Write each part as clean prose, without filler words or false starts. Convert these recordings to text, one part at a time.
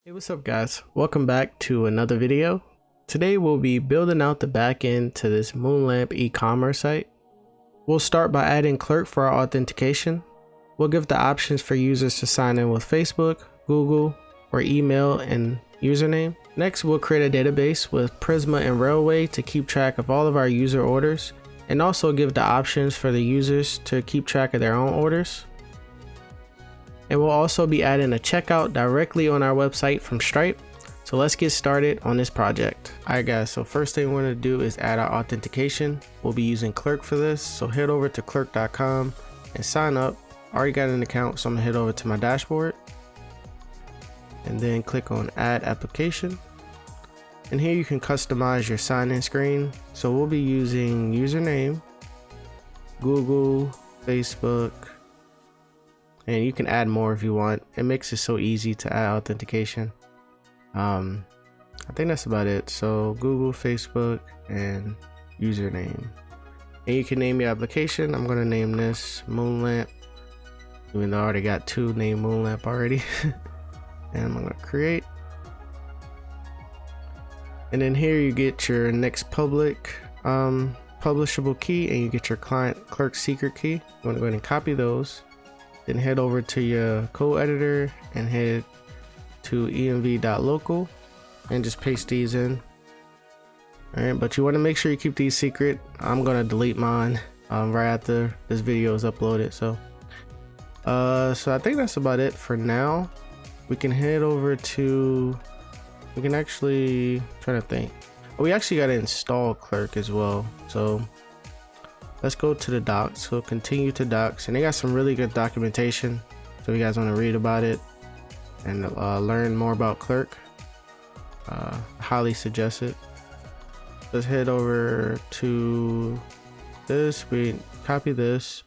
Hey, what's up guys? Welcome back to another video. Today we'll be building out the backend to this Moonlamp e-commerce site. We'll start by adding Clerk for our authentication. We'll give the options for users to sign in with Facebook, Google, or email and username. Next, we'll create a database with Prisma and Railway to keep track of all of our user orders, and also give the options for the users to keep track of their own orders. And we'll also be adding a checkout directly on our website from Stripe. So let's get started on this project. Alright guys, so first thing we're going to do is add our authentication. We'll be using Clerk for this. So head over to clerk.com and sign up. I already got an account, so I'm going to head over to my dashboard. And then click on Add Application. And here you can customize your sign-in screen. So we'll be using username, Google, Facebook, and you can add more if you want. It makes it so easy to add authentication. I think that's about it. So Google, Facebook, and username. And you can name your application. I'm gonna name this Moonlamp, even though I already got two named Moonlamp already. And I'm gonna create. And then here you get your next public publishable key, and you get your client clerk secret key. I'm gonna go ahead and copy those. Then head over to your code editor and head to env.local and just paste these in. Alright, but you want to make sure you keep these secret. I'm gonna delete mine right after this video is uploaded. So I think that's about it for now. We can head over to, we can actually try to think. We actually got to install Clerk as well. So let's go to the docs. So continue to docs, and they got some really good documentation. So if you guys want to read about it and learn more about Clerk, highly suggest it. Let's head over to this. We copy this,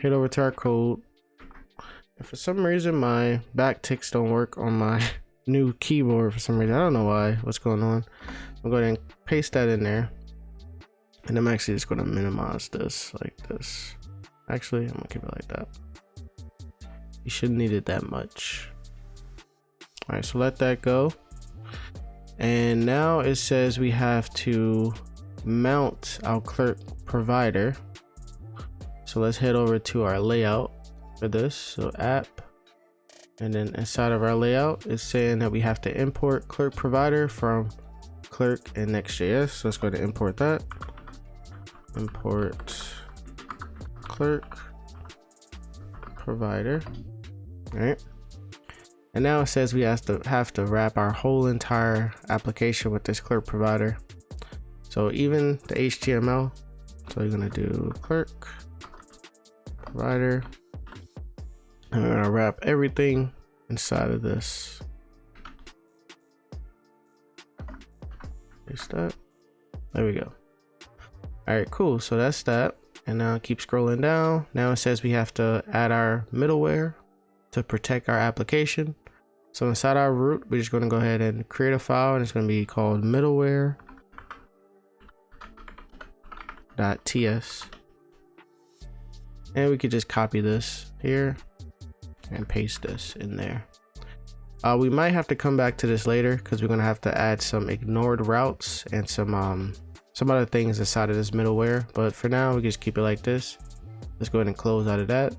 head over to our code. And for some reason my backticks don't work on my new keyboard for some reason. I don't know why, what's going on. I'm going to paste that in there. And I'm actually just going to minimize this like this. Actually, I'm going to keep it like that. You shouldn't need it that much. All right, so let that go. And now it says we have to mount our Clerk provider. So let's head over to our layout for this. So app. And then inside of our layout, it's saying that we have to import Clerk provider from Clerk and Next.js. So let's go to import that. Import Clerk provider. All right, and now it says we have to wrap our whole entire application with this Clerk provider. So even the HTML. So you're gonna do Clerk provider, and we're gonna wrap everything inside of this. Paste that. There we go. All right, cool. So that's that. And now keep scrolling down. Now it says we have to add our middleware to protect our application. So inside our root, we're just going to go ahead and create a file, and it's going to be called middleware.ts. And we could just copy this here and paste this in there. We might have to come back to this later because we're going to have to add some ignored routes and some other things inside of this middleware, but for now we just keep it like this. Let's go ahead and close out of that,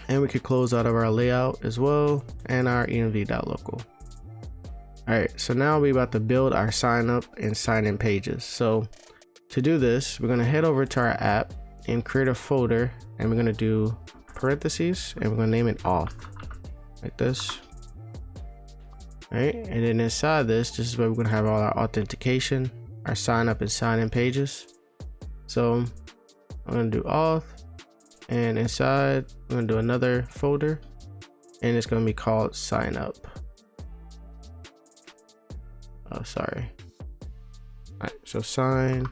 and we could close out of our layout as well and our env.local. All right, so now we're about to build our sign up and sign in pages. So to do this, we're going to head over to our app and create a folder, and we're going to do parentheses, and we're going to name it auth like this. All right, and then inside this is where we're going to have all our authentication, our sign up and sign in pages. So I'm going to do auth, and inside I'm going to do another folder, and it's going to be called sign up. Oh, sorry. All right, so sign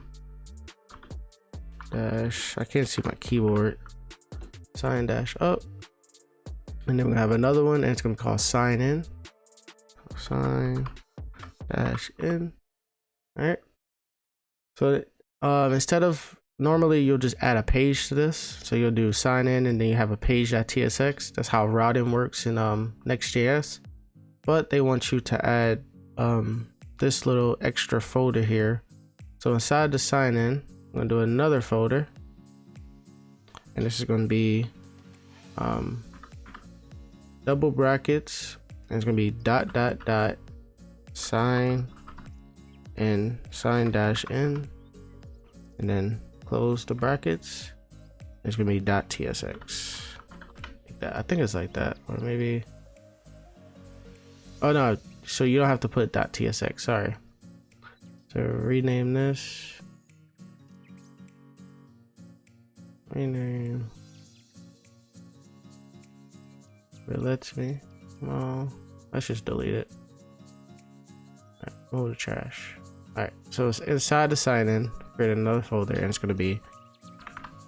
dash, I can't see my keyboard, sign dash up, and then we have another one, and it's going to be called sign in. Sign dash in. All right. So instead of, normally you'll just add a page to this. So you'll do sign in, and then you have a page.tsx. That's how routing works in Next.js. but they want you to add this little extra folder here. So inside the sign in, I'm gonna do another folder, and this is gonna be double brackets, and it's gonna be dot dot dot sign and sign dash in, and then close the brackets. It's gonna be .tsx. Like that. I think it's like that, or maybe. Oh no! So you don't have to put .tsx. Sorry. So rename this. Rename. It lets me. Well, let's just delete it. Right, move the trash. Alright, so it's inside the sign in, create another folder, and it's gonna be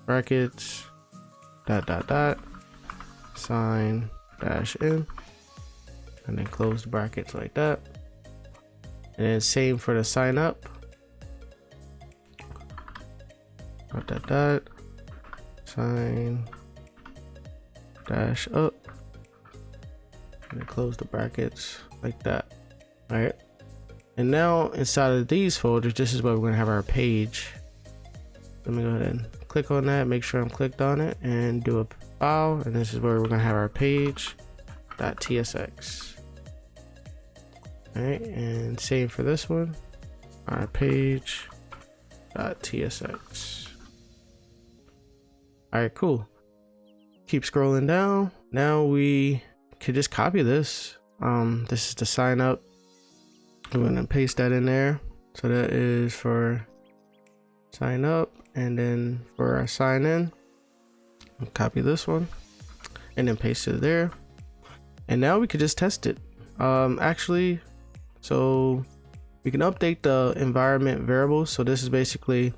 brackets dot dot dot sign dash in, and then close the brackets like that. And then same for the sign up. Dot dot dot sign dash up, and then close the brackets like that. Alright. And now inside of these folders, this is where we're gonna have our page. Let me go ahead and click on that, make sure I'm clicked on it, and do a file. And this is where we're gonna have our page.tsx. Alright, and same for this one, our page.tsx. Alright, cool. Keep scrolling down. Now we could just copy this. This is the sign up. I'm gonna paste that in there. So that is for sign up, and then for our sign in, I'll copy this one and then paste it there. And now we could just test it. Actually, so we can update the environment variables. So this is basically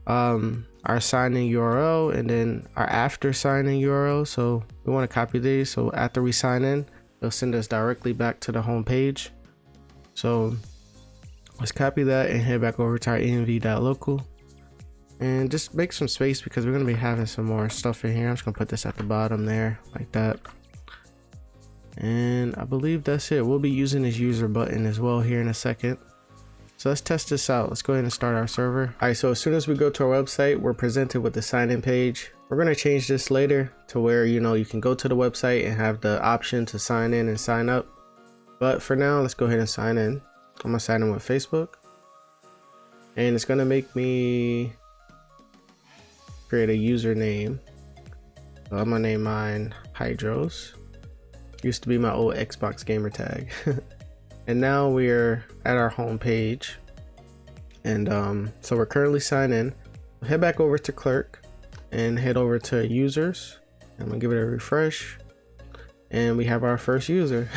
our sign in URL and then our after sign in URL. So we want to copy these. So after we sign in, it'll send us directly back to the home page. So let's copy that and head back over to our env.local and just make some space because we're going to be having some more stuff in here. I'm just going to put this at the bottom there like that. And I believe that's it. We'll be using this user button as well here in a second. So let's test this out. Let's go ahead and start our server. All right, so as soon as we go to our website, we're presented with the sign in page. We're going to change this later to where, you know, you can go to the website and have the option to sign in and sign up. But for now, let's go ahead and sign in. I'm gonna sign in with Facebook, and it's gonna make me create a username. So I'm gonna name mine Hydros. Used to be my old Xbox gamer tag. And now we're at our home page, and so we're currently signed in. Head back over to Clerk and head over to users. I'm gonna give it a refresh, and we have our first user.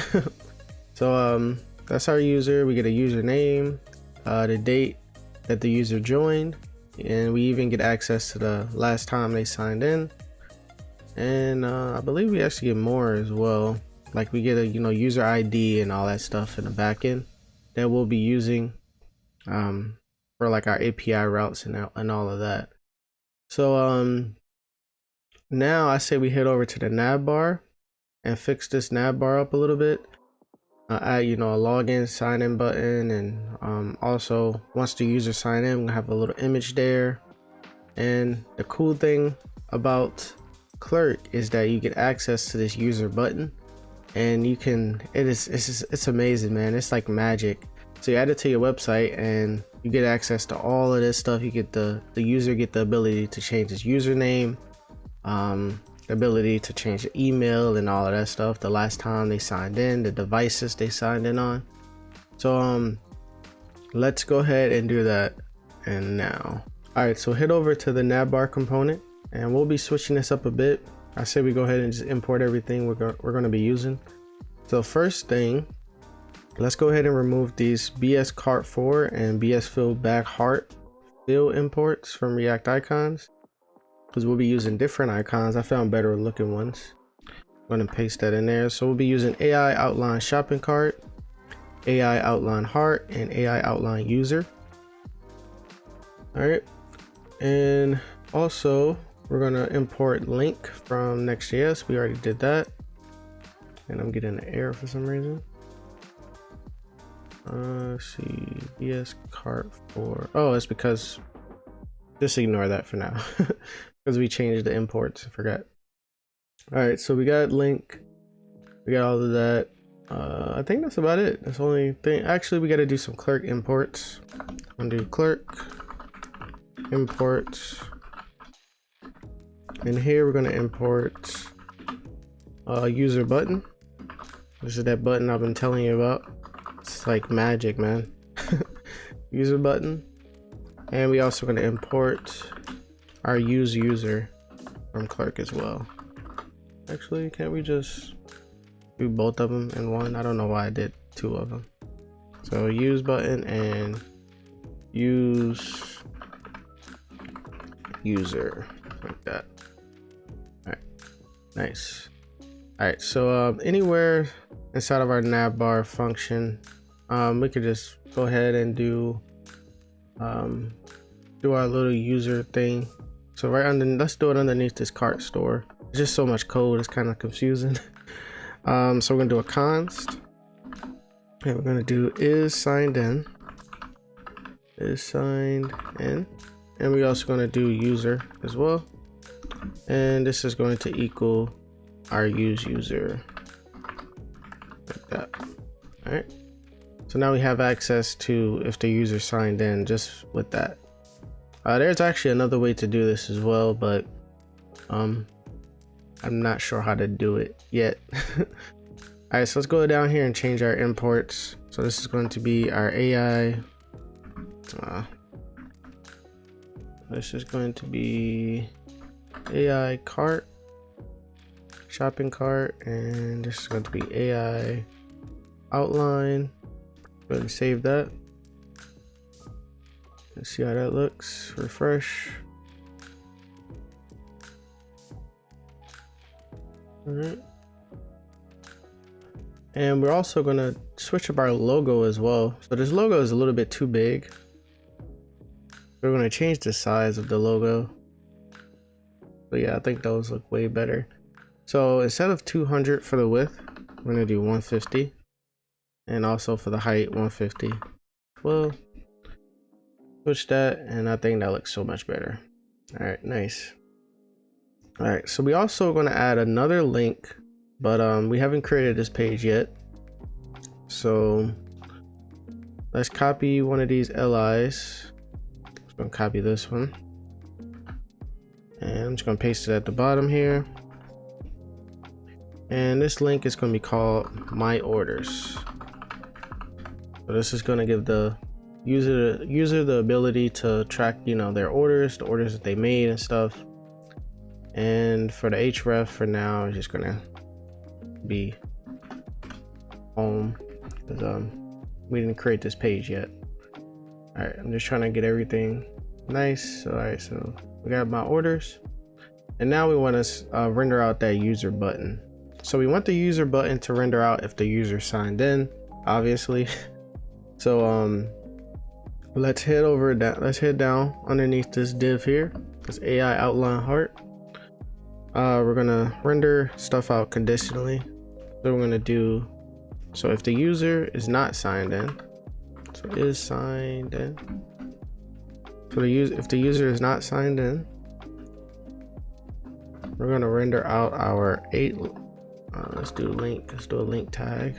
So that's our user. We get a username, the date that the user joined, and we even get access to the last time they signed in. And I believe we actually get more as well. Like we get a user ID and all that stuff in the backend that we'll be using for like our API routes and all of that. So now I say we head over to the nav bar and fix this nav bar up a little bit. Add a login sign in button, and also once the user sign in, we're gonna have a little image there. And the cool thing about Clerk is that you get access to this user button, and you can it's amazing, man. It's like magic. So you add it to your website and you get access to all of this stuff. You get the user get the ability to change his username, the ability to change the email and all of that stuff, the last time they signed in, the devices they signed in on. So let's go ahead and do that. And now, all right, so head over to the navbar component, and we'll be switching this up a bit. I say we go ahead and just import everything we're going to be using. So first thing, let's go ahead and remove these BS cart 4 and BS fill back heart fill imports from React icons, because we'll be using different icons. I found better looking ones. I'm going to paste that in there. So we'll be using AI outline shopping cart, AI outline heart, and AI outline user. All right, and also we're going to import link from Next.js. We already did that, and I'm getting an error for some reason. Let's see, VS cart for, oh, it's because, just ignore that for now because we changed the imports. I forgot. All right, so we got link, we got all of that. I think that's about it. That's the only thing. Actually, we got to do some clerk imports. I'm gonna do clerk imports, and here we're gonna import user button. This is that button I've been telling you about. It's like magic, man. User button. And we also going to import our use user from Clerk as well. Actually, can't we just do both of them in one? I don't know why I did two of them. So use button and use user, like that. All right, nice. All right, so anywhere inside of our navbar function, we could just go ahead and do our little user thing. So right under, let's do it underneath this cart store. It's just so much code, it's kind of confusing. So we're gonna do a const, and we're gonna do is signed in, and we're also gonna do user as well, and this is going to equal our use user, like that. All right, so now we have access to if the user signed in just with that. There's actually another way to do this as well, but I'm not sure how to do it yet. All right, so let's go down here and change our imports. So this is going to be our AI. This is going to be AI cart, shopping cart, and this is going to be AI outline. Go ahead and save that. Let's see how that looks. Refresh. All right. And we're also going to switch up our logo as well. So this logo is a little bit too big. We're going to change the size of the logo. But yeah, I think those look way better. So instead of 200 for the width, we're going to do 150. And also for the height, 150. Well, switch that, and I think that looks so much better. All right, nice. All right, so we also going to add another link, but we haven't created this page yet. So let's copy one of these LIs. I'm going to copy this one, and I'm just going to paste it at the bottom here. And this link is going to be called My Orders. So this is going to give the user the ability to track, you know, their orders, the orders that they made and stuff. And for the href for now, it's just gonna be home, because we didn't create this page yet. All right, I'm just trying to get everything nice. All right, so we got my orders, and now we want to render out that user button. So we want the user button to render out if the user signed in, obviously. So let's head over that. Let's head down underneath this div here, this AI outline heart. We're gonna render stuff out conditionally. So we're gonna do, so if the user is not signed in, so is signed in. So if the user is not signed in, we're gonna render out our 8. Let's do link. Let's do a link tag.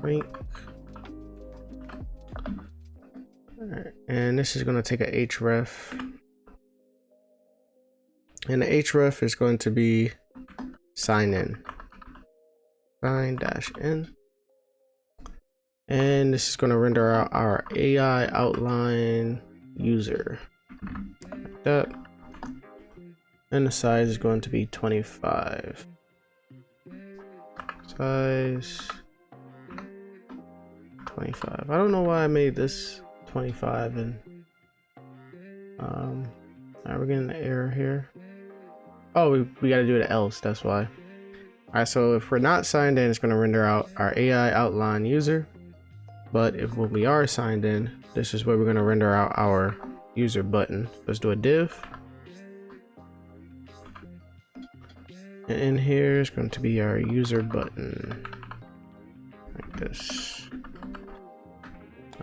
Link. Alright, and this is going to take a href, and the href is going to be sign in, sign-in, and this is going to render out our AI outline user, like that, and the size is going to be 25. Size 25. I don't know why I made this 25, and now we're getting an error here. Oh, we got to do it else, that's why. All right, so if we're not signed in, it's going to render out our AI outline user, but if when we are signed in, this is where we're going to render out our user button. Let's do a div, and in here is going to be our user button, like like this.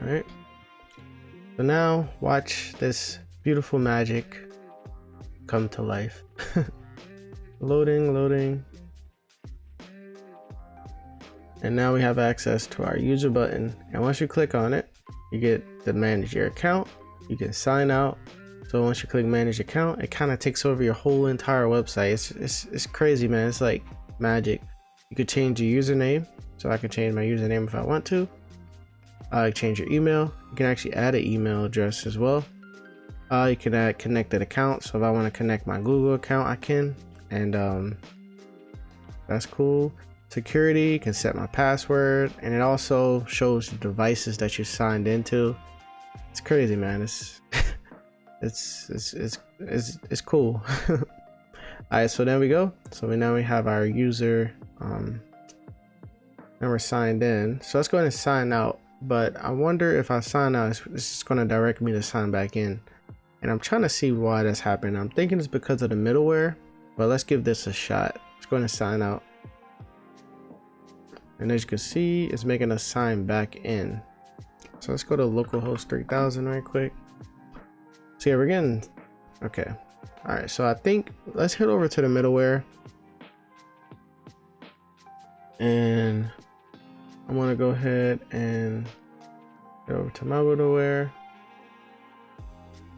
All right. So now watch this beautiful magic come to life. Loading. And now we have access to our user button. And once you click on it, you get to manage your account. You can sign out. So once you click manage account, it kind of takes over your whole entire website. It's crazy, man. It's like magic. You could change your username. So I can change my username if I want to. Change your email. You can actually add an email address as well. You can add connected accounts. So if I want to connect my Google account, I can. And that's cool. Security, you can set my password, and it also shows the devices that you signed into. It's crazy, man. It's cool. All right, so there we go. So now we have our user, and we're signed in. So let's go ahead and sign out. But I wonder if I sign out, it's just going to direct me to sign back in. And I'm trying to see why that's happening. I'm thinking it's because of the middleware, but let's give this a shot. Let's go ahead and sign out. And as you can see, it's making us sign back in. So let's go to localhost 3000 right quick. So yeah, we're getting, okay. All right, so I think let's head over to the middleware. And I'm gonna go ahead and go over to my middleware.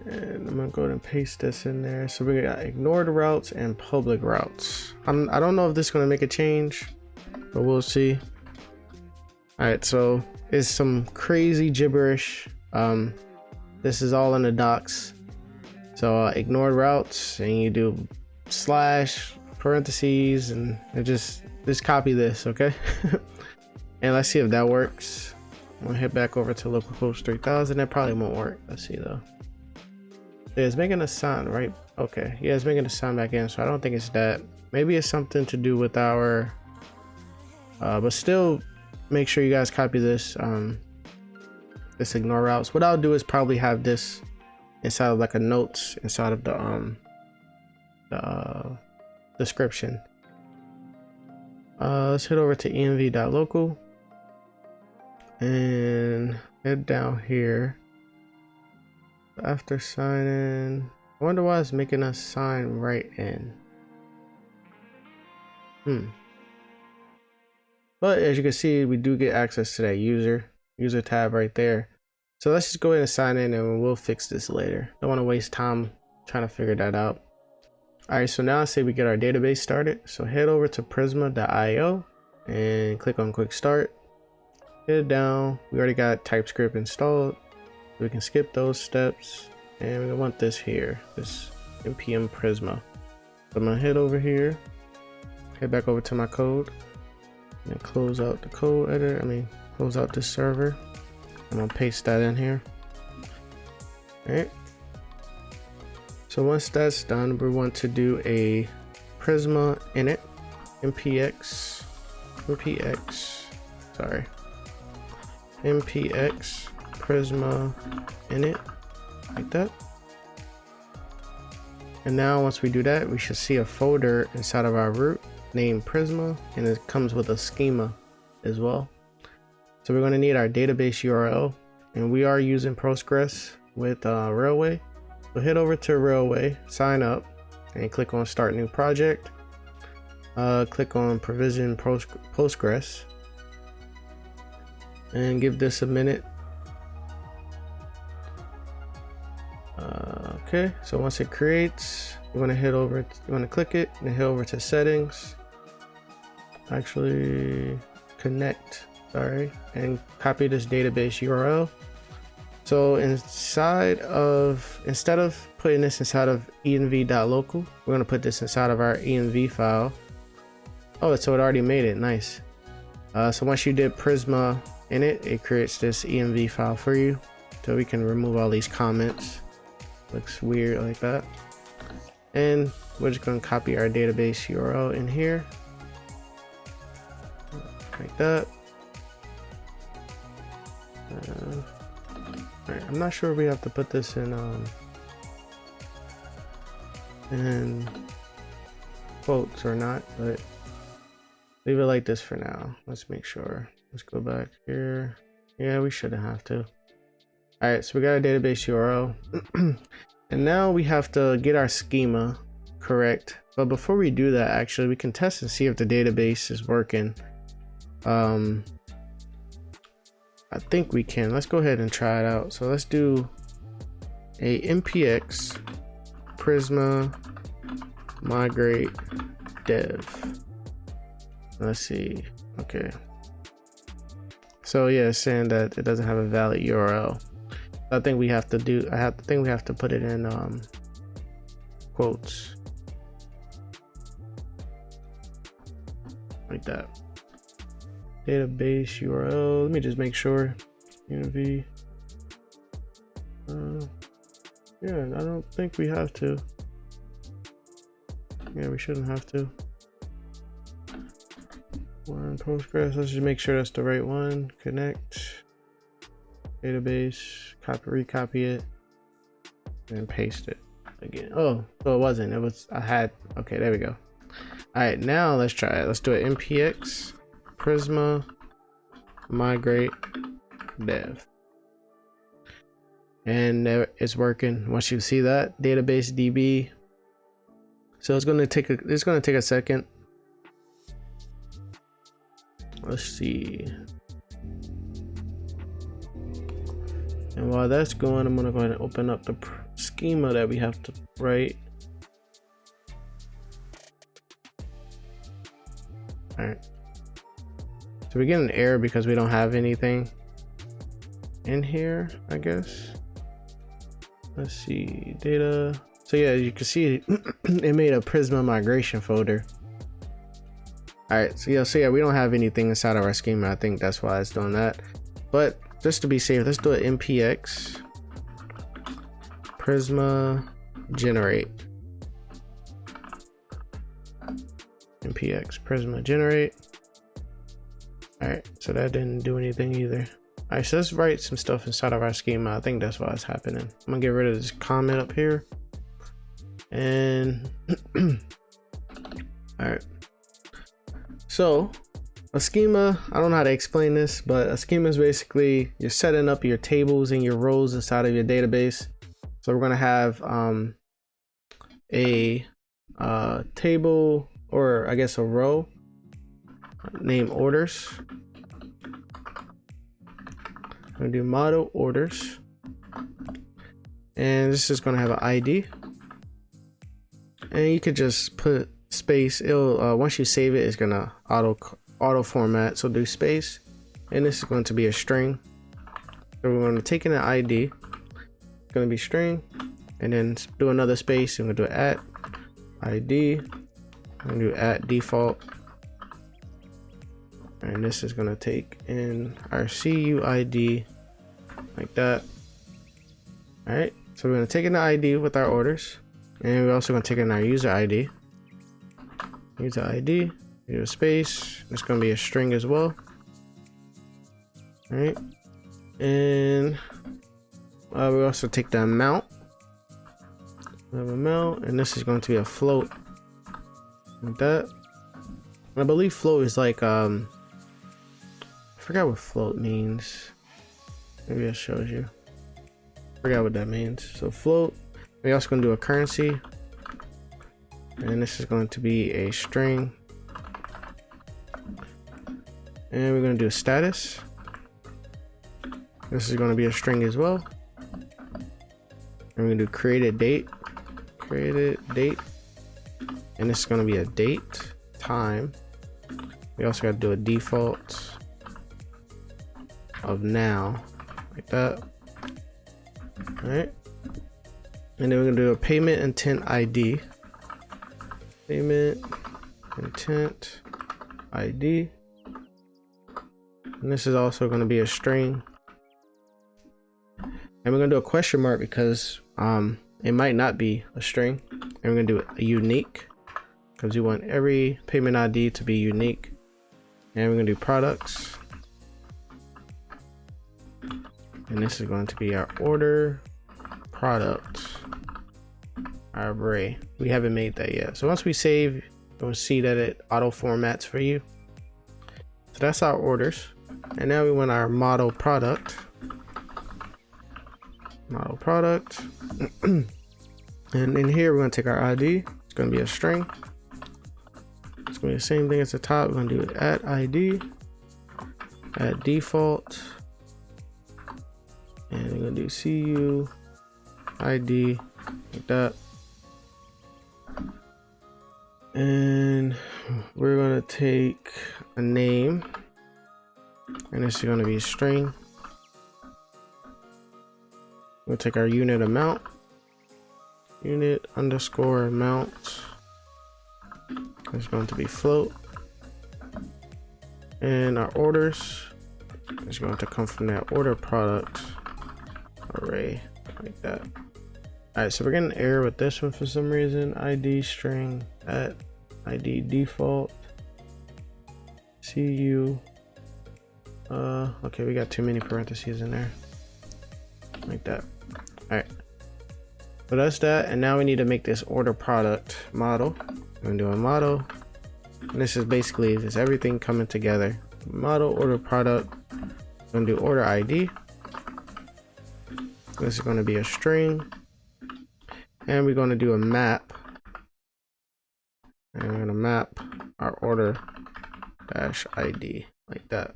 And I'm gonna go ahead and paste this in there. So we got ignored routes and public routes. I don't know if this is gonna make a change, but we'll see. All right, so it's some crazy gibberish. This is all in the docs. So ignored routes, and you do slash parentheses, and it just copy this, okay? And let's see if that works. I'm gonna head back over to localhost 3000. That probably won't work. Let's see though. Yeah, it's making a sign, right? Okay, yeah, it's making a sign back in. So I don't think it's that. Maybe it's something to do with our, but still. Make sure you guys copy this this ignore routes. What I'll do is probably have this inside of like a notes inside of the description. Let's head over to env.local and head down here. After sign in, I wonder why it's making us sign right in. But as you can see, we do get access to that user tab right there. So let's just go ahead and sign in, and we'll fix this later. Don't want to waste time trying to figure that out. All right, so now I say we get our database started. So head over to prisma.io and click on quick start. Head down. We already got TypeScript installed. We can skip those steps, and we want this here, this npm Prisma. So I'm gonna head over here, head back over to my code. And close out the code editor, close out this server. I'm gonna paste that in here. All right. So once that's done, we want to do a Prisma init, npx Prisma init, like that. And now once we do that, we should see a folder inside of our root named Prisma, and it comes with a schema as well. So we're going to need our database URL, and we are using Postgres with Railway. So head over to Railway, sign up, and click on start new project. Click on provision Postgres, and give this a minute. Okay, so once it creates, you want to head over, you want to click it and head over to settings. Actually connect, sorry, and copy this database URL. So instead of putting this inside of env.local, we're going to put this inside of our env file. Oh, so it already made it. Nice. So once you did Prisma init, it creates this env file for you, so we can remove all these comments. Looks weird like that. And we're just going to copy our database URL in here, like that. Alright, I'm not sure if we have to put this in quotes or not, but leave it like this for now. Let's make sure. Let's go back here. Yeah, we shouldn't have to. All right, so we got a database URL. And now we have to get our schema correct. But before we do that, actually, we can test and see if the database is working. I think we can. Let's go ahead and try it out. So let's do a npx Prisma migrate dev. Let's see. Okay. So yeah, it's saying that it doesn't have a valid URL. I think we have to do. I think we have to put it in quotes like that. Database URL. Let me just make sure. UNV. Yeah, I don't think we have to. Yeah, we shouldn't have to. One Postgres. Let's just make sure that's the right one. Connect. Database. Copy, recopy it, and paste it again. Oh, so it wasn't. It was. I had. Okay, there we go. All right, now let's try it. Let's do it. npx Prisma migrate dev, and it's working. Once you see that database DB, so it's gonna take a second. Let's see. And while that's going, I'm gonna go ahead and open up the schema that we have to write. All right. So we get an error because we don't have anything in here, I guess. Let's see, data. So yeah, you can see it made a Prisma migration folder. All right, so yeah, we don't have anything inside of our schema. I think that's why it's doing that. But just to be safe, let's do it npx Prisma generate. npx Prisma generate. All right, so that didn't do anything either. All right, so let's write some stuff inside of our schema. I think that's why it's happening. I'm gonna get rid of this comment up here. And all right. So a schema, I don't know how to explain this, but a schema is basically you're setting up your tables and your rows inside of your database. So we're gonna have a table, or I guess a row, named orders. I'm gonna do model orders, and this is gonna have an ID, and you could just put space. It'll once you save it, it's gonna auto format. So do space, and this is going to be a string. So we're going to take in an ID. It's going to be string, and then do another space. And we're going to do at ID. I'm going to do at default, and this is going to take in our CUID like that. All right. So we're going to take in the ID with our orders, and we're also going to take in our user ID. User ID, do a space. It's going to be a string as well. All right, and we also take the amount. We have amount, and this is going to be a float, like that. I believe float is like I forgot what float means. Maybe it shows you. Forgot what that means. So float. We're also going to do a currency. And this is going to be a string, and we're going to do a status. This is going to be a string as well, and we're going to do created date, and this is going to be a date time. We also got to do a default of now, like that. All right, and then we're going to do a payment intent ID. Payment intent ID, and this is also going to be a string, and we're going to do a question mark because it might not be a string, and we're going to do a unique because we want every payment ID to be unique, and we're going to do products, and this is going to be our order product. Our array. We haven't made that yet. So once we save, you'll see that it auto formats for you. So that's our orders. And now we want our model product. And in here we're going to take our ID. It's going to be a string. It's going to be the same thing as the top. We're going to do it at ID, at default, and we're going to do CU ID like that. And we're going to take a name, and this is going to be a string. We'll take our unit amount, unit underscore amount. It's going to be float, and our orders is going to come from that order product array like that. All right, so we're getting an error with this one for some reason. ID string at ID default CU. Okay, we got too many parentheses in there like that. All right, so that's that. And now we need to make this order product model. We're gonna do a model, and this is basically just everything coming together. Model order product. We're gonna do order ID. This is going to be a string, and we're going to do a map, and we're going to map our order dash ID like that.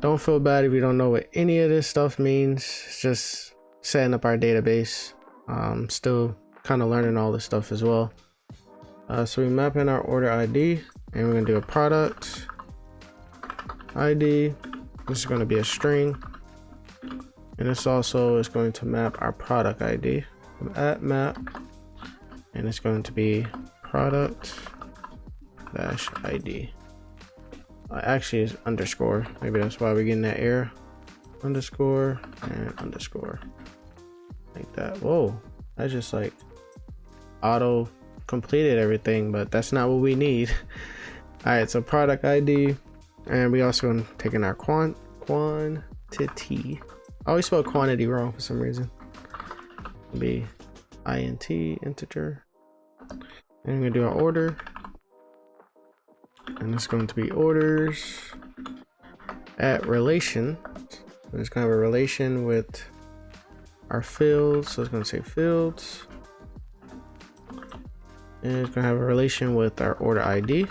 Don't feel bad if you don't know what any of this stuff means. It's just setting up our database. Still kind of learning all this stuff as well. So we map in our order ID, and we're going to do a product ID. This is going to be a string, and this also is going to map our product ID at map, and it's going to be product dash ID. Actually, it's underscore. Maybe that's why we're getting that error. Underscore and underscore like that. Whoa, I just like auto completed everything, but that's not what we need. All right, so product ID, and we also gonna take in our quantity. I always spell quantity wrong for some reason. It'll be int integer, and we're gonna do our order, and it's going to be orders at relation. So it's gonna have a relation with our fields, so it's gonna say fields, and it's gonna have a relation with our order ID.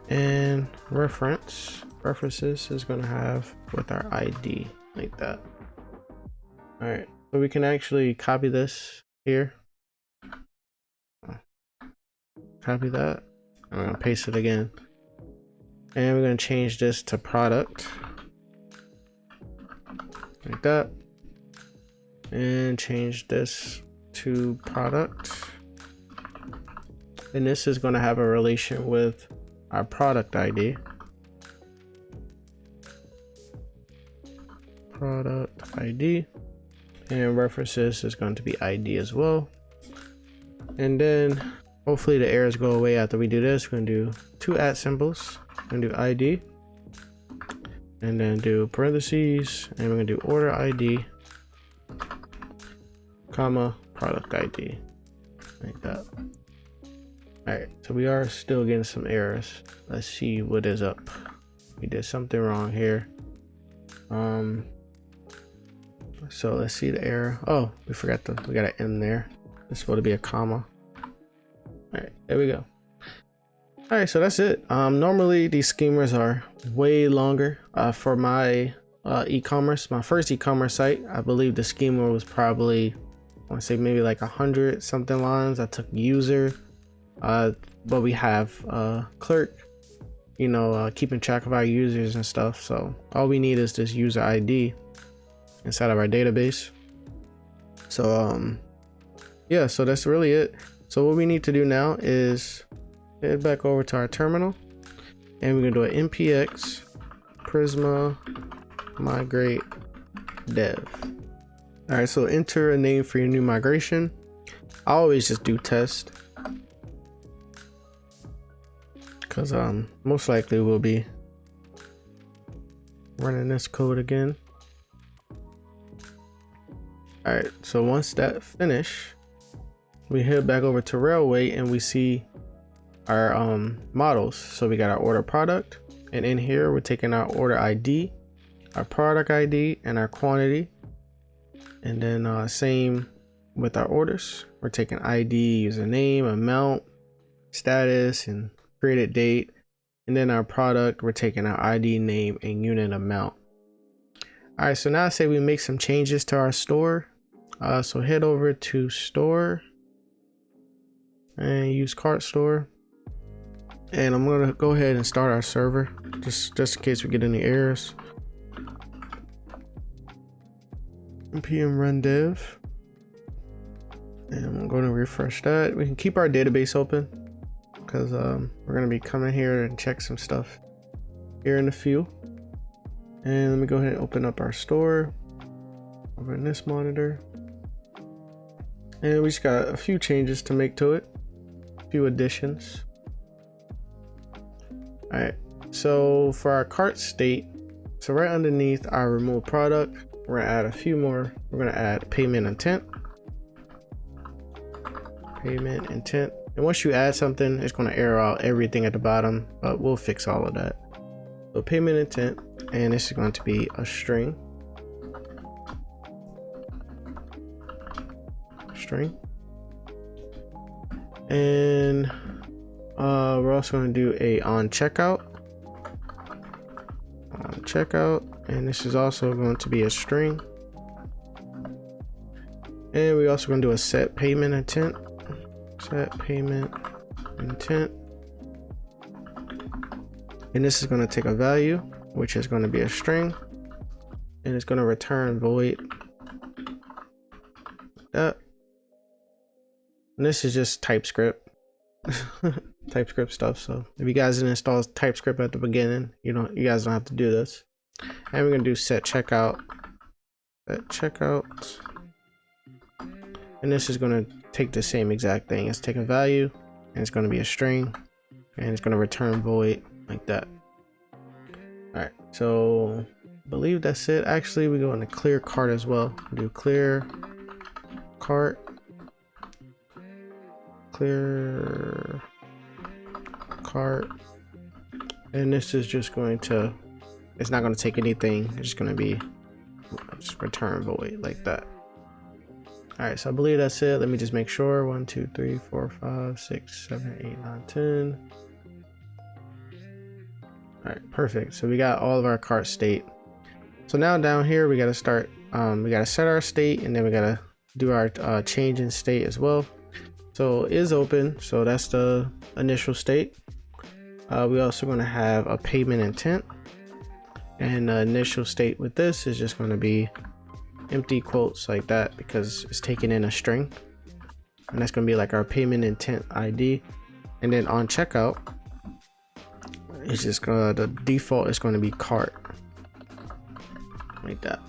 And references is going to have with our ID like that. All right, so we can actually copy this here, copy that, and I'm going to paste it again, and we're going to change this to product like that, and change this to product, and this is going to have a relation with our product ID. And references is going to be ID as well. And then hopefully the errors go away after we do this. We're going to do two @ symbols. We're going to do ID, and then do parentheses, and we're going to do order ID, comma, product ID like that. All right, so we are still getting some errors. Let's see what is up. We did something wrong here. So let's see the error. Oh, we forgot we got an M there. It's supposed to be a comma. All right, there we go. All right, so that's it. Normally these schemas are way longer. For my e-commerce, my first e-commerce site, I believe the schema was probably, I want to say maybe like 100 something lines. I took user. But we have Clerk, you know, keeping track of our users and stuff. So all we need is this user ID inside of our database. So yeah, so that's really it. So what we need to do now is head back over to our terminal, and we're gonna do an npx prisma migrate dev. All right, so enter a name for your new migration. I always just do test, because most likely we'll be running this code again. All right, so once that finish, we head back over to Railway and we see our models. So we got our order product, and in here we're taking our order ID, our product ID, and our quantity. And then same with our orders. We're taking ID, username, amount, status, and created date. And then our product, we're taking our ID, name, and unit amount. All right, so now say we make some changes to our store. So head over to store and use cart store. And I'm gonna go ahead and start our server just in case we get any errors. npm run dev, and I'm going to refresh that. We can keep our database open because we're going to be coming here and check some stuff here in a few. And let me go ahead and open up our store over in this monitor, and we just got a few changes to make to it, a few additions. All right, so for our cart state, so right underneath our remove product, we're gonna add a few more. We're gonna add payment intent. Payment intent. And once you add something, it's gonna error out everything at the bottom, but we'll fix all of that. So payment intent, and this is going to be a string. And we're also gonna do a on checkout. And this is also going to be a string. And we also going to do a set payment intent. And this is going to take a value, which is going to be a string, and it's going to return void. That. And this is just TypeScript. TypeScript stuff. So if you guys didn't install TypeScript at the beginning, you guys don't have to do this. And we're gonna do set checkout. And this is gonna take the same exact thing. It's take a value, and it's gonna be a string, and it's gonna return void like that. All right, so I believe that's it. Actually, we go into clear cart as well. Do clear cart. And this is just going to, it's not going to take anything. It's just going to be just return void like that. All right, so I believe that's it. Let me just make sure. 1 2 3 4 5 6 7 8 9 10. All right, perfect. So we got all of our cart state. So now down here we got to start, we got to set our state, and then we got to do our change in state as well. So is open, so that's the initial state. We also going to have a payment intent, and the initial state with this is just going to be empty quotes like that, because it's taking in a string, and that's going to be like our payment intent ID. And then on checkout, it's just gonna, the default is going to be cart like that.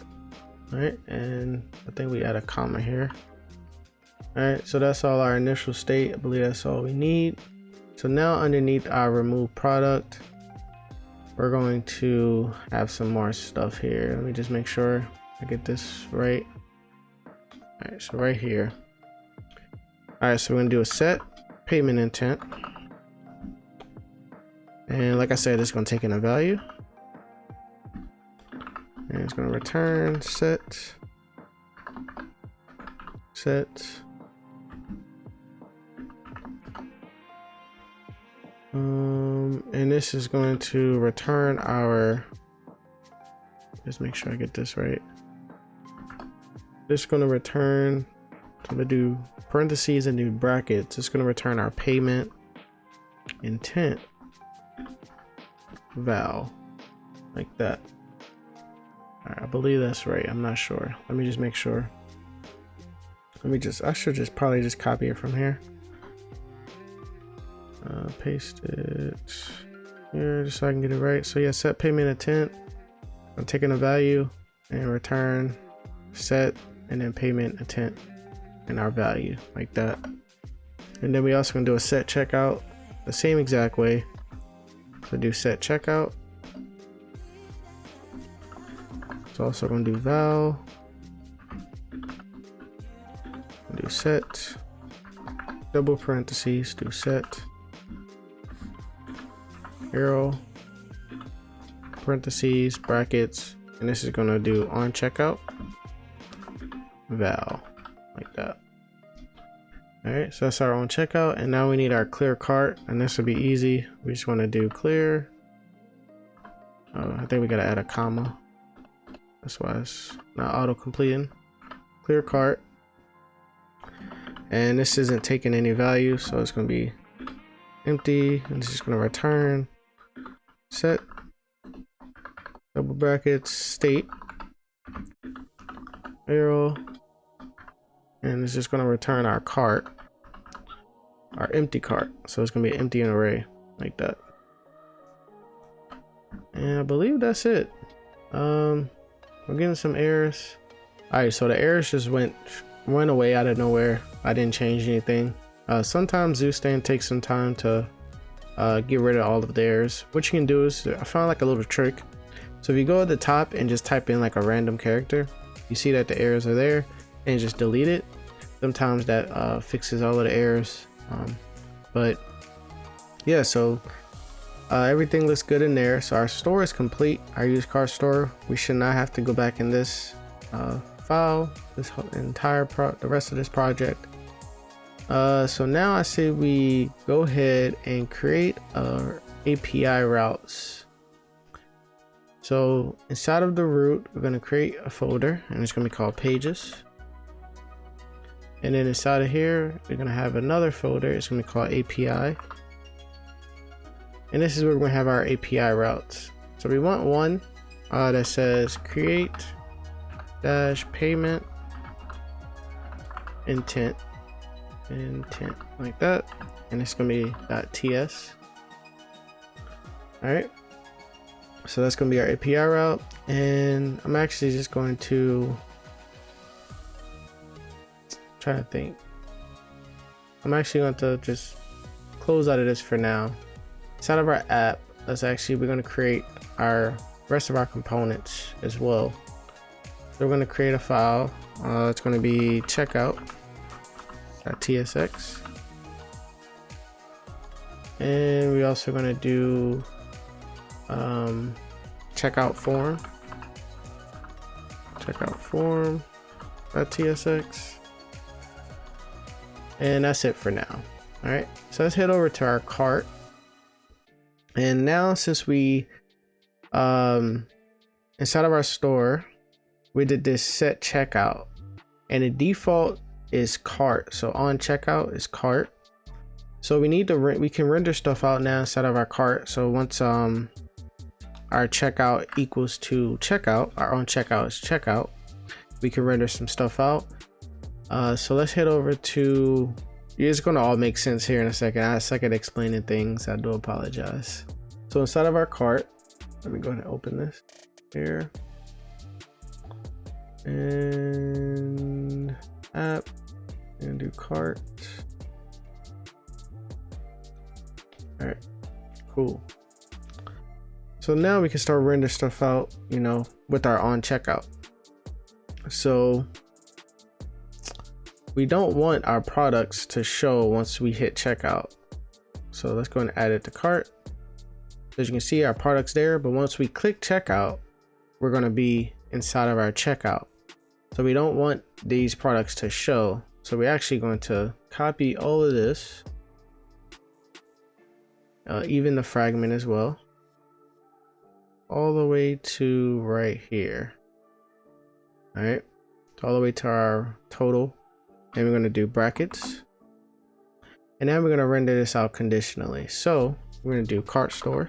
All right, and I think we add a comma here. All right, so that's all our initial state. I believe that's all we need. So now underneath our remove product, we're going to have some more stuff here. Let me just make sure I get this right. All right, so right here. All right, so we're gonna do a set payment intent. And like I said, it's gonna take in a value. And it's gonna return set. And this is going to return our, just make sure I get this right. This is going to return, I'm going to do parentheses and do brackets. It's going to return our payment intent val like that. All right, I believe that's right. I'm not sure. Let me just make sure. I should just probably just copy it from here. Paste it here just so I can get it right. So yeah, set payment intent. I'm taking a value and return set, and then payment intent and our value like that. And then we also gonna do a set checkout the same exact way. So do set checkout. It's also gonna do val. Do set. double parentheses, do set arrow parentheses brackets, and this is going to do on checkout val, like that. All right, so that's our on checkout, and now we need our clear cart, and this will be easy. We just want to do clear. I think we got to add a comma. That's why it's not auto completing. Clear cart, and this isn't taking any value, so it's going to be empty, and it's just going to return set double brackets state arrow, and it's just going to return our cart, our empty cart. So it's going to be empty in array like that. And I believe that's it. We're getting some errors. All right, so the errors just went away out of nowhere. I didn't change anything. Sometimes Zustand takes some time to get rid of all of the errors. What you can do is, I found like a little trick. So if you go at the top and just type in like a random character, you see that the errors are there, and just delete it. Sometimes that fixes all of the errors. But yeah, so everything looks good in there. So our store is complete, our used car store. We should not have to go back in this file, this whole entire the rest of this project. So now I say we go ahead and create our API routes. So inside of the root, we're going to create a folder, and it's going to be called pages. And then inside of here, we're going to have another folder. It's going to be called API. And this is where we're going to have our API routes. So we want one that says create dash payment intent like that, and it's going to be .ts. All right, so that's going to be our API route, and I'm actually just going to try to think. I'm actually going to just close out of this for now. Inside of our app, we're going to create our rest of our components as well. So we're going to create a file. It's going to be checkout.tsx, and we also going to do checkout form.tsx, and that's it for now. All right, so let's head over to our cart. And now, since we inside of our store, we did this set checkout, and the default is cart. So on checkout is cart. So we need to we can render stuff out now inside of our cart. So once our checkout equals to checkout, our on checkout is checkout, we can render some stuff out. So let's head over to, it's going to all make sense here in a second. I suck at explaining things, I do apologize. So inside of our cart, let me go ahead and open this here, and app, and do cart. All right, cool. So now we can start rendering stuff out, you know, with our on checkout. So we don't want our products to show once we hit checkout. So let's go and add it to cart. As you can see, our product's there, but once we click checkout, we're going to be inside of our checkout. So we don't want these products to show. So we're actually going to copy all of this, even the fragment as well, all the way to right here. All right, all the way to our total. And we're going to do brackets, and then we're going to render this out conditionally. So we're going to do cart store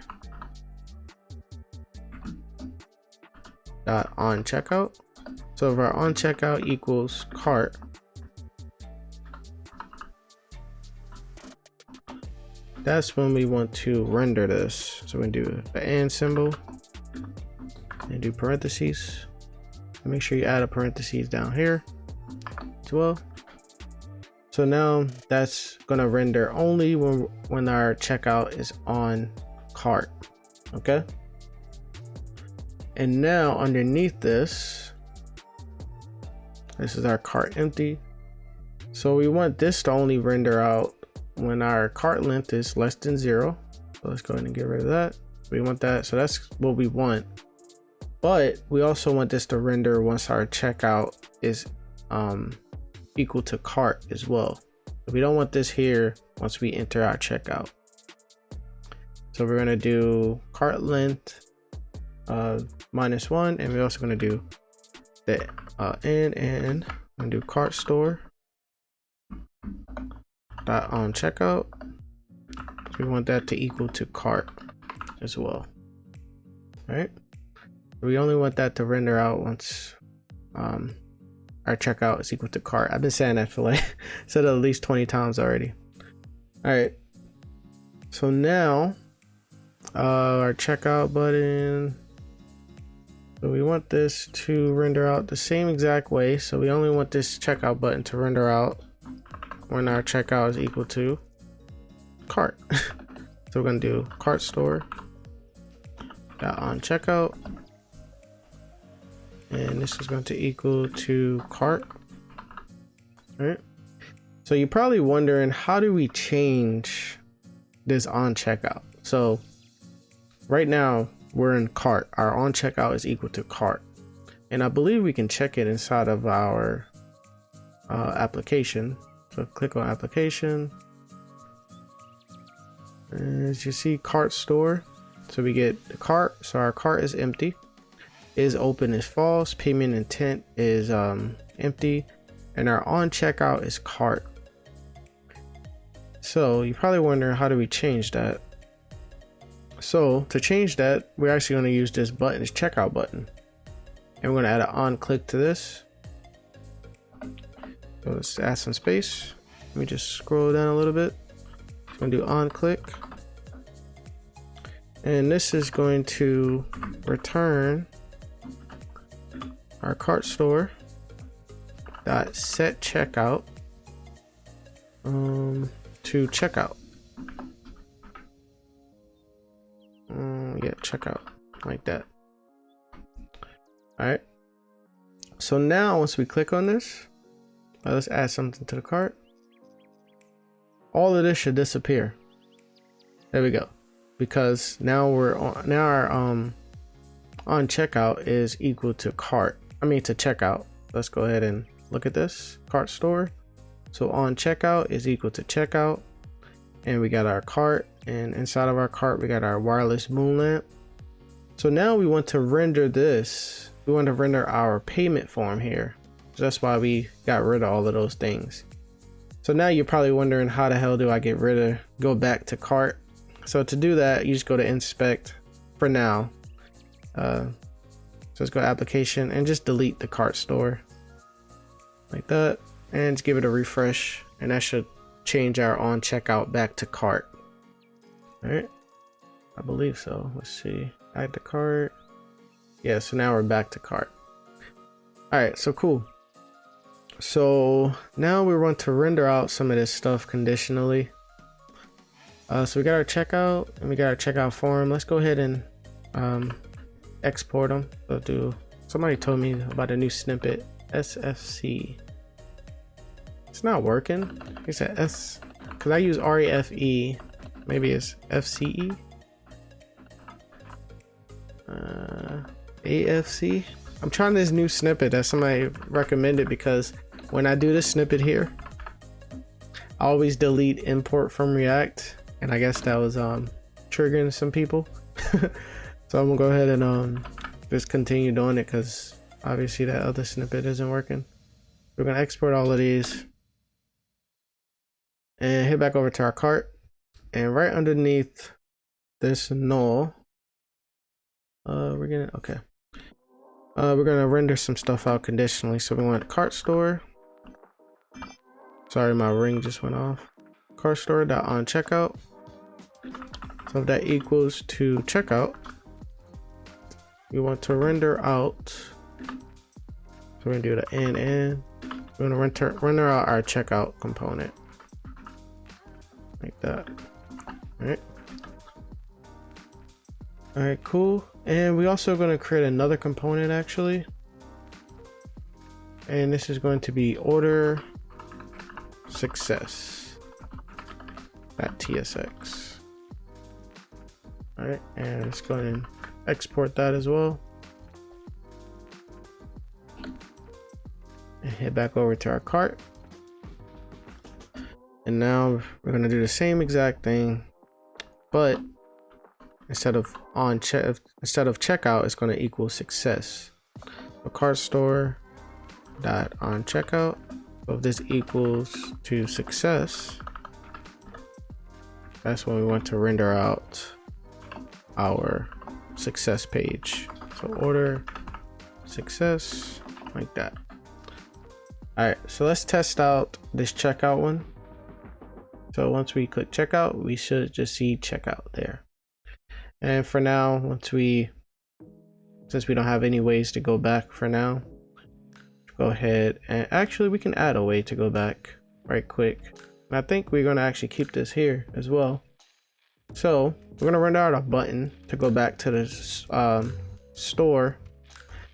dot on checkout. So if our on checkout equals cart, that's when we want to render this. So we do the and symbol and do parentheses, and make sure you add a parentheses down here as well. So now that's gonna render only when our checkout is on cart, okay? And now underneath this is our cart empty. So we want this to only render out when our cart length is less than 0. So let's go ahead and get rid of that. We want that, so that's what we want. But we also want this to render once our checkout is equal to cart as well. We don't want this here once we enter our checkout. So we're gonna do cart length -1, and we're also gonna do the and I'm gonna do cart store dot on checkout. So we want that to equal to cart as well. All right. We only want that to render out once our checkout is equal to cart. I've been saying that for like said it at least 20 times already. All right. So now our checkout button. So we want this to render out the same exact way. So we only want this checkout button to render out when our checkout is equal to cart. So we're gonna do cart store dot on checkout, and this is going to equal to cart. All right. So you're probably wondering, how do we change this on checkout? So right now we're in cart. Our on checkout is equal to cart, and I believe we can check it inside of our application. So click on application, and as you see, cart store. So we get the cart. So our cart is empty. Is open is false. Payment intent is empty, and our on checkout is cart. So you're probably wondering, how do we change that? So to change that, we're actually going to use this button, this checkout button, and we're going to add an on click to this. So let's add some space. Let me just scroll down a little bit. I'm going to do on click, and this is going to return our cart store dot set checkout to checkout. Yeah, checkout, like that. All right. So now once we click on this, let's add something to the cart. All of this should disappear. There we go. Because now we're on, now our on checkout is equal to cart. I mean to checkout. Let's go ahead and look at this cart store. So on checkout is equal to checkout, and we got our cart, and inside of our cart we got our wireless Moonlamp. So now we want to render this. We want to render our payment form here. So that's why we got rid of all of those things. So now you're probably wondering, how the hell do I get rid of, go back to cart? So to do that, you just go to inspect for now. So let's go to application and just delete the cart store like that, and just give it a refresh, and that should change our on checkout back to cart. All right, I believe so. Let's see, add to cart. Yeah, so now we're back to cart. All right, so cool. So now we want to render out some of this stuff conditionally. So we got our checkout and we got our checkout form. Let's go ahead and export them. So somebody told me about a new snippet, SFC. It's not working. It's a S, because I use REFE. Maybe it's FCE. AFC. I'm trying this new snippet that somebody recommended, because when I do this snippet here, I always delete import from React, and I guess that was triggering some people. So I'm gonna go ahead and just continue doing it, because obviously that other snippet isn't working. We're gonna export all of these and head back over to our cart, and right underneath this null, we're gonna render some stuff out conditionally. So we want cart store. Sorry, my ring just went off. Cart store dot on checkout. So if that equals to checkout, we want to render out. So we're gonna do the and we're gonna render out our checkout component like that. All right, cool. And we also going to create another component actually, and this is going to be order success. .tsx. All right, and let's go ahead and export that as well. And head back over to our cart. And now we're gonna do the same exact thing, but instead of checkout, it's gonna equal success. So cart store dot on checkout. So if this equals to success, that's when we want to render out our success page. So order success like that. All right, so let's test out this checkout one. So once we click checkout, we should just see checkout there. And for now, since we don't have any ways to go back for now, go ahead and actually we can add a way to go back right quick. And I think we're gonna actually keep this here as well. So we're gonna render out a button to go back to the store.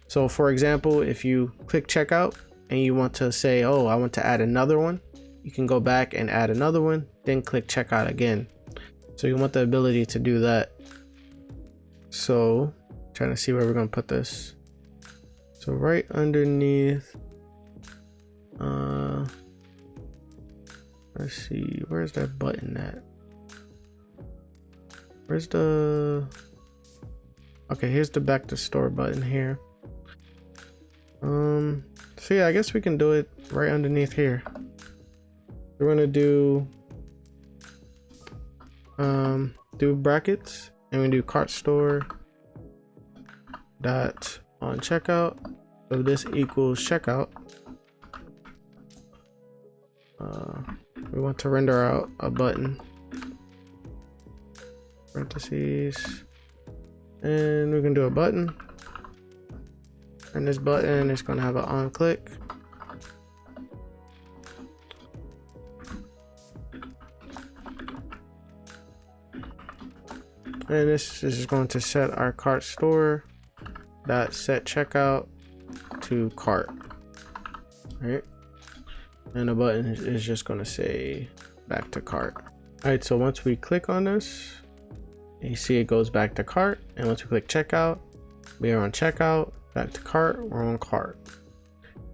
So for example, if you click checkout and you want to say, oh, I want to add another one, you can go back and add another one, then click checkout again. So you want the ability to do that. So trying to see where we're gonna put this. So right underneath, let's see, where's that button at? Where's the, okay, here's the back to store button here. So yeah, I guess we can do it right underneath here. We're gonna do brackets, and we do cart store dot on checkout. So this equals checkout. We want to render out a button, parentheses, and we can do a button, and this button is going to have an on click. And this is going to set our cart store dot set checkout to cart. All right, and the button is just going to say back to cart. All right, so once we click on this, you see it goes back to cart, and once we click checkout, we are on checkout. Back to cart, we're on cart.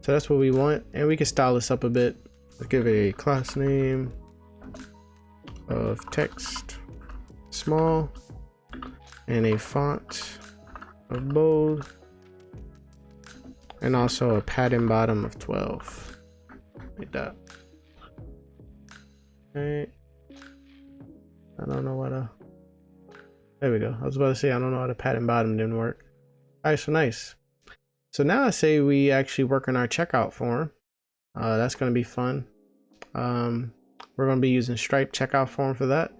So that's what we want, and we can style this up a bit. Let's give it a class name of text small and a font of bold, and also a padding bottom of 12, like that. Okay, I don't know what there we go. I was about to say I don't know how the padding bottom didn't work. All right, so nice. So now I say we actually work on our checkout form. That's going to be fun. We're going to be using Stripe checkout form for that,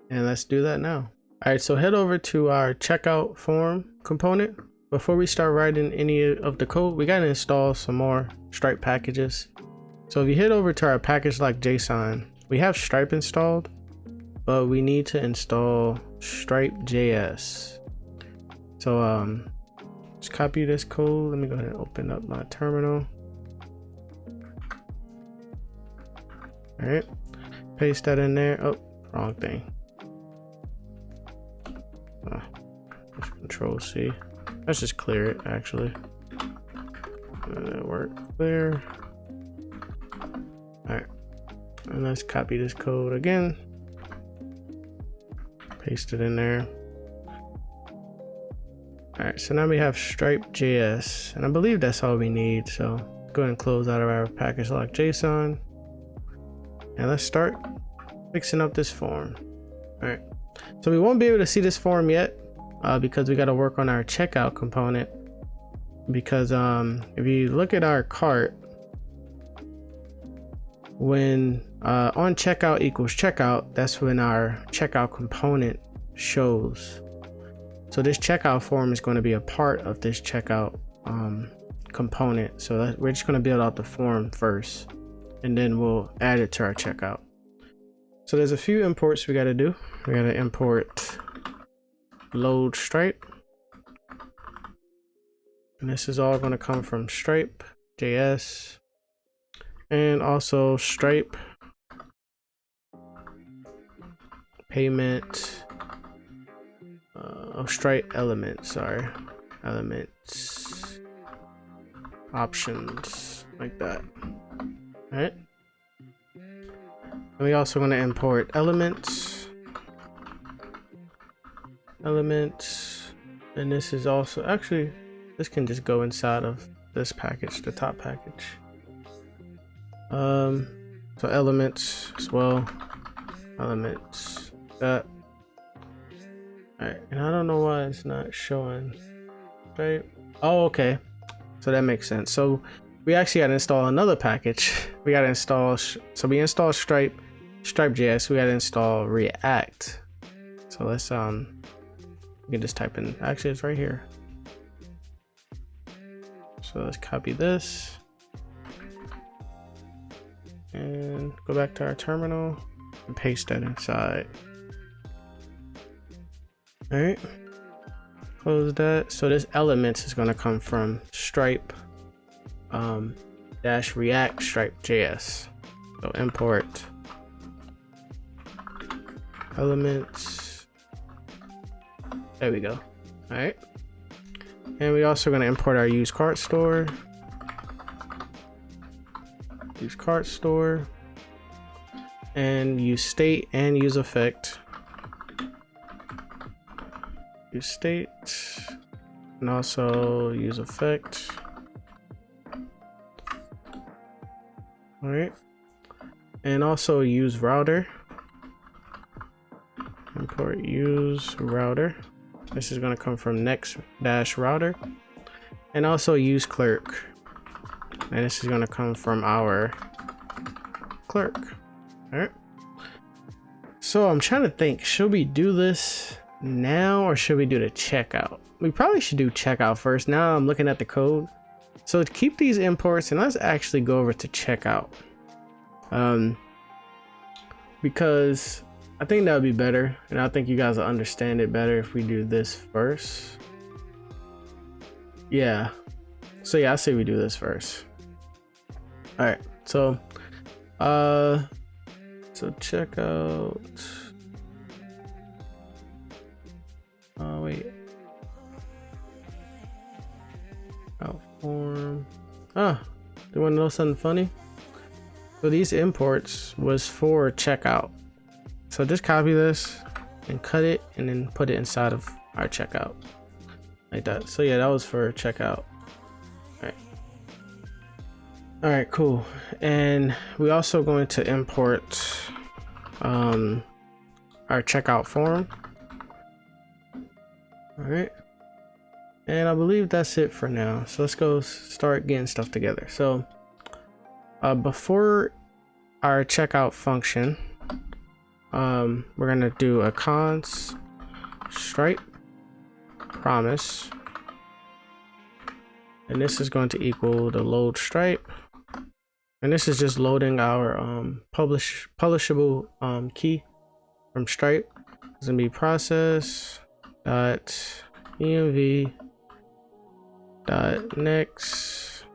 and let's do that now. All right, so head over to our checkout form component. Before we start writing any of the code, we got to install some more Stripe packages. So if you head over to our package like JSON, we have Stripe installed, but we need to install Stripe.js. So just copy this code. Let me go ahead and open up my terminal. All right, paste that in there. Oh, wrong thing. Control C. Let's just clear it actually. That work. Clear. All right, and let's copy this code again. Paste it in there. All right, so now we have Stripe.js, and I believe that's all we need. So go ahead and close out of our package like JSON, and let's start fixing up this form. All right, so we won't be able to see this form yet because we got to work on our checkout component. Because if you look at our cart, when on checkout equals checkout, that's when our checkout component shows. So this checkout form is going to be a part of this checkout component. So we're just going to build out the form first, and then we'll add it to our checkout. So there's a few imports we got to do. We got to import load Stripe, and this is all going to come from Stripe.js, and also Stripe payment, Stripe element, sorry, elements, options, like that. All right. And we also going to import elements, and this is also, actually, this can just go inside of this package, the top package. So elements as well, elements, that. All right, and I don't know why it's not showing, right? Oh, okay, so that makes sense. So we actually got to install another package. We got to install, so we install Stripe.js, we got to install React. So let's we can just type in, actually it's right here. So let's copy this and go back to our terminal and paste that inside. All right, close that. So this elements is going to come from Stripe dash React Stripe.js. So import elements. There we go. All right, and we also going to import our use cart store. Use cart store, and use state and use effect. Use state and also use effect. All right, and also use router. Import use router. This is going to come from next dash router, and also use clerk. And this is going to come from our clerk. All right. So I'm trying to think, should we do this now or should we do the checkout? We probably should do checkout first. Now I'm looking at the code. So to keep these imports, and let's actually go over to checkout. Because I think that would be better. And I think you guys will understand it better if we do this first. Yeah. So yeah, I say we do this first. All right, so checkout. Oh wait, out form. Ah, do you want to know something funny? So these imports was for checkout. So just copy this and cut it, and then put it inside of our checkout, like that. So yeah, that was for checkout. All right, cool. And we also going to import our checkout form. All right, and I believe that's it for now. So let's go start getting stuff together. So before our checkout function, we're gonna do a const Stripe promise, and this is going to equal the load Stripe. And this is just loading our publishable key from Stripe. It's gonna be process dot env dot next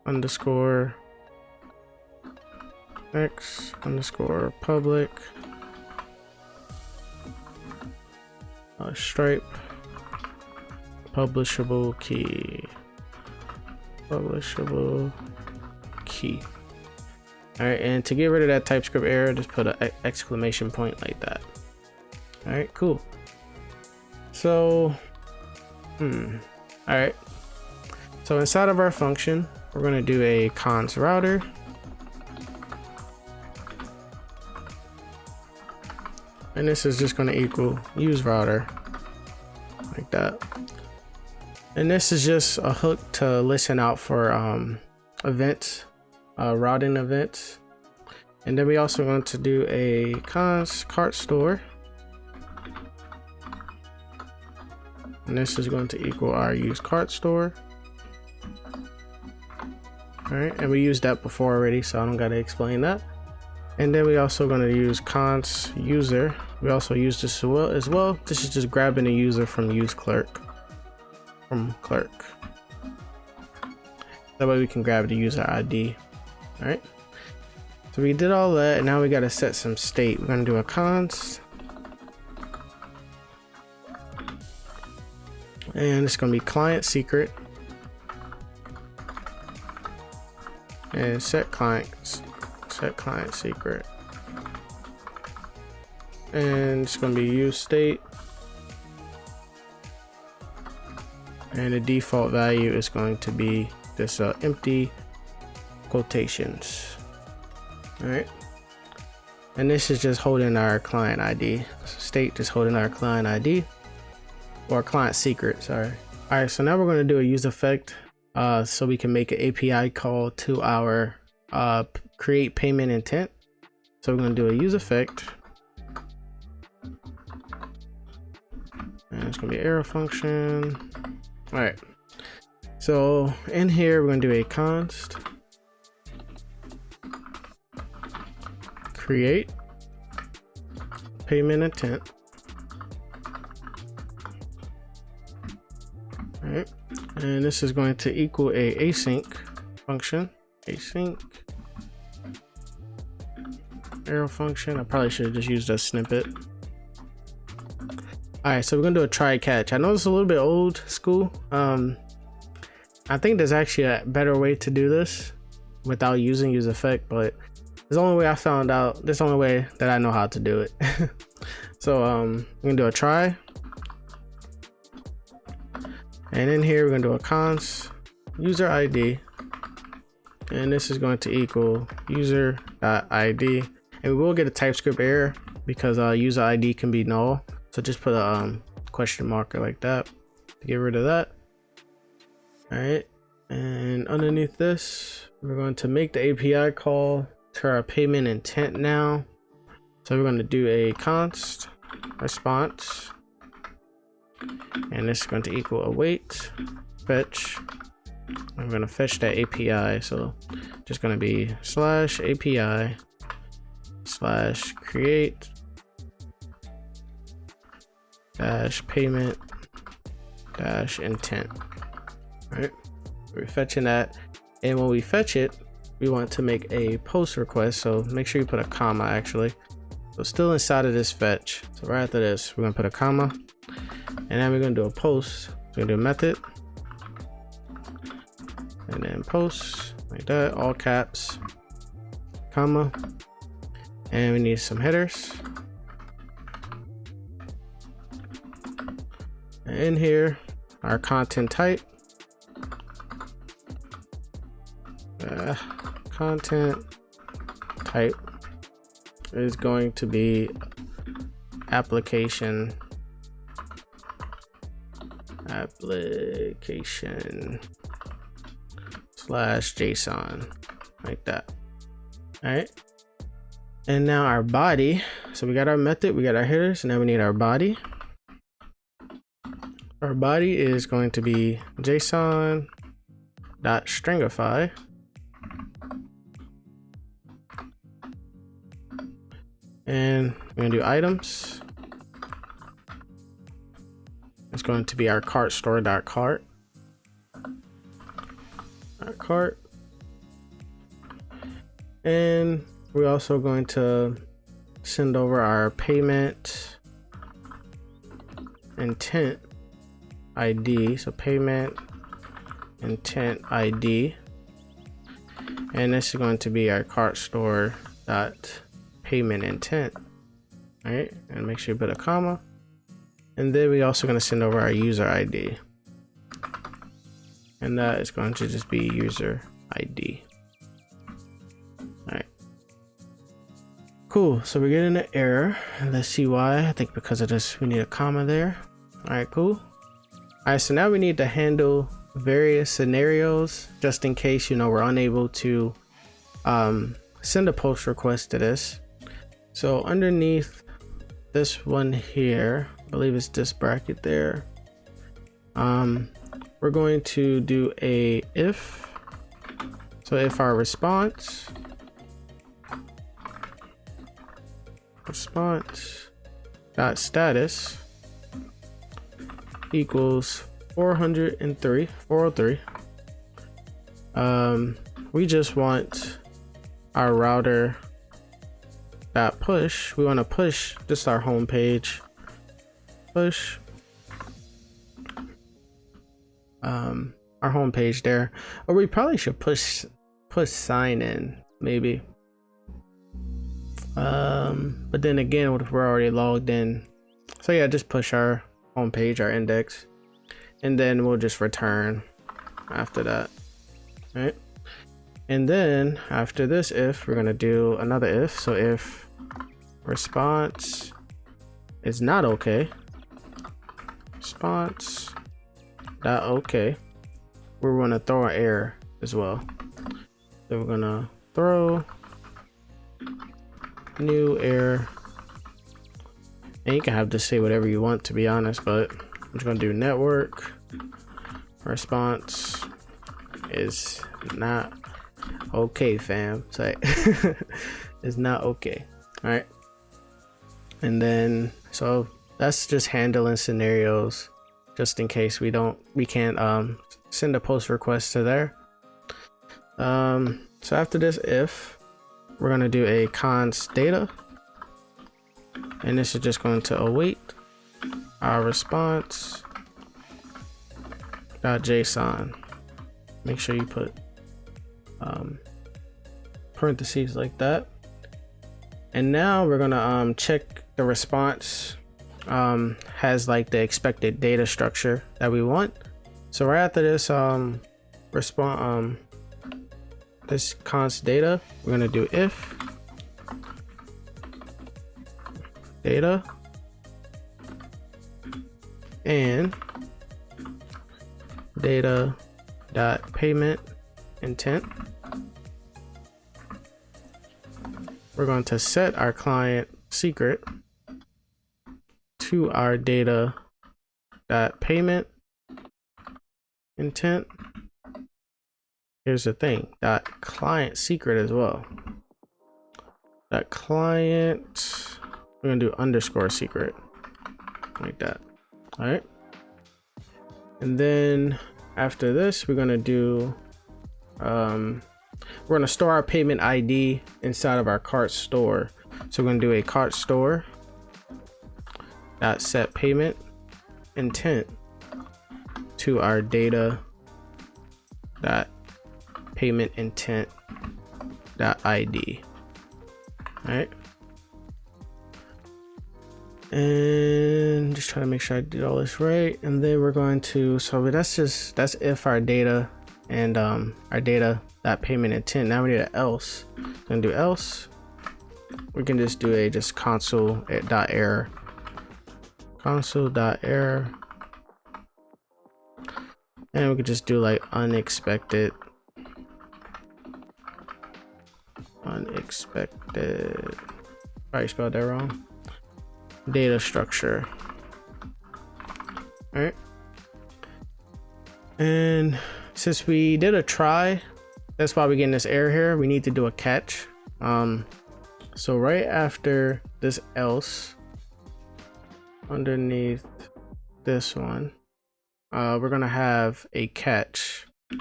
underscore public Stripe publishable key. All right, and to get rid of that TypeScript error, just put an exclamation point like that. All right, cool. So all right, so inside of our function, we're going to do a const router, and this is just going to equal use router, like that. And this is just a hook to listen out for events, routing events. And then we also want to do a const cart store, and this is going to equal our use cart store. All right, and we used that before already, so I don't got to explain that. And then we also going to use const user. We also use this as well. This is just grabbing a user from use clerk. That way we can grab the user ID. All right, So we did all that, and now we got to set some state. We're going to do a const, and it's going to be client secret, and set client secret, and it's going to be use state, and the default value is going to be this empty quotations. All right, and this is just holding our client ID. State just holding our client ID or client secret, sorry. All right, so now we're going to do a use effect so we can make an API call to our create payment intent. So we're going to do a use effect, and it's going to be arrow function. All right, so in here we're going to do a const create payment intent. All right, and this is going to equal a async function, async arrow function. I probably should have just used a snippet. All right, so we're gonna do a try catch. I know it's a little bit old school. I think there's actually a better way to do this without using use effect, but it's the only way I found out. This is the only way that I know how to do it. So we're gonna do a try, and in here we're gonna do a const user ID, and this is going to equal user.id, and we will get a TypeScript error because user ID can be null. So just put a question marker like that to get rid of that. All right, and underneath this, we're going to make the API call to our payment intent now. So we're going to do a const response, and this is going to equal await fetch. I'm going to fetch that API, so just going to be /API /create -payment -intent. All right, we're fetching that, and when we fetch it, we want to make a post request, so make sure you put a comma actually. So still inside of this fetch, so right after this we're gonna put a comma, and then we're gonna do a post. So we're gonna do a method, and then post like that, all caps, comma, and we need some headers. And in here, our content type, is going to be application /JSON, like that. All right, and now our body. So we got our method, we got our headers, and now we need our body. Our body is going to be JSON.stringify, and we're gonna do items. It's going to be our cart store.cart, our cart, and we're also going to send over our payment intent ID, so payment intent ID, and this is going to be our cart store dot payment intent. All right, and make sure you put a comma, and then we're also going to send over our user ID, and that is going to just be user ID. All right, cool. So we're getting an error, and let's see why. I think because of this we need a comma there. All right, cool. All right, so now we need to handle various scenarios just in case, you know, we're unable to send a post request to this. So underneath this one here, I believe it's this bracket there, we're going to do a if. So if our response dot status equals 403, we just want our router dot push, we want to push just our home page. Push our home page there, or we probably should push sign in maybe. But then again, what if we're already logged in? So yeah, just push our home page, our index, and then we'll just return after that. All right. And then after this if, we're gonna do another if. So if response is not okay, response dot okay, we're gonna throw an error as well. So we're gonna throw new error, and you can have this say whatever you want, to be honest, but I'm just gonna do network response is not okay, fam. So it's not okay. All right. And then so that's just handling scenarios just in case we can't send a post request to there. So after this if, we're gonna do a const data, and this is just going to await our response .json. Make sure you put parentheses like that. And now we're gonna check the response has like the expected data structure that we want. So right after this this const data, we're gonna do if data and data dot payment intent. We're going to set our client secret to our data dot payment intent. Here's the thing, dot client secret as well. Dot client, we're gonna do underscore secret like that. All right. And then after this, we're gonna do we're gonna store our payment ID inside of our cart store. So we're gonna do a cart store dot set payment intent to our data dot payment intent dot ID. All right. And just trying to make sure I did all this right. And then we're going to, so that's if our data and our data that payment intent. Now we need an else. Gonna do else. We can just do a console dot error. Console dot error. And we could just do like unexpected. Probably spelled that wrong. Data structure. All right. And since we did a try, that's why we're getting this error here. We need to do a catch. So right after this else, underneath this one, we're gonna have a catch. So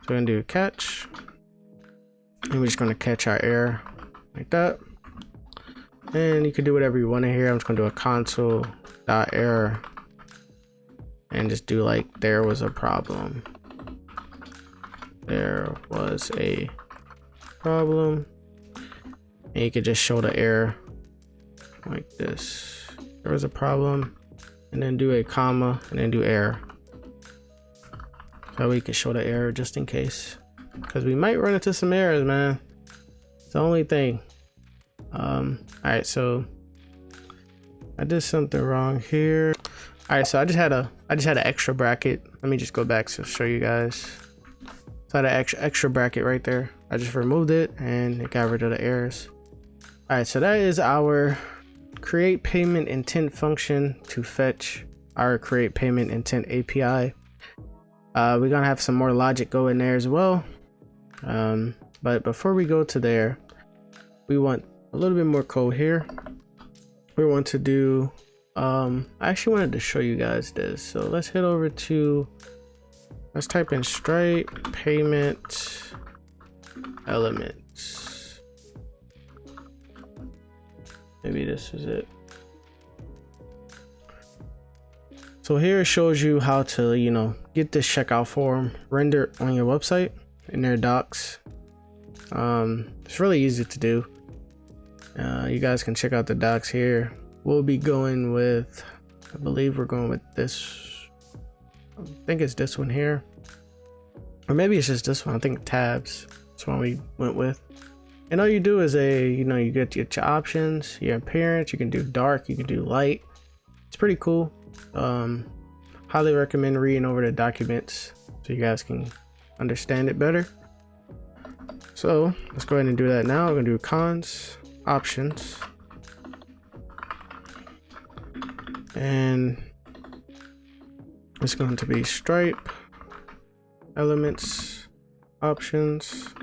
we're gonna do a catch, and we're just gonna catch our error like that. And you can do whatever you want to here. I'm just gonna do a console dot error and just do like there was a problem. There was a problem. And you could just show the error like this. There was a problem, and then do a comma and then do error. So we can show the error just in case, because we might run into some errors, man. It's the only thing. All right, so I did something wrong here. All right, so I just had an extra bracket. Let me just go back to show you guys. So I had an extra bracket right there. I just removed it and it got rid of the errors. All right, so that is our create payment intent function to fetch our create payment intent API. We're gonna have some more logic go in there as well. But before we go to there, we want a little bit more code here. We want to do, I actually wanted to show you guys this. So let's head over to, let's type in Stripe payment elements. Maybe this is it. So here it shows you how to, you know, get this checkout form rendered on your website in their docs. It's really easy to do. You guys can check out the docs here. We'll be going with, I believe we're going with this. I think it's this one here, or maybe it's just this one. I think tabs. That's one we went with. And all you do is you get your options, your appearance. You can do dark, you can do light. It's pretty cool. Highly recommend reading over the documents so you guys can understand it better. So let's go ahead and do that now. We're gonna do cons, options, and it's going to be stripe, elements, options,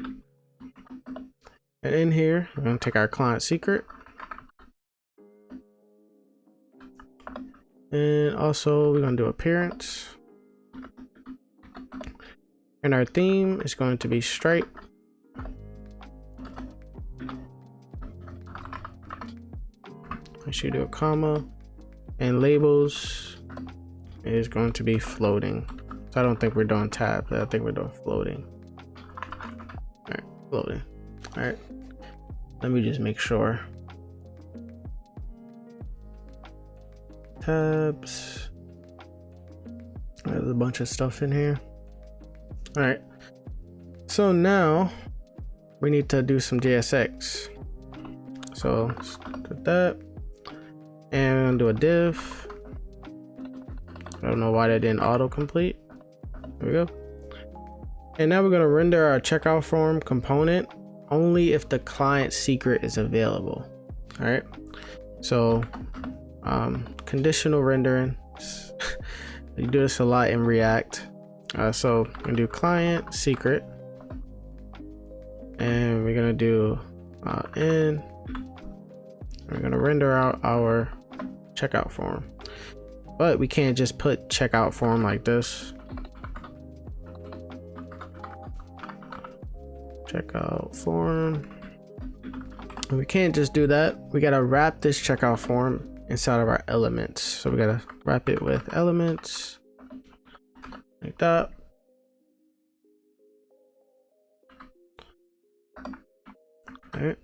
and in here we're going to take our client secret, and also we're going to do appearance, and our theme is going to be stripe. I should do a comma, and labels is going to be floating. So I don't think we're doing tab. I think we're doing floating. All right, floating. All right, let me just make sure. Tabs. There's a bunch of stuff in here. All right, so now we need to do some JSX. So let's do that, and do a div. I don't know why that didn't autocomplete. There we go. And now we're going to render our checkout form component only if the client secret is available. All right, so conditional rendering. You do this a lot in React. So we're gonna do client secret, and we're gonna do in. We're gonna render out our checkout form, but we can't just put checkout form like this. Checkout form. And we can't just do that. We gotta wrap this checkout form inside of our elements. So we gotta wrap it with elements like that. All right.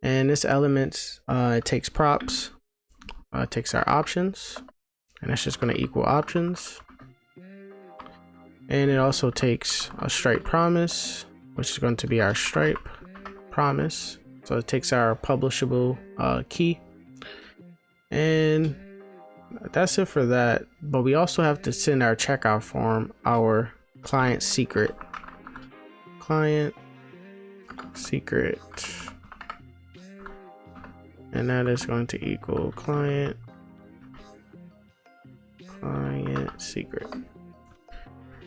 And this elements, it takes props, it takes our options, and that's just going to equal options. And it also takes a stripe promise, which is going to be our stripe promise. So it takes our publishable key. And that's it for that. But we also have to send our checkout form our client secret. Client secret. And that is going to equal client secret. All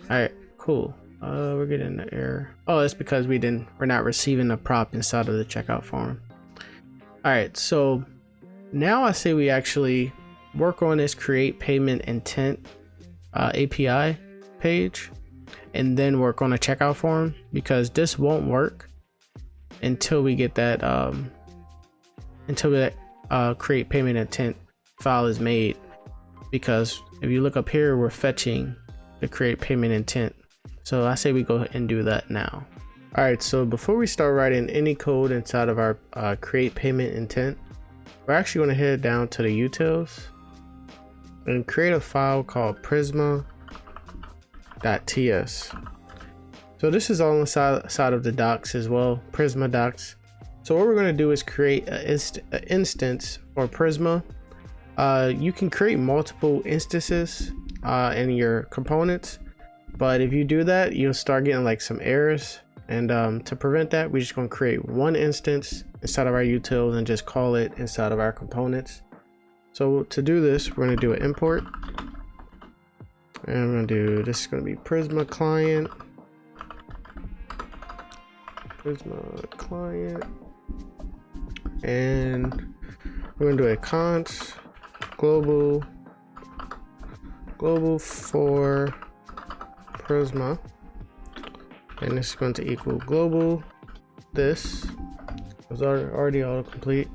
right, cool. We're getting the error. Oh, it's because we're not receiving the prop inside of the checkout form. All right, so now I say we actually work on this create payment intent API page, and then work on a checkout form, because this won't work until we get that until that create payment intent file is made. Because if you look up here, we're fetching the create payment intent. So I say we go ahead and do that now. All right, so before we start writing any code inside of our create payment intent, we're actually going to head down to the utils and create a file called prisma.ts. So this is all on the side of the docs as well, Prisma docs. So what we're going to do is create an instance for Prisma. You can create multiple instances in your components, but if you do that, you'll start getting like some errors. And to prevent that, we're just going to create one instance inside of our utils and just call it inside of our components. So to do this, we're going to do an import, and I'm going to do, this is going to be Prisma client, and we're going to do a const global for Prisma, and this is going to equal global this was already autocomplete,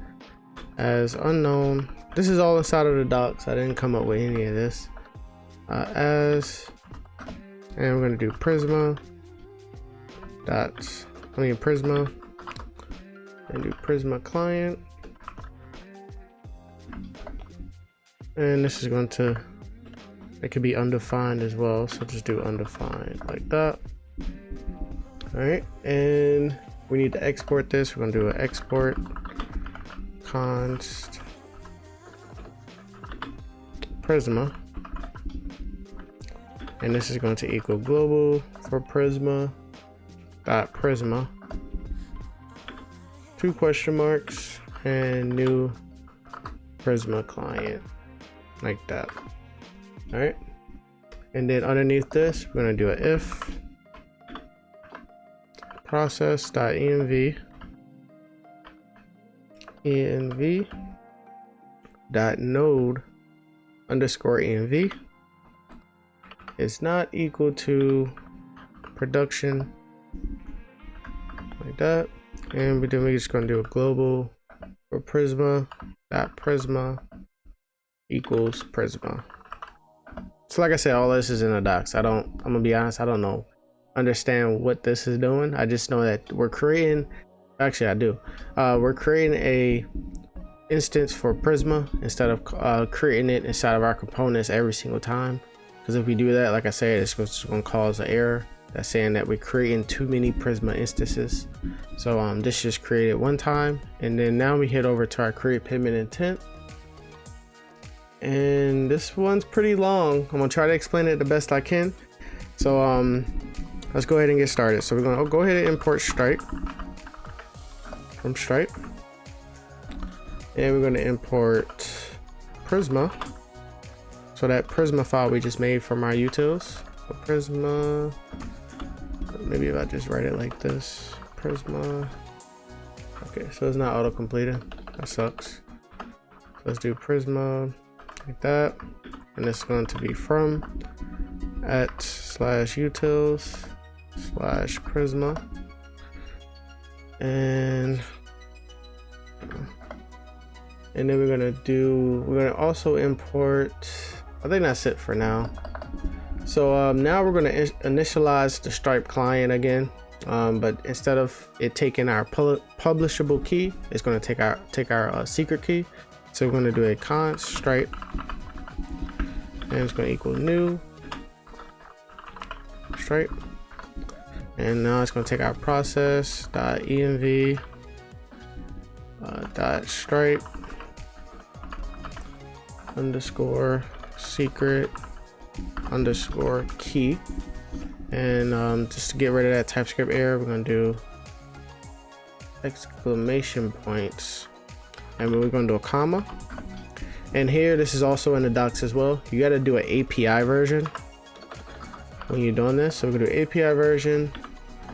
as unknown. This is all inside of the docs. I didn't come up with any of this. And we're going to do Prisma Prisma, and do Prisma client, and this is going to, it could be undefined as well, so just do undefined like that. All right, and we need to export this. We're going to do an export const Prisma, and this is going to equal global for Prisma dot Prisma, 2 question marks, and new Prisma client like that. All right, and then underneath this we're going to do an if process.env dot node underscore env is not equal to production like that. And then we're just going to do a global for Prisma dot Prisma equals Prisma. So like I said, all this is in the docs. I'm gonna be honest, I don't understand what this is doing. I just know that we're creating, actually I do, we're creating a instance for Prisma instead of creating it inside of our components every single time. Because if we do that, like I said, it's just going to cause an error that's saying that we're creating too many Prisma instances. So this just created one time, and then now we head over to our create payment intent, and this one's pretty long. I'm gonna try to explain it the best I can. So let's go ahead and get started. So we're gonna go ahead and import Stripe from Stripe, and we're gonna import Prisma. So that Prisma file we just made from our utils. So Prisma, maybe if I just write it like this, Prisma. Okay, so it's not auto completed. That sucks. So let's do Prisma like that, and it's going to be from @/utils/ Prisma, and then we're gonna also import, I think that's it for now. So now we're gonna initialize the Stripe client again, but instead of it taking our publishable key, it's gonna take our secret key. So we're gonna do a const Stripe, and it's gonna equal new Stripe, and now it's gonna take our process.env .stripe underscore secret underscore key, and just to get rid of that TypeScript error, we're going to do exclamation points, and we're going to do a comma. And here, this is also in the docs as well, you got to do an API version when you're doing this. So we're going to do API version,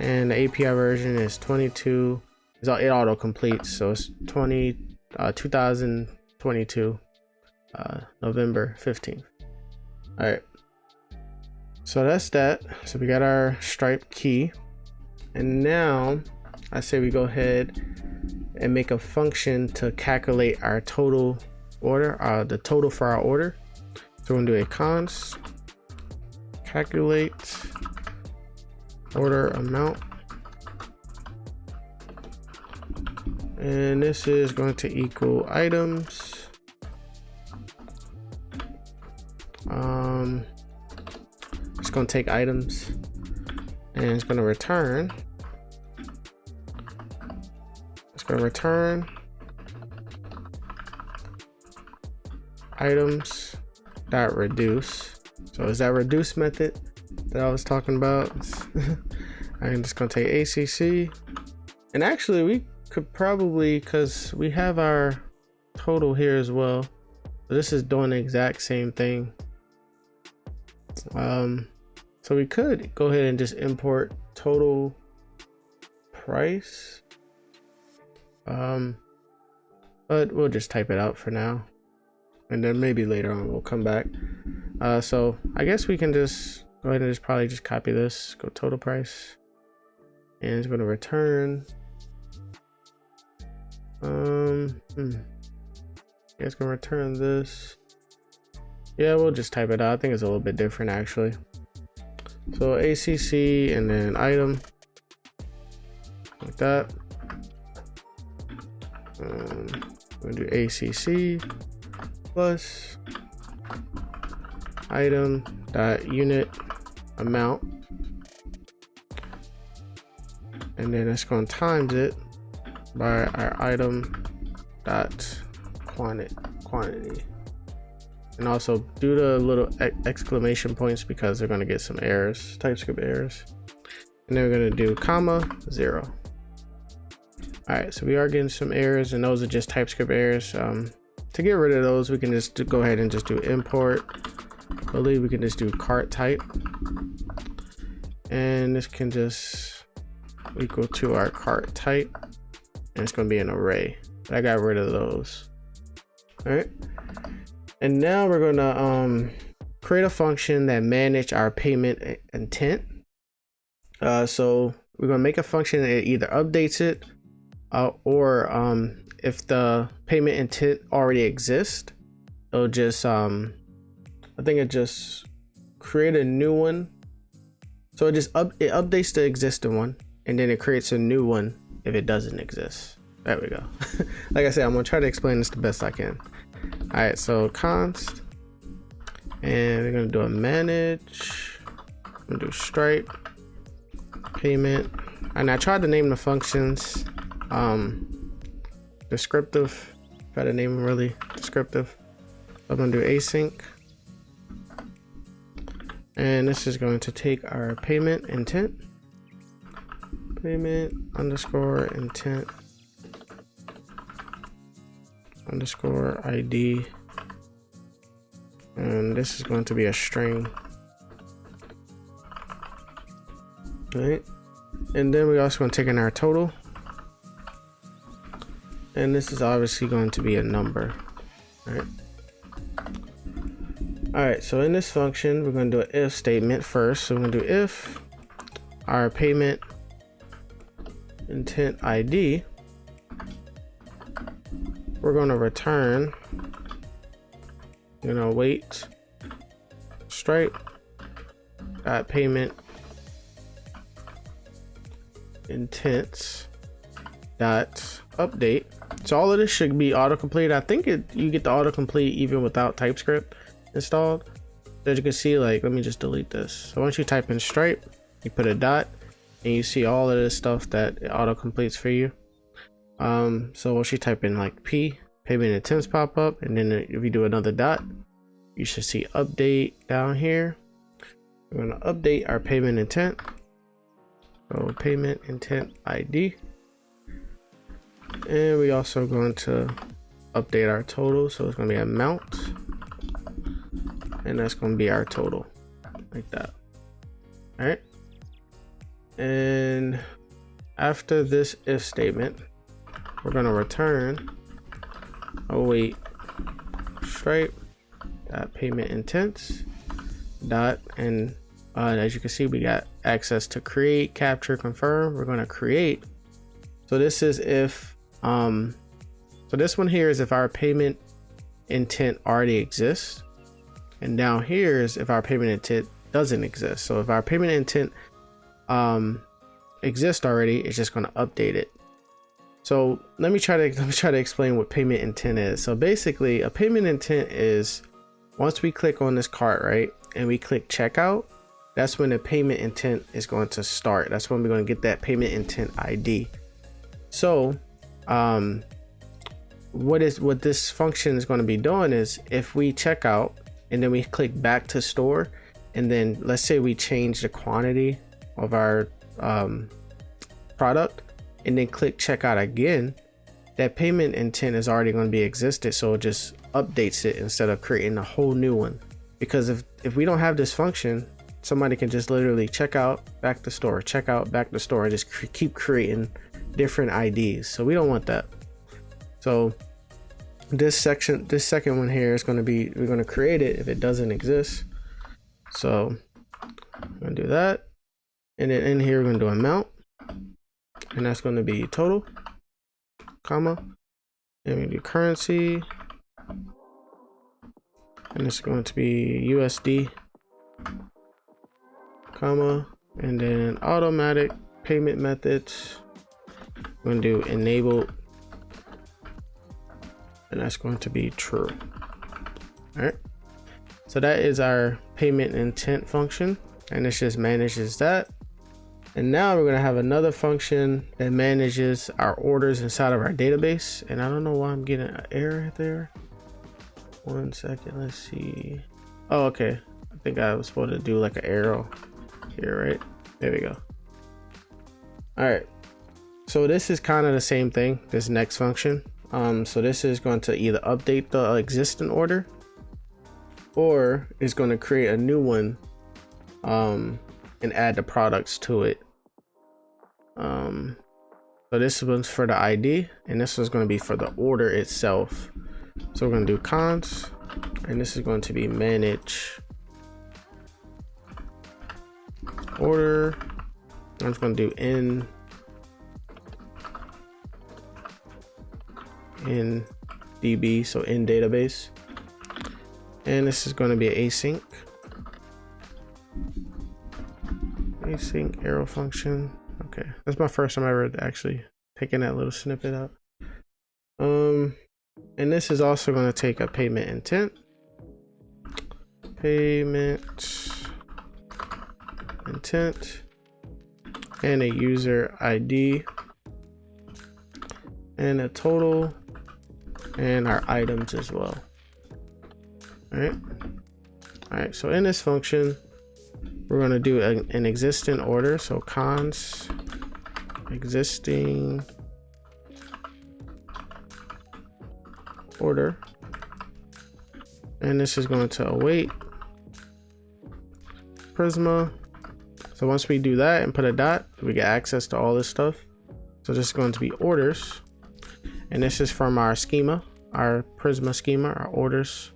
and the API version is 22, it auto completes, so it's 2022 November 15th. All right, so that's that. So we got our Stripe key, and now I say we go ahead and make a function to calculate our total order, the total for our order. So we're gonna do a const calculate order amount, and this is going to equal items. It's going to take items, and it's going to return. It's going to return items dot reduce. So is that reduce method that I was talking about? I'm just going to take ACC, and actually we could probably, because we have our total here as well, so this is doing the exact same thing. So we could go ahead and just import total price, but we'll just type it out for now, and then maybe later on we'll come back. So I guess we can just go ahead and probably just copy this, go total price, and it's going to return It's gonna return this. Yeah, we'll just type it out. I think it's a little bit different actually. So ACC and then item like that. We're gonna do ACC plus item dot unit amount, and then it's going to times it by our item dot quantity, and also do the little exclamation points because they're going to get some errors, TypeScript errors, and then we're going to do comma 0. All right, so we are getting some errors, and those are just TypeScript errors. To get rid of those, we can just go ahead and just do import. I believe we can just do cart type, and this can just equal to our cart type, and it's going to be an array. But I got rid of those. All right, and now we're going to create a function that manage our payment intent. So we're going to make a function that either updates it, or if the payment intent already exists, it'll just I think it just create a new one. So it updates the existing one, and then it creates a new one if it doesn't exist. There we go. Like I said, I'm gonna try to explain this the best I can. All right, so const, and we're gonna do a manage. I'm gonna do stripe payment, and I tried to name the functions descriptive. Try to name them really descriptive. I'm gonna do async, and this is going to take our payment intent, payment underscore intent underscore ID, and this is going to be a string. All right, and then we're also going to take in our total, and this is obviously going to be a number. All right, so in this function, we're going to do an if statement first. So we're going to do if our payment intent ID, we're going to return, wait stripe dot payment intents dot update. So all of this should be autocomplete. I think you get the autocomplete even without TypeScript installed. As you can see, like, let me just delete this. So once you type in stripe, you put a dot, and you see all of this stuff that it auto completes for you. So once you type in like P, payment intents pop up, and then if you do another dot, you should see update down here. We're going to update our payment intent. So payment intent ID, and we also going to update our total. So it's going to be amount, and that's going to be our total, like that. All right, and after this if statement, we're going to return await stripe dot payment intents dot, and as you can see, we got access to create, capture, confirm. We're going to create. So this is if so this one here is if our payment intent already exists, and down here is if our payment intent doesn't exist. So if our payment intent exists already, it's just going to update it. So let me try to explain what payment intent is. So basically, a payment intent is once we click on this cart, right, and we click checkout, that's when the payment intent is going to start. That's when we're going to get that payment intent ID. So what this function is going to be doing is if we check out and then we click back to store, and then let's say we change the quantity of our product, and then click checkout again, that payment intent is already going to be existed, so it just updates it instead of creating a whole new one. Because if we don't have this function, somebody can just literally check out, back to store, check out, back to store, and just keep creating different IDs. So we don't want that. So this second one here is going to be, we're going to create it if it doesn't exist. So I'm going to do that, and then in here we're going to do amount, and that's going to be total, comma, and we do currency and it's going to be USD, comma, and then automatic payment methods. I'm going to do enabled, and that's going to be true. All right, so that is our payment intent function, and this just manages that. And now we're going to have another function that manages our orders inside of our database. And I don't know why I'm getting an error there. 1 second, let's see. Oh, okay, I think I was supposed to do like an arrow here, right? There we go. All right, so this is kind of the same thing, this next function. So this is going to either update the existing order, or it's going to create a new one and add the products to it. So this one's for the ID, and this one's going to be for the order itself. So we're going to do cons, and this is going to be manage order. I'm just going to do in DB, so in database, and this is going to be async arrow function. Okay, that's my first time ever actually taking that little snippet out. And this is also going to take a payment intent, and a user ID, and a total, and our items as well. All right, so in this function we're going to do an existing order, so cons existing order, and this is going to await Prisma. So once we do that and put a dot, we get access to all this stuff. So this is going to be orders, and this is from our schema, our Prisma schema, our orders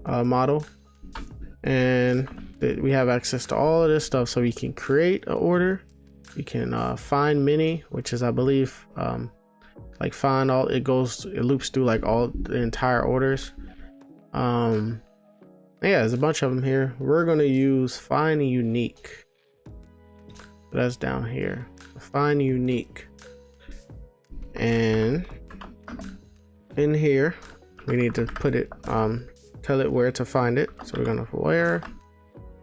model, and we have access to all of this stuff. So we can create an order, we can find many, which is, I believe, like find all, it loops through like all the entire orders. Yeah, there's a bunch of them here. We're going to use find unique. That's down here, find unique, and in here we need to put it, tell it where to find it. So we're going to where,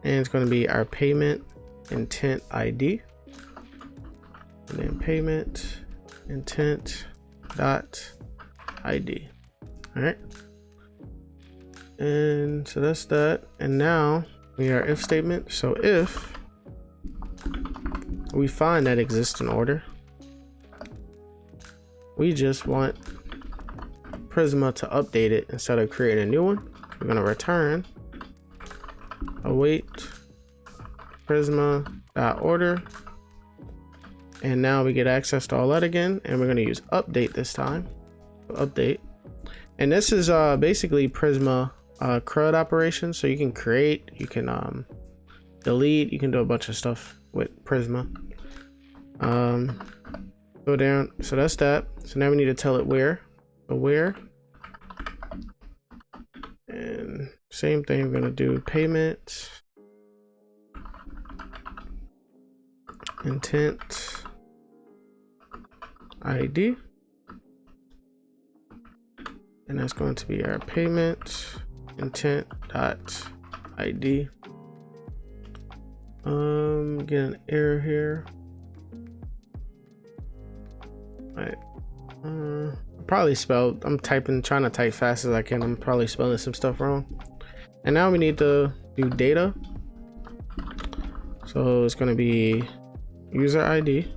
and it's going to be our payment intent ID, and then payment intent dot ID. All right, and so that's that. And now we are if statement. So if we find that existing order, we just want Prisma to update it instead of creating a new one. We're going to return await Prisma.order, and now we get access to all that again, and we're going to use update this time. Update, and this is basically Prisma CRUD operations. So you can create, you can delete, you can do a bunch of stuff with Prisma. Go down, so that's that. So now we need to tell it where, and same thing, we're gonna do payment intent ID, and that's going to be our payment intent dot ID. Get an error here. Probably spelled, I'm trying to type fast as I can. I'm probably spelling some stuff wrong. And now we need to do data. So it's going to be user ID,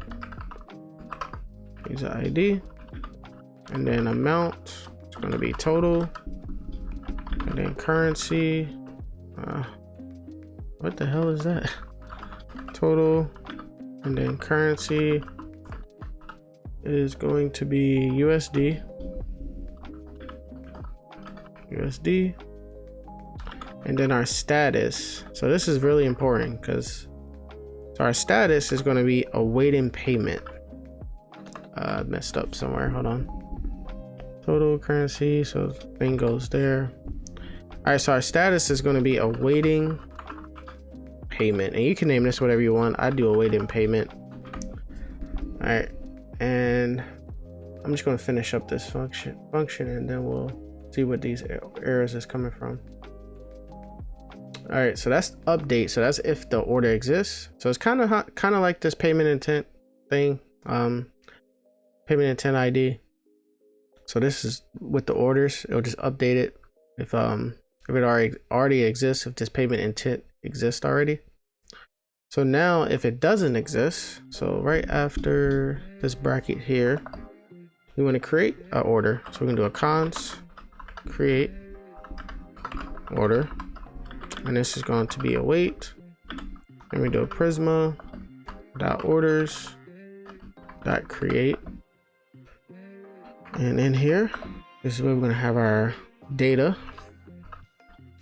and then amount. It's going to be total, and then currency. What the hell is that? Total, and then currency is going to be USD, and then our status. So this is really important because our status is going to be awaiting payment. Messed up somewhere, hold on. total currency, so thing goes there. All right, so our status is going to be awaiting payment, and you can name this whatever you want. I do awaiting payment. All right, and I'm just going to finish up this function, and then we'll see what these errors is coming from. All right, so that's update. So that's if the order exists. So it's kind of like this payment intent thing, payment intent ID. So this is with the orders. It'll just update it if it already exists, if this payment intent exists already. So now if it doesn't exist, so right after this bracket here, we want to create an order. So we're gonna do a cons create order, and this is going to be await, and we do a prisma dot orders dot create, and in here, this is where we're going to have our data,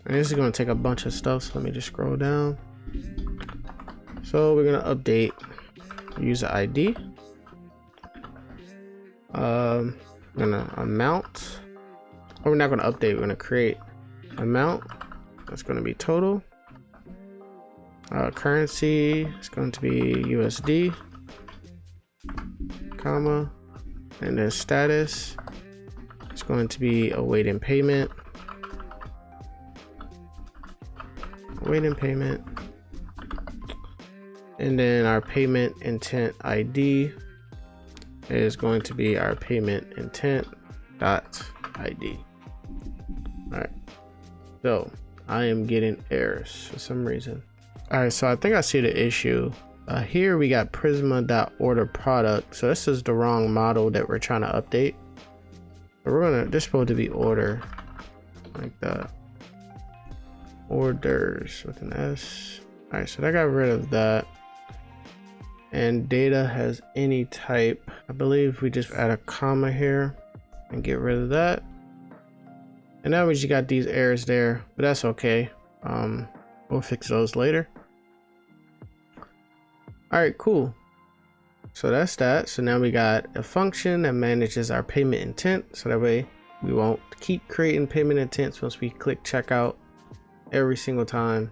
and this is going to take a bunch of stuff. So let me just scroll down. So we're going to update user ID, we're going to amount, or we're not going to update, we're going to create amount. That's going to be total. Currency is going to be USD, comma, and then status is going to be awaiting payment. Awaiting payment. And then our payment intent ID is going to be our payment intent dot ID. All right. So I am getting errors for some reason. All right, so I think I see the issue. Here we got prisma.order product. So this is the wrong model that we're trying to update. But this is supposed to be order, like that. Orders with an S. All right, so I got rid of that. And data has any type. I believe we just add a comma here and get rid of that. And now we just got these errors there, but that's okay. We'll fix those later. All right, cool. So that's that. So now we got a function that manages our payment intent. So that way we won't keep creating payment intents once we click checkout every single time.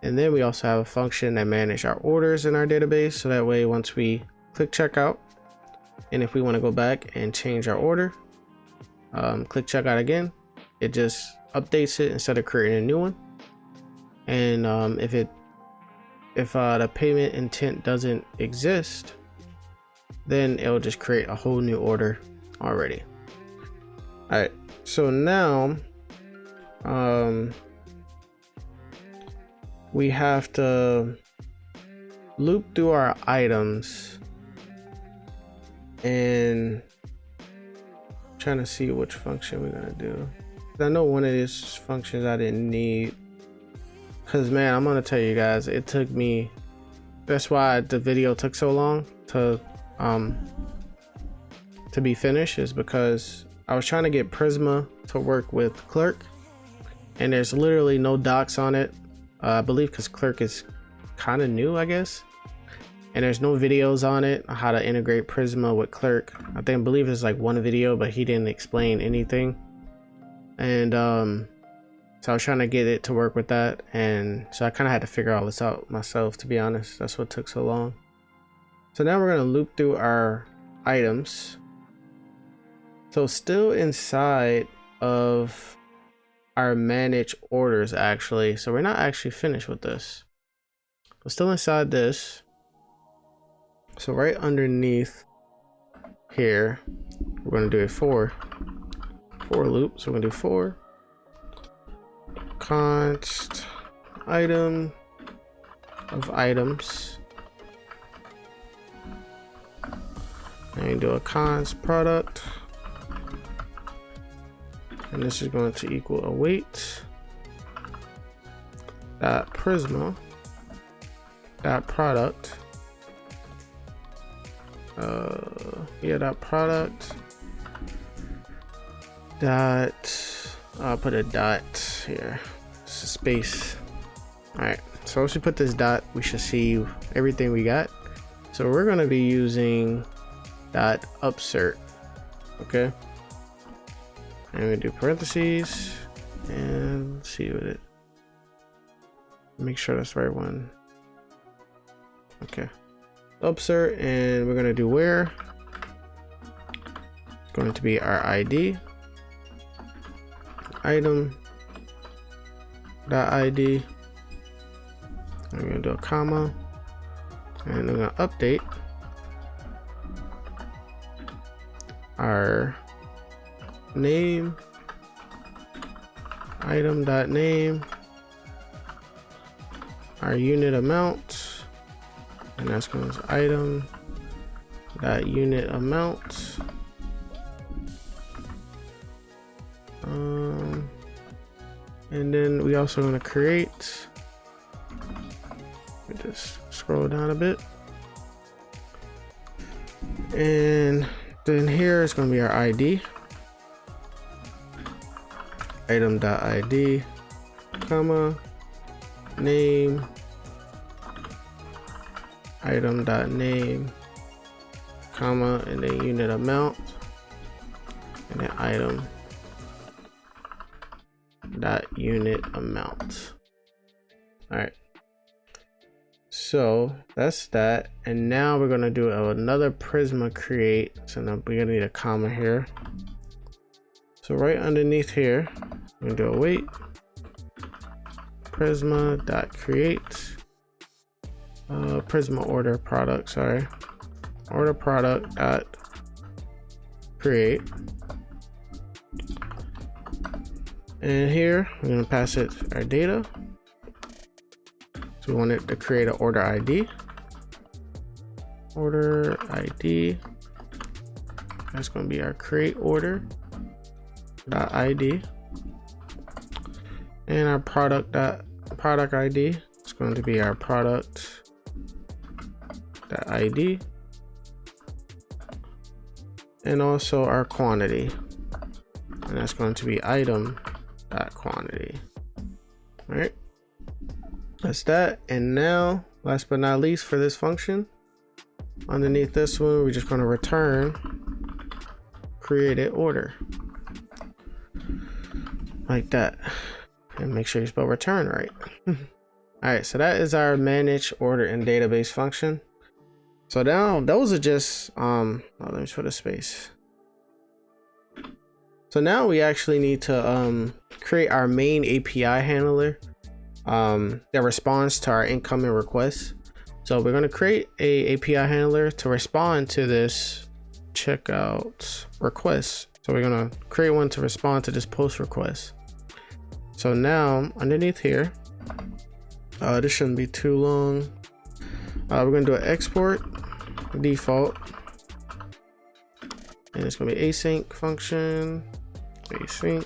And then we also have a function that manages our orders in our database. So that way, once we click checkout, and if we want to go back and change our order, click checkout again, it just updates it instead of creating a new one. And if the payment intent doesn't exist, then it'll just create a whole new order already. All right, so now we have to loop through our items and trying to see which function we're gonna do. I know one of these functions I didn't need, because man, I'm gonna tell you guys, it took me, that's why the video took so long to be finished, is because I was trying to get Prisma to work with Clerk, and there's literally no docs on it. I believe because Clerk is kind of new, I guess, and there's no videos on it on how to integrate Prisma with Clerk. I believe there's like one video, but he didn't explain anything. And so I was trying to get it to work with that, and so I kind of had to figure all this out myself, to be honest. That's what took so long. So now we're going to loop through our items. So still inside of our manage orders, actually. So we're not actually finished with this. We're still inside this. So right underneath here, we're going to do a for loop. So we're going to do for const item of items, and do a const product, and this is going to equal await dot prisma dot product dot product dot, I'll put a dot here, space. All right, so once we put this dot, we should see everything we got. So we're going to be using dot upsert. Okay, and we do parentheses, and let's see with it. Make sure that's the right one. Okay. Subsert, and we're gonna do where. It's going to be our ID. Item dot ID. I'm gonna do a comma, and we're gonna update our name. Item dot name. Our unit amount, and that's going to item dot unit amount. And then we also going to create. Let me just scroll down a bit, and then here is going to be our ID. Item dot ID, comma, name, item dot name, comma, and then unit amount, and then item dot unit amount. All right, so that's that, and now we're gonna do another Prisma create. So now we're gonna need a comma here. So right underneath here, we're gonna do a wait. Prisma dot create. Prisma order product. Sorry, order product dot create. And here we're gonna pass it our data. So we want it to create an order ID. Order ID. That's gonna be our create order dot ID. And our product ID is going to be our product dot ID. And also our quantity. And that's going to be item dot quantity. All right, that's that. And now, last but not least, for this function, underneath this one, we're just going to return created order like that, and make sure you spell return right. All right, so that is our manage order in database function. So now those are just let me put a space. So now we actually need to create our main API handler that responds to our incoming requests. So we're going to create a API handler to respond to this checkout request. So we're going to create one to respond to this post request. So now underneath here, this shouldn't be too long. We're going to do an export default, and it's going to be async function. Async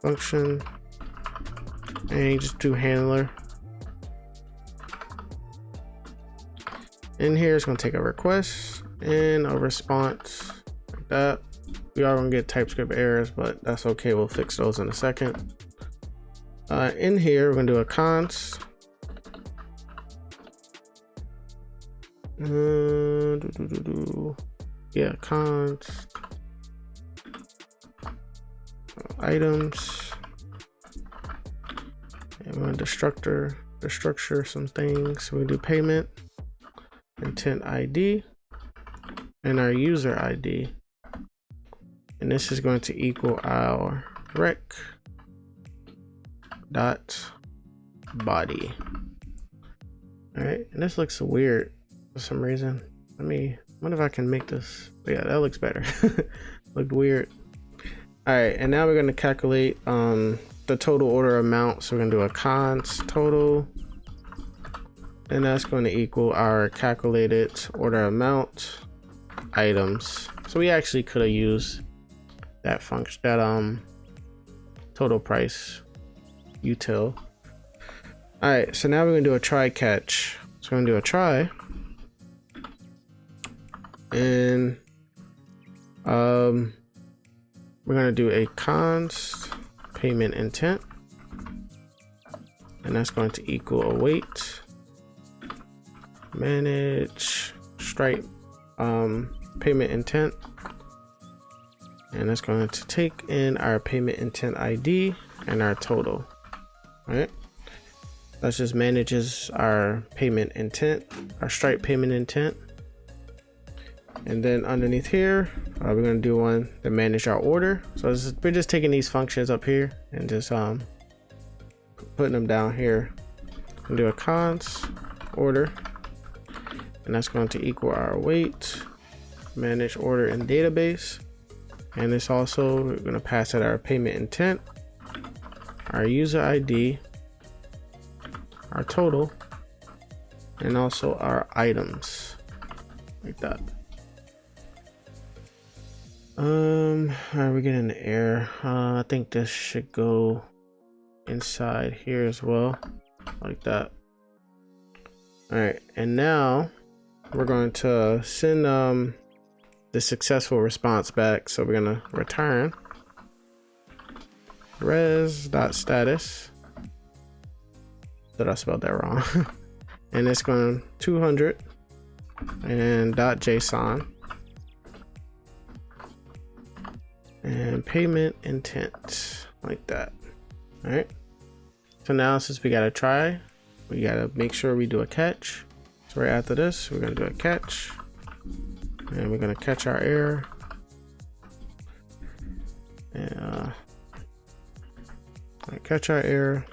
function, and you just do handler. In here, it's going to take a request and a response like that. We are going to get TypeScript errors, but that's okay. We'll fix those in a second. In here, we're going to do a const. Yeah, const. Items, and we're going to destructure some things. So we do payment, intent ID, and our user ID, and this is going to equal our rec dot body. All right, and this looks weird for some reason. Let me wonder if I can make this. Yeah, that looks better. Looked weird. All right, and now we're going to calculate the total order amount. So we're going to do a const total, and that's going to equal our calculated order amount items. So we actually could have used that function, that total price util. All right, so now we're going to do a try catch. So we're going to do a try, and we're going to do a const payment intent, and that's going to equal await manage stripe payment intent, and and it's going to take in our payment intent ID and our total. All right, that just manages our payment intent, our Stripe payment intent. And then underneath here, we're going to do one to manage our order. So we're just taking these functions up here and just putting them down here. And do a cons order, and that's going to equal our weight, manage order in database. And this also, we're going to pass it our payment intent, our user ID, our total, and also our items, like that. Alright, we're getting an error. I think this should go inside here as well, like that. Alright, and now we're going to send the successful response back. So we're gonna return res.status. Did I spelled that wrong? And it's going 200 and .json and payment intent, like that. All right, so now since we gotta try, we gotta make sure we do a catch. So right after this, we're gonna do a catch, and we're gonna catch our error, and catch our error,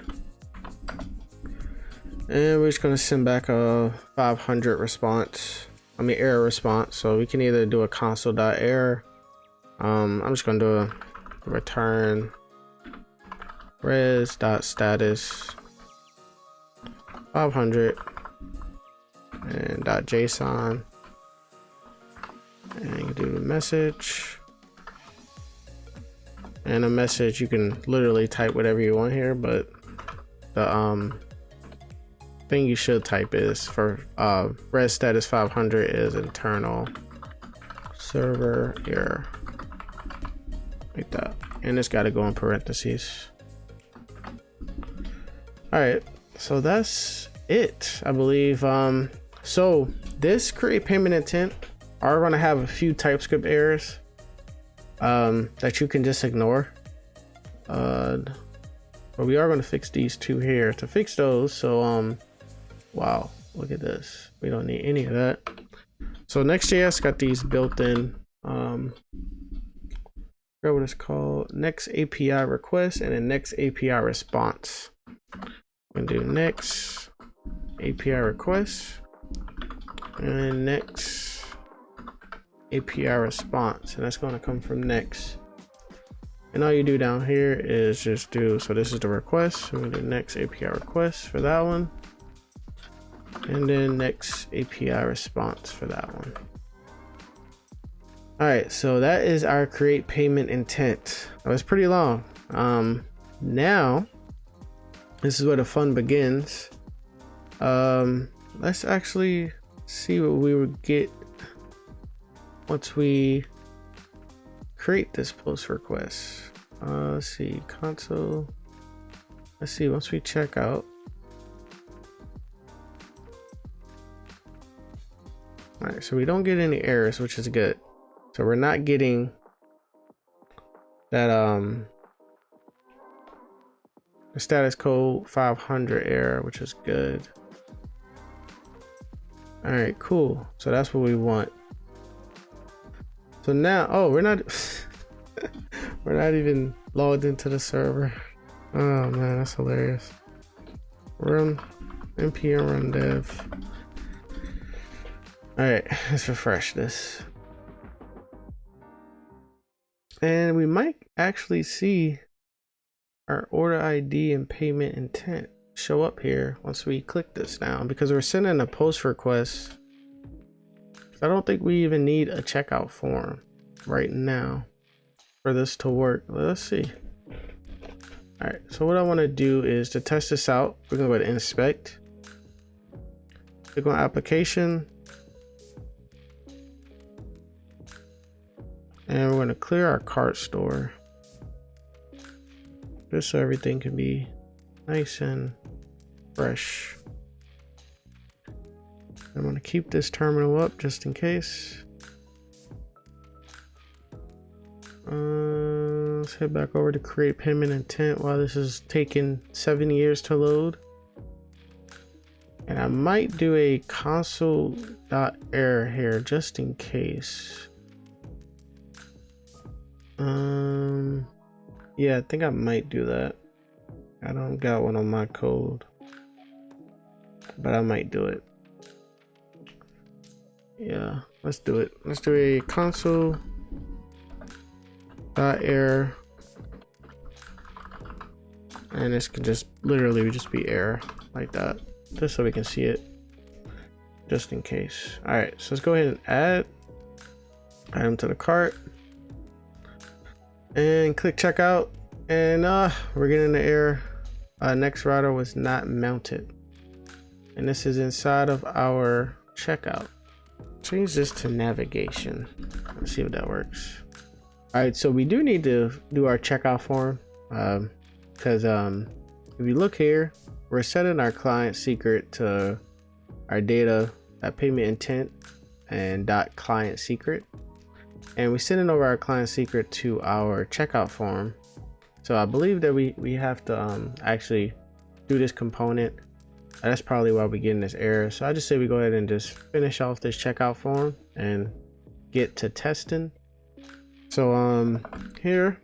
and we're just gonna send back a 500 response. I mean error response. So we can either do a console.error. I'm just gonna do a return res.status 500 and .json, and you do the message, and a message you can literally type whatever you want here, but the thing you should type is for res status 500 is internal server error, like that, and it's got to go in parentheses. All right, so that's it, I believe. So this create payment intent are going to have a few TypeScript errors that you can just ignore, but we are going to fix these two here to fix those. So wow, look at this, we don't need any of that. So Next.js got these built-in forget what it's called, next API request and a next API response. I'm gonna do next API request and next API response, and that's going to come from next. And all you do down here is just do, so this is the request, we're gonna do next API request for that one, and then next API response for that one. All right, so that is our create payment intent. That was pretty long. Now this is where the fun begins. Let's actually see what we would get once we create this post request. Let's see, console. Let's see, once we check out. All right, so we don't get any errors, which is good. So we're not getting that the status code 500 error, which is good. All right, cool. So that's what we want. So now, oh, we're not we're not even logged into the server. Oh man, that's hilarious. Run npm run dev. All right, let's refresh this. And we might actually see our order ID and payment intent show up here once we click this now, because we're sending a post request. I don't think we even need a checkout form right now for this to work. Let's see. All right, so what I want to do is to test this out, we're gonna go to inspect, click on application, and we're going to clear our cart store just so everything can be nice and fresh. I'm going to keep this terminal up just in case. Let's head back over to create payment intent while this is taking 7 years to load. And I might do a console.error here just in case. Yeah, I think I might do that. I don't got one on my code, but I might do it. Yeah, let's do it. Let's do a console.error, and this can just literally just be error like that, just so we can see it, just in case. All right, so let's go ahead and add item to the cart and click checkout, and we're getting the error. Next router was not mounted, and this is inside of our checkout. Change this to navigation. Let's see if that works. All right, so we do need to do our checkout form, because if you look here, we're setting our client secret to our data at payment intent and .client secret, and we're sending over our client secret to our checkout form. So I believe that we have to actually do this component. That's probably why we're getting this error. So I just say we go ahead and just finish off this checkout form and get to testing. So here,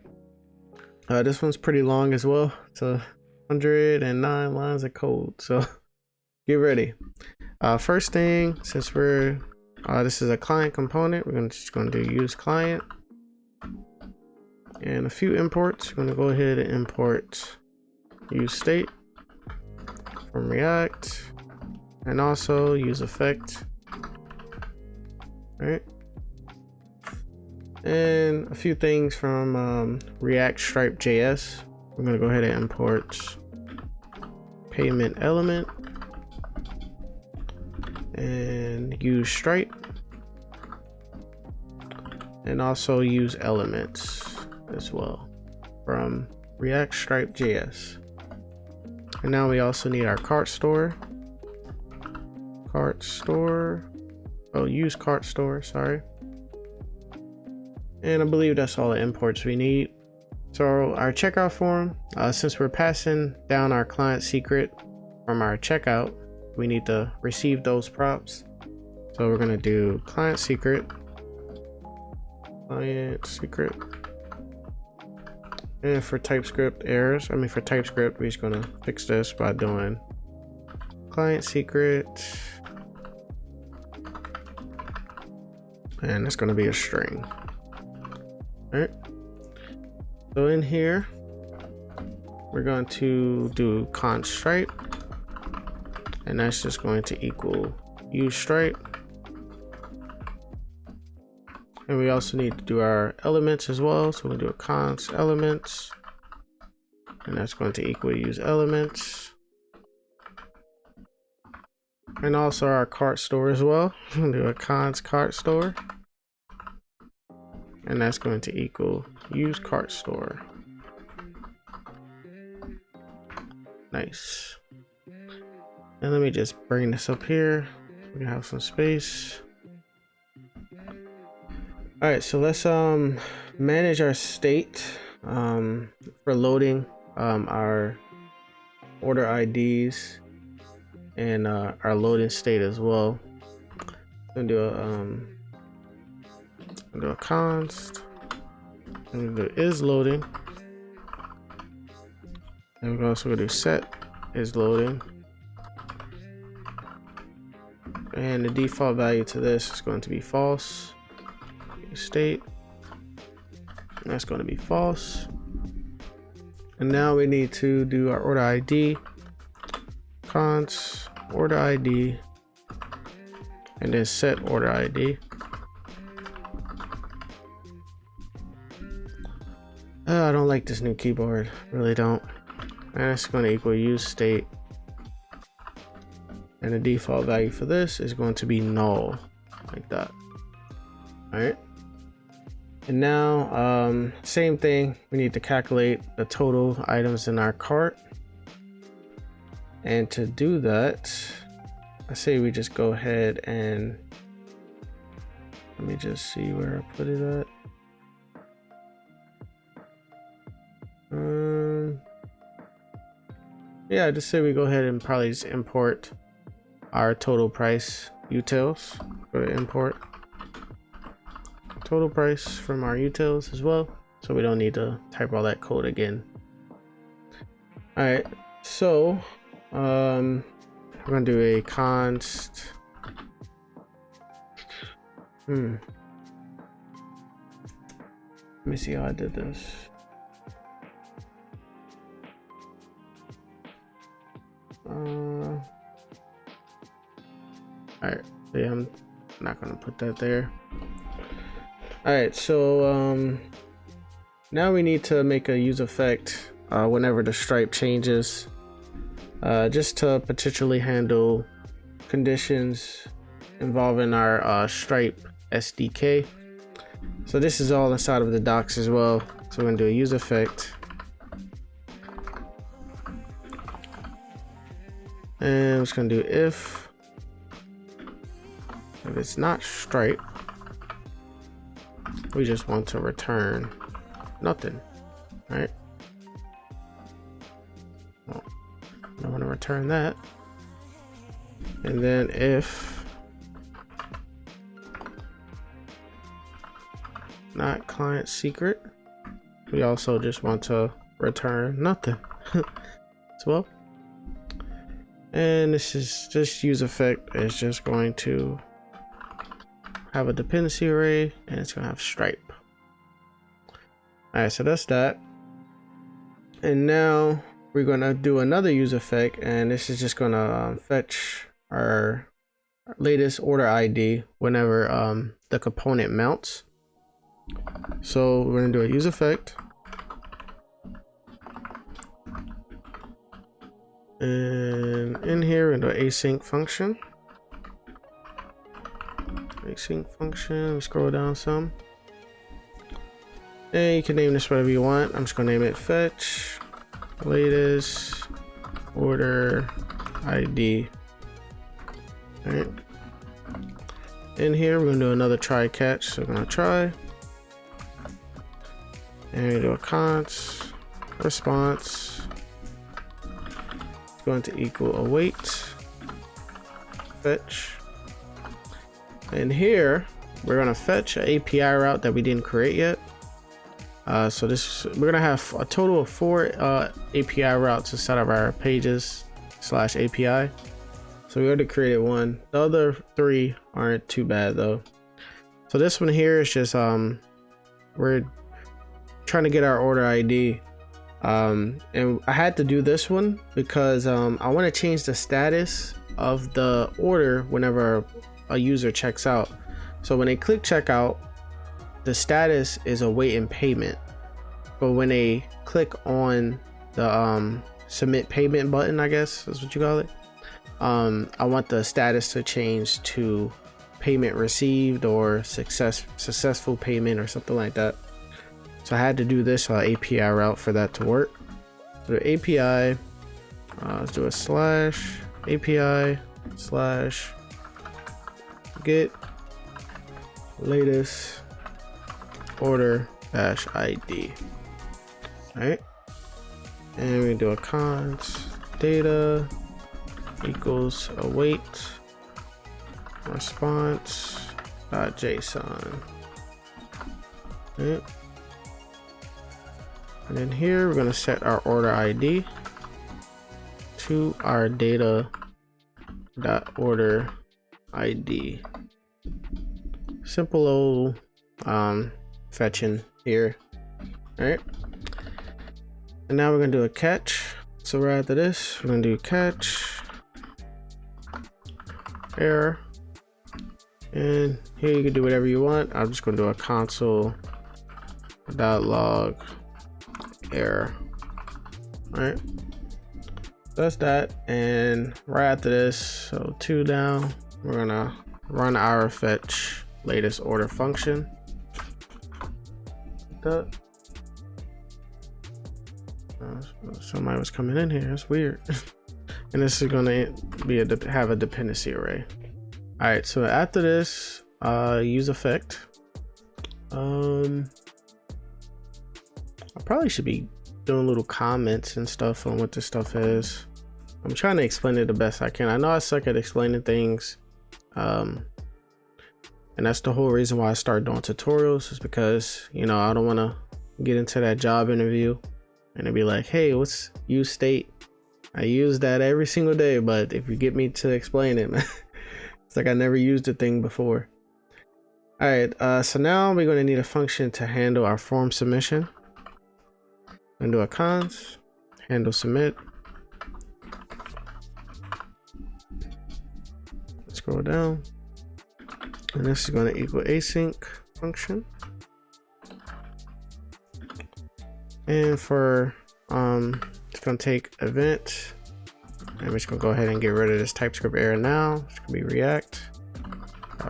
this one's pretty long as well. It's 109 lines of code. So get ready. First thing, since we're this is a client component, we're just going to do use client and a few imports. We're going to go ahead and import use state from React, and also use effect. All right, and a few things from React Stripe JS. We're going to go ahead and import payment element and use Stripe, and also use elements as well from React Stripe JS. And now we also need our cart store. Use cart store, sorry. And I believe that's all the imports we need. So our checkout form, since we're passing down our client secret from our checkout, we need to receive those props. So we're gonna do client secret. And for TypeScript errors, for TypeScript, we're just gonna fix this by doing client secret, and it's gonna be a string. All right. So in here, we're going to do const stripe, and that's just going to equal use stripe. And we also need to do our elements as well. So we'll do a const elements, and that's going to equal use elements. And also our cart store as well. We'll do a const cart store, and that's going to equal use cart store. Nice. And let me just bring this up here. We can have some space. All right, so let's manage our state for loading our order IDs and our loading state as well. I'm gonna do a const. I'm gonna do is loading, and we're also gonna do set is loading, and the default value to this is going to be false. State, and that's going to be false. And now we need to do our order ID, const order ID, and then set order ID. I don't like this new keyboard, really don't. And it's going to equal use state, and the default value for this is going to be null, like that. All right. And now, same thing, we need to calculate the total items in our cart. And to do that, I say we just go ahead and, let me just see where I put it at. Yeah, just say we go ahead and probably just import our total price utils. Go to import total price from our utils as well, so we don't need to type all that code again. All right, so we're gonna do a const. Let me see how I did this. All right, yeah, I'm not gonna put that there. All right, so now we need to make a use effect whenever the stripe changes, just to potentially handle conditions involving our stripe SDK. So this is all inside of the docs as well. So we're gonna do a use effect, and we're just gonna do if it's not stripe, we just want to return nothing. All right, well, I want to return that. And then if not client secret, we also just want to return nothing as well. And this use effect is just going to have a dependency array, and it's gonna have stripe. All right, so that's that. And now we're gonna do another use effect, and this is just gonna fetch our latest order ID whenever the component mounts. So we're gonna do a use effect, and in here we're gonna do an async function. Async function, we scroll down some, and you can name this whatever you want. I'm just gonna name it fetch latest order ID. All right, in here we're gonna do another try catch, so we're gonna try, and we do a const response. It's going to equal await fetch. And here we're gonna fetch an API route that we didn't create yet. So we're gonna have a total of 4 API routes inside of our pages / API. So we already created one. The other 3 aren't too bad though. So this one here is just we're trying to get our order ID, and I had to do this one because I want to change the status of the order whenever a user checks out. So when they click checkout, the status is awaiting payment, but when they click on the submit payment button, I guess is what you call it, I want the status to change to payment received or successful payment or something like that. So I had to do this API route for that to work. So the API, let's do a / API / get latest order -ID. All right, and we do a const data equals await response .json. Right. And then here we're going to set our order ID to our data .order ID. Simple old fetching here. All right, and now we're going to do a catch. So right after this we're going to do catch error, and here you can do whatever you want. I'm just going to do a console.log error. All right, that's that. And right after this, so 2 down, we're gonna run our fetch latest order function. Somebody was coming in here, that's weird. And this is gonna be have a dependency array. All right, so after this use effect, I probably should be doing little comments and stuff on what this stuff is. I'm trying to explain it the best I can. I know I suck at explaining things. And that's the whole reason why I started doing tutorials, is because, you know, I don't want to get into that job interview and it'd be like, hey, what's use state? I use that every single day, but if you get me to explain it, man, it's like I never used the thing before. All right, so now we're going to need a function to handle our form submission. And do a cons, handle submit. Scroll down, and this is going to equal async function. And for it's going to take event, and we're just going to go ahead and get rid of this TypeScript error now. It's going to be React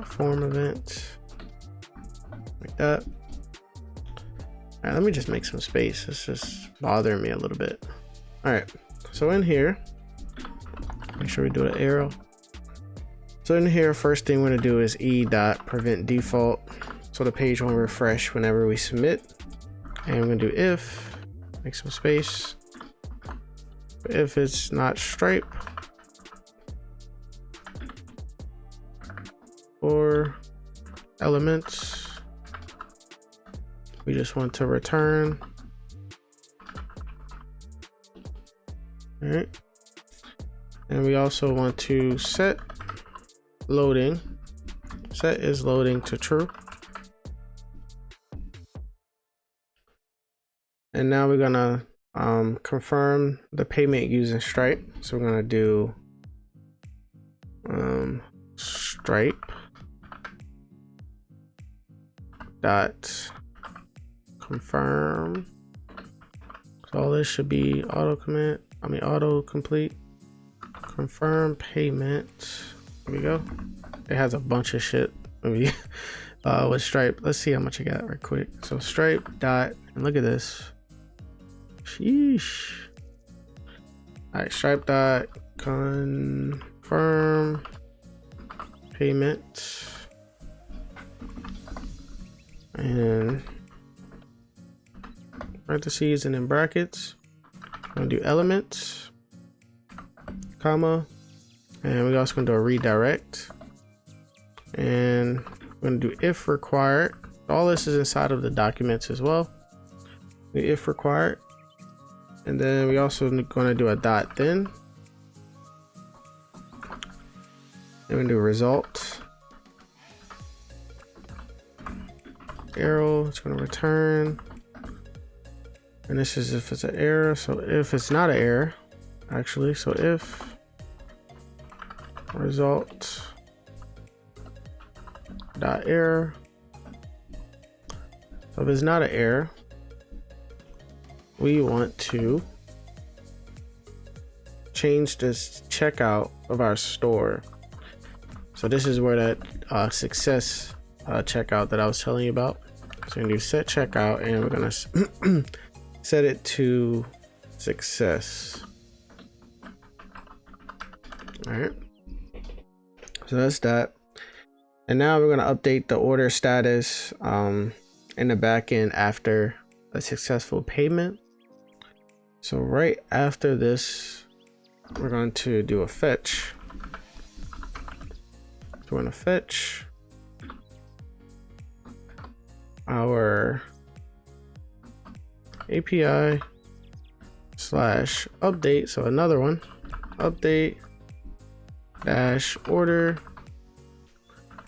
form event, like that. All right, let me just make some space. It's just bothering me a little bit. All right, so in here, make sure we do the arrow. So in here, first thing we're gonna do is e.prevent default, so the page won't refresh whenever we submit. And we're gonna do if, make some space. If it's not Stripe or elements, we just want to return. All right, and we also want to set loading. Set is loading to true. And now we're gonna confirm the payment using Stripe. So we're gonna do Stripe dot confirm. So all this should be auto complete. Confirm payment. There we go. It has a bunch of shit. Maybe with Stripe. Let's see how much I got right quick. So Stripe dot, and look at this. Sheesh. All right, Stripe dot confirm payment, and parentheses and in brackets. I'm gonna do elements, comma, and we're also gonna do a redirect, and we're gonna do if required. All this is inside of the documents as well. The if required, and then we also gonna do a dot then. Then we do result. Arrow, it's gonna return. And this is if it's an error. So if it's not an error, actually, so if result dot error. So if it's not an error, we want to change this checkout of our store. So this is where that success checkout that I was telling you about. So we're gonna do set checkout, and we're gonna set it to success. All right, so that's that. And now we're gonna update the order status in the backend after a successful payment. So right after this, we're going to do a fetch. So we're gonna fetch our API slash update. So another one, update dash order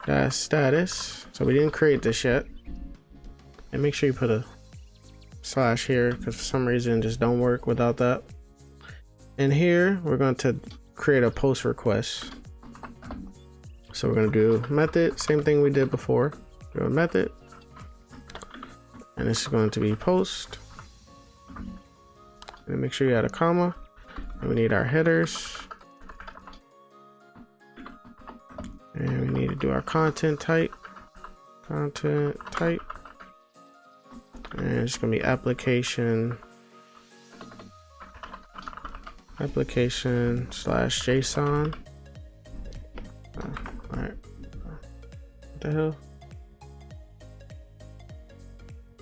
dash status. So we didn't create this yet. And make sure you put a slash here, because for some reason it just don't work without that. And here we're going to create a post request. So we're going to do method, same thing we did before. Do a method, and this is going to be post. And make sure you add a comma. And we need our headers, and we need to do our content type. Content type, and it's going to be application slash JSON. All right, what the hell?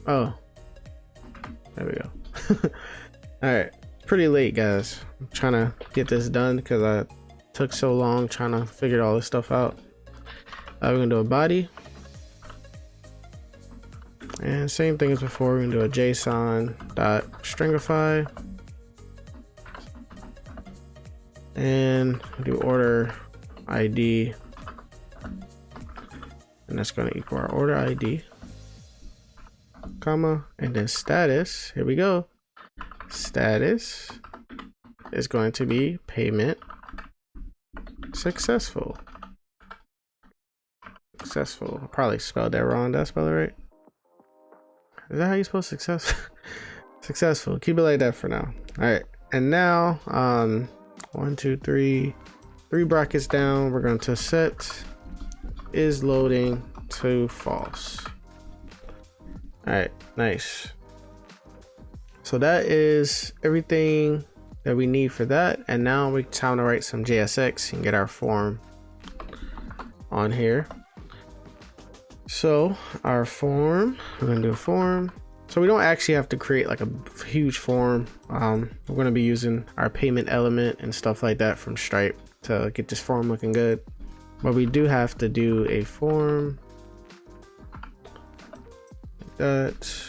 Oh, there we go. All right, pretty late, guys. I'm trying to get this done because I took so long trying to figure all this stuff out. We're gonna do a body, and same thing as before. We're gonna do a JSON.stringify, and do order ID, and that's gonna equal our order ID, comma, and then status. Here we go. Status is going to be payment successful. Successful. I probably spelled that wrong. Did I spell it right? Is that how you spell successful? Successful. Keep it like that for now. All right. And now, 1, 2, 3 brackets down. We're going to set is loading to false. All right. Nice. So that is everything that we need for that. And now we time to write some JSX and get our form on here. So our form, we're gonna do a form. So we don't actually have to create like a huge form. We're gonna be using our payment element and stuff like that from Stripe to get this form looking good. But we do have to do a form like that.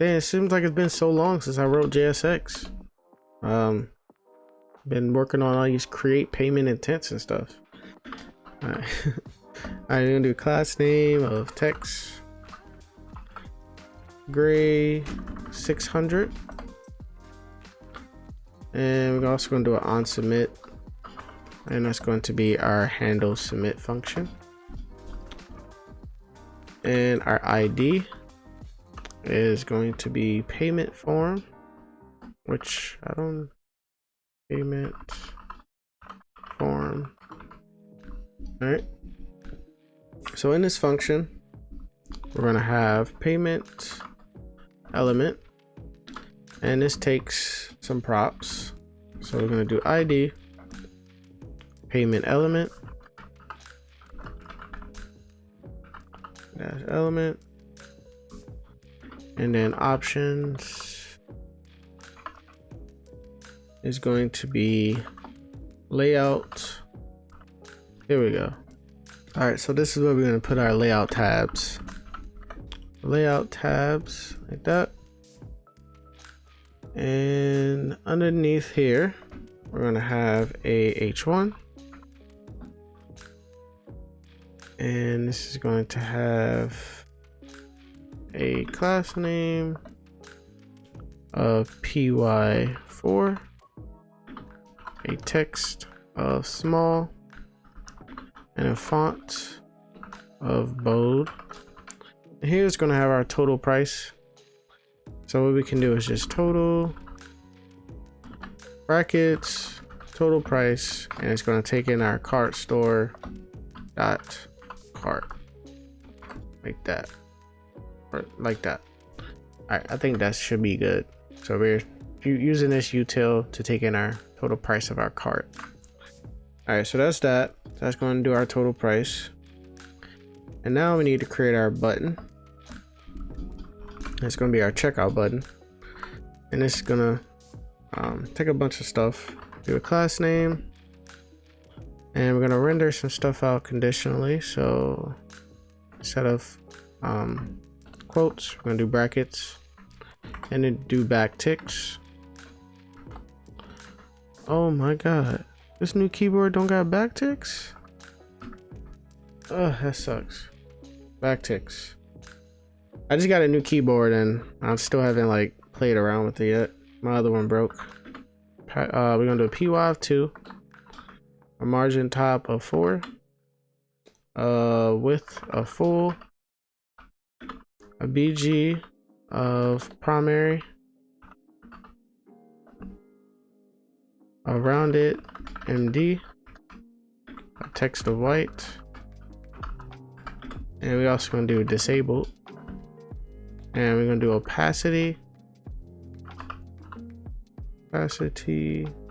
Man, it seems like it's been so long since I wrote JSX. Been working on all these create payment intents and stuff. All right. I'm gonna do class name of text gray 600, and we're also going to do an on submit, and that's going to be our handle submit function. And our ID is going to be payment form, which I don't payment form. All right. So in this function, we're going to have payment element, and this takes some props. So we're going to do ID payment element dash element, and then options is going to be layout. Here we go. All right, so this is where we're going to put our layout tabs. Layout tabs like that. And underneath here, we're going to have a H1. And this is going to have a class name of py4, a text of small, and a font of bold. And here it's going to have our total price. So what we can do is just total brackets total price, and it's going to take in our cart store dot cart like that, or like that. All right, I think that should be good. So we're using this util to take in our total price of our cart. All right, so that's that. That's going to do our total price. And now we need to create our button. It's going to be our checkout button. And this is going to take a bunch of stuff. Do a class name. And we're going to render some stuff out conditionally. So instead of quotes, we're going to do brackets. And then do backticks. Oh my god. This new keyboard don't got backticks? Oh, that sucks. Backticks. I just got a new keyboard and I still haven't like played around with it yet. My other one broke. We're gonna do a py of 2, a margin top of 4, width of full, a bg of primary, a rounded MD, a text of white, and we're also going to do disabled, and we're going to do opacity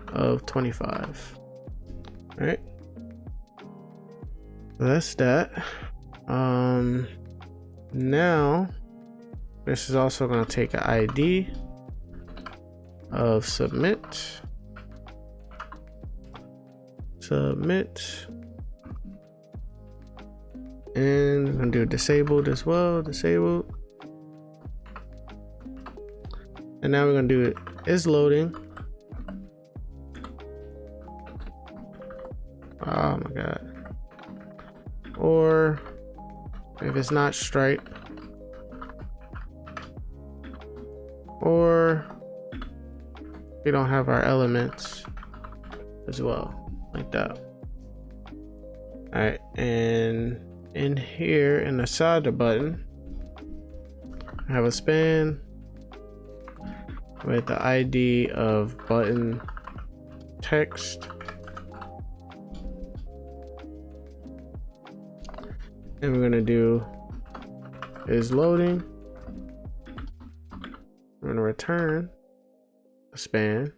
of 25. All right, so that's that. Now This is also going to take an ID of submit. And I'm going to do disabled as well. Disabled. And now we're going to do it is loading. Oh my god. Or if it's not Stripe, or we don't have our elements as well, like that. All right, and in here in the side of the button, I have a span with the ID of button text. And we're gonna do is loading. We're gonna return a span.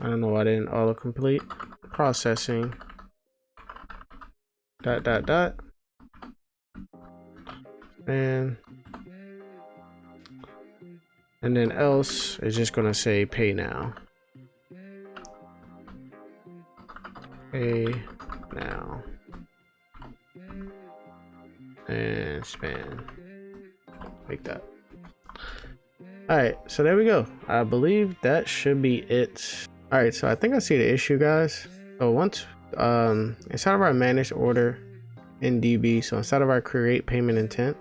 I don't know why I didn't autocomplete. Processing. ... And then else is just gonna say pay now. Pay now. And span. Like that. Alright, so there we go. I believe that should be it. Alright, so I think I see the issue, guys. So once inside of our managed order in DB, so inside of our create payment intent,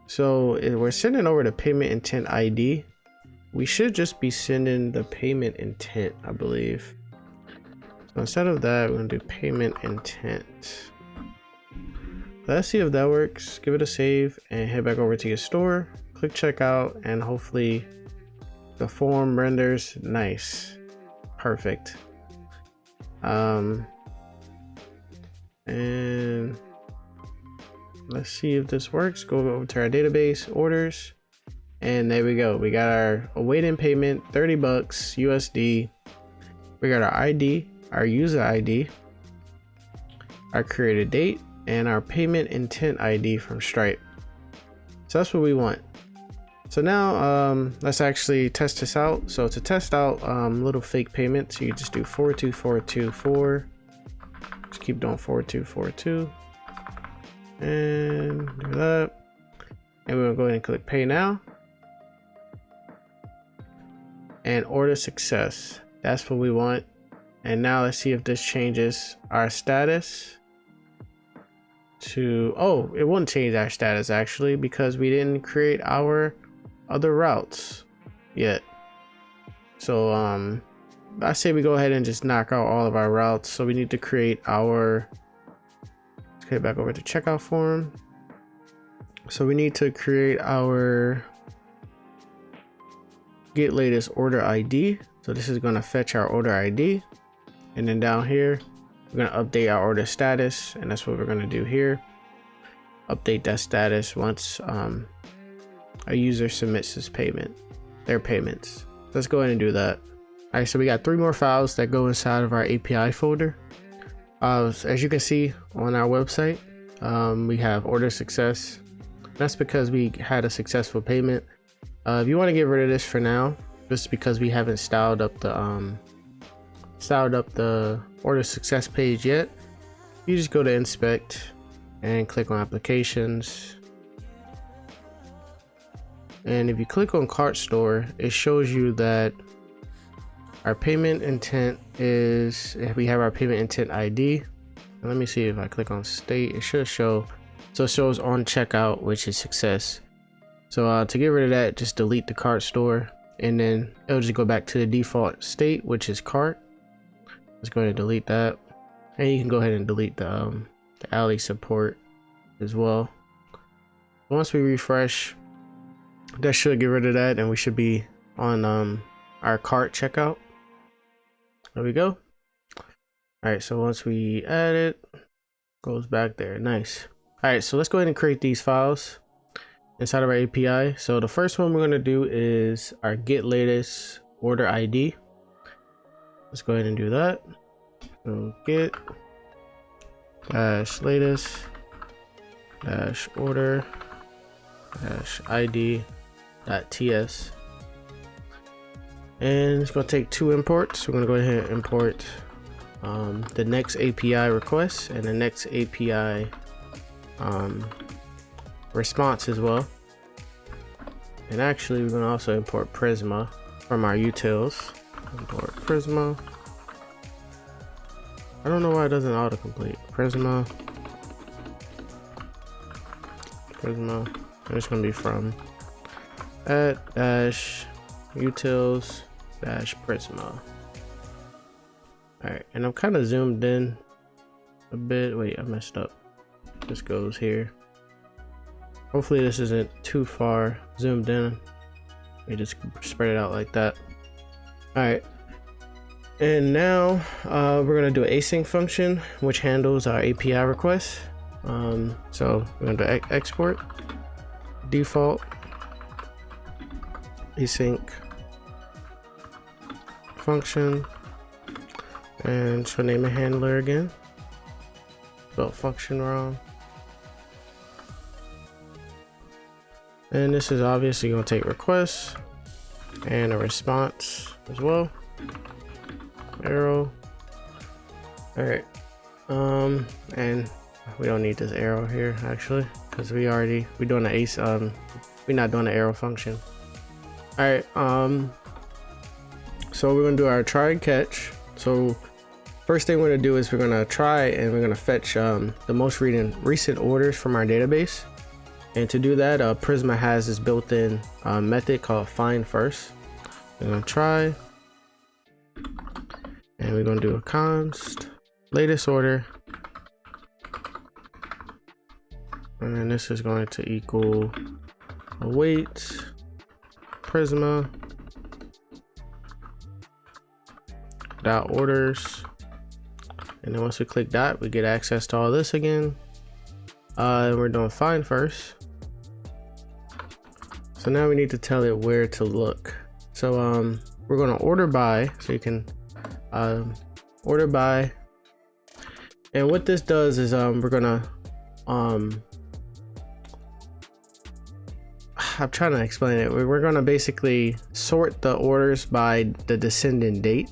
so if we're sending over the payment intent ID, we should just be sending the payment intent, I believe. So instead of that, we're gonna do payment intent. Let's see if that works. Give it a save and head back over to your store. Click checkout, and hopefully the form renders nice. Perfect. And let's see if this works. Go over to our database, orders, and there we go. We got our awaiting payment, 30 bucks USD. We got our ID, our user ID, our created date, and our payment intent ID from Stripe. So that's what we want. So now let's actually test this out. So to test out little fake payments, you just do 42424. Just keep doing 4242 and do that. And we're gonna go ahead and click pay now. And order success. That's what we want. And now let's see if this changes our status to, oh, it won't change our status actually, because we didn't create our other routes yet. So I say we go ahead and just knock out all of our routes. So we need to create our, let's get back over to checkout form. So we need to create our get latest order ID. So this is going to fetch our order ID, and then down here we're going to update our order status, and that's what we're going to do here. Update that status once a user submits his payment, their payments. Let's go ahead and do that. All right, so we got 3 more files that go inside of our API folder. As you can see on our website, we have order success. That's because we had a successful payment. If you want to get rid of this for now, just because we haven't styled up the order success page yet, you just go to inspect and click on applications. And if you click on cart store, it shows you that our payment intent is, if we have our payment intent ID. And let me see if I click on state, it should show. So it shows on checkout, which is success. So to get rid of that, just delete the cart store, and then it'll just go back to the default state, which is cart. Let's go ahead and delete that. And you can go ahead and delete the alley support as well. Once we refresh, that should get rid of that, and we should be on our cart checkout. There we go. All right, so once we add it, goes back there. Nice. All right, so let's go ahead and create these files inside of our API. So the first one we're going to do is our get latest order ID. Let's go ahead and do that. So get dash latest dash order dash ID dot ts, and it's going to take 2 imports. We're going to go ahead and import the next API request and the next API response as well. And actually we're going to also import Prisma from our utils. Import Prisma. I don't know why it doesn't autocomplete. Prisma. And it's going to be from at dash utils dash Prisma. Alright, and I'm kind of zoomed in a bit. Wait, I messed up. This goes here. Hopefully this isn't too far zoomed in. We just spread it out like that. Alright. And now we're going to do an async function which handles our API requests. So we're going to export default async function, and so name a handler again. Spelled function wrong. And this is obviously going to take requests and a response as well. Arrow. All right. And we don't need this arrow here actually, because we're doing the we're not doing the arrow function. All right. So we're gonna do our try and catch. So first thing we're gonna do is we're gonna try and we're gonna fetch the most recent orders from our database. And to do that, Prisma has this built-in method called find first. We're gonna try, and we're gonna do a const latest order, and then this is going to equal await Prisma dot orders, and then once we click that, we get access to all this again. And we're doing find first. So now we need to tell it where to look. So we're going to order by, so you can order by, and what this does is we're gonna I'm trying to explain it. We're gonna basically sort the orders by the descending date.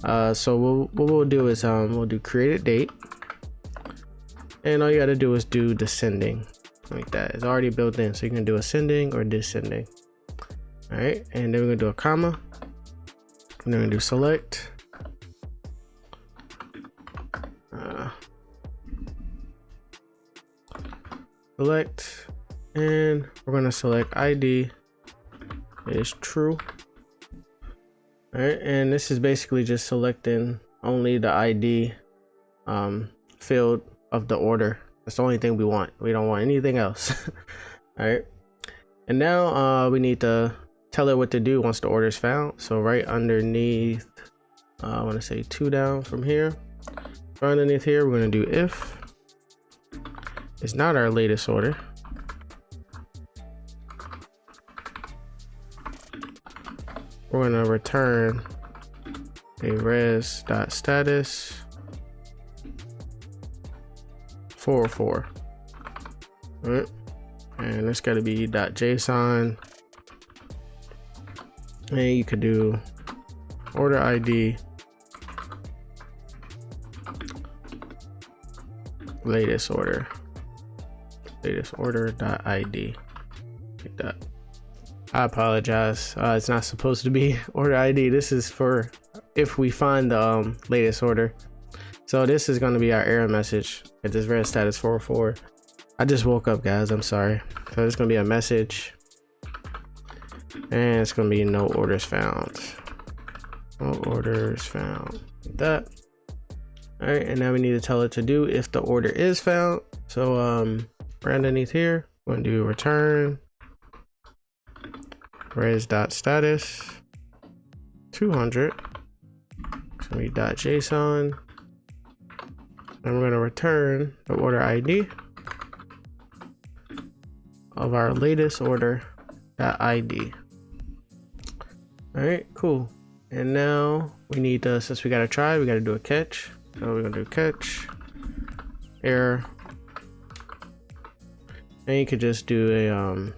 So what we'll do is we'll do created date, and all you got to do is do descending like that. It's already built in, so you can do ascending or descending. All right, and then we're gonna do a comma, and then we're gonna do select. Select, and we're gonna select ID is true. All right, and this is basically just selecting only the ID field of the order. That's the only thing we want. We don't want anything else. All right, and now we need to tell it what to do once the order is found. So right underneath, I want to say 2 down from here. Right underneath here, we're gonna do if it's not our latest order. We're gonna return a res.status 404. All right, and it's got to be .json, and you could do order ID latest order .id like that. I apologize. It's not supposed to be order ID. This is for if we find the latest order. So this is going to be our error message at this red status 404. I just woke up, guys. I'm sorry. So it's going to be a message, and it's going to be no orders found. No orders found. Like that. All right, and now we need to tell it to do if the order is found. So right underneath here, we're going to do return res.status 200. It's going to be .json, and we're going to return the order ID of our latest order .id. All right, cool. And now we need to, since we got to try, we got to do a catch. So we're going to do catch error. And you could just do a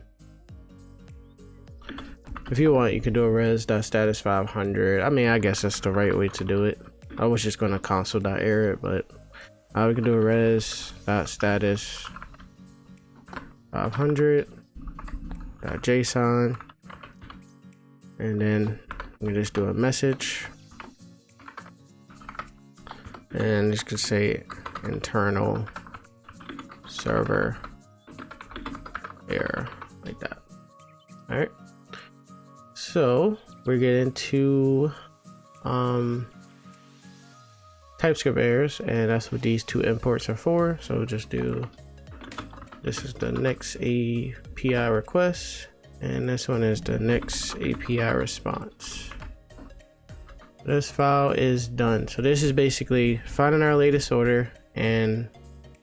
if you want, you could do a res.status 500. I mean, I guess that's the right way to do it. I was just gonna console.error it, but we can do a res.status 500.json, and then we just do a message, and this could say internal server error, like that. All right. So we're getting to TypeScript errors, and that's what these two imports are for. So we'll just do, this is the next API request, and this one is the next API response. This file is done. So this is basically finding our latest order and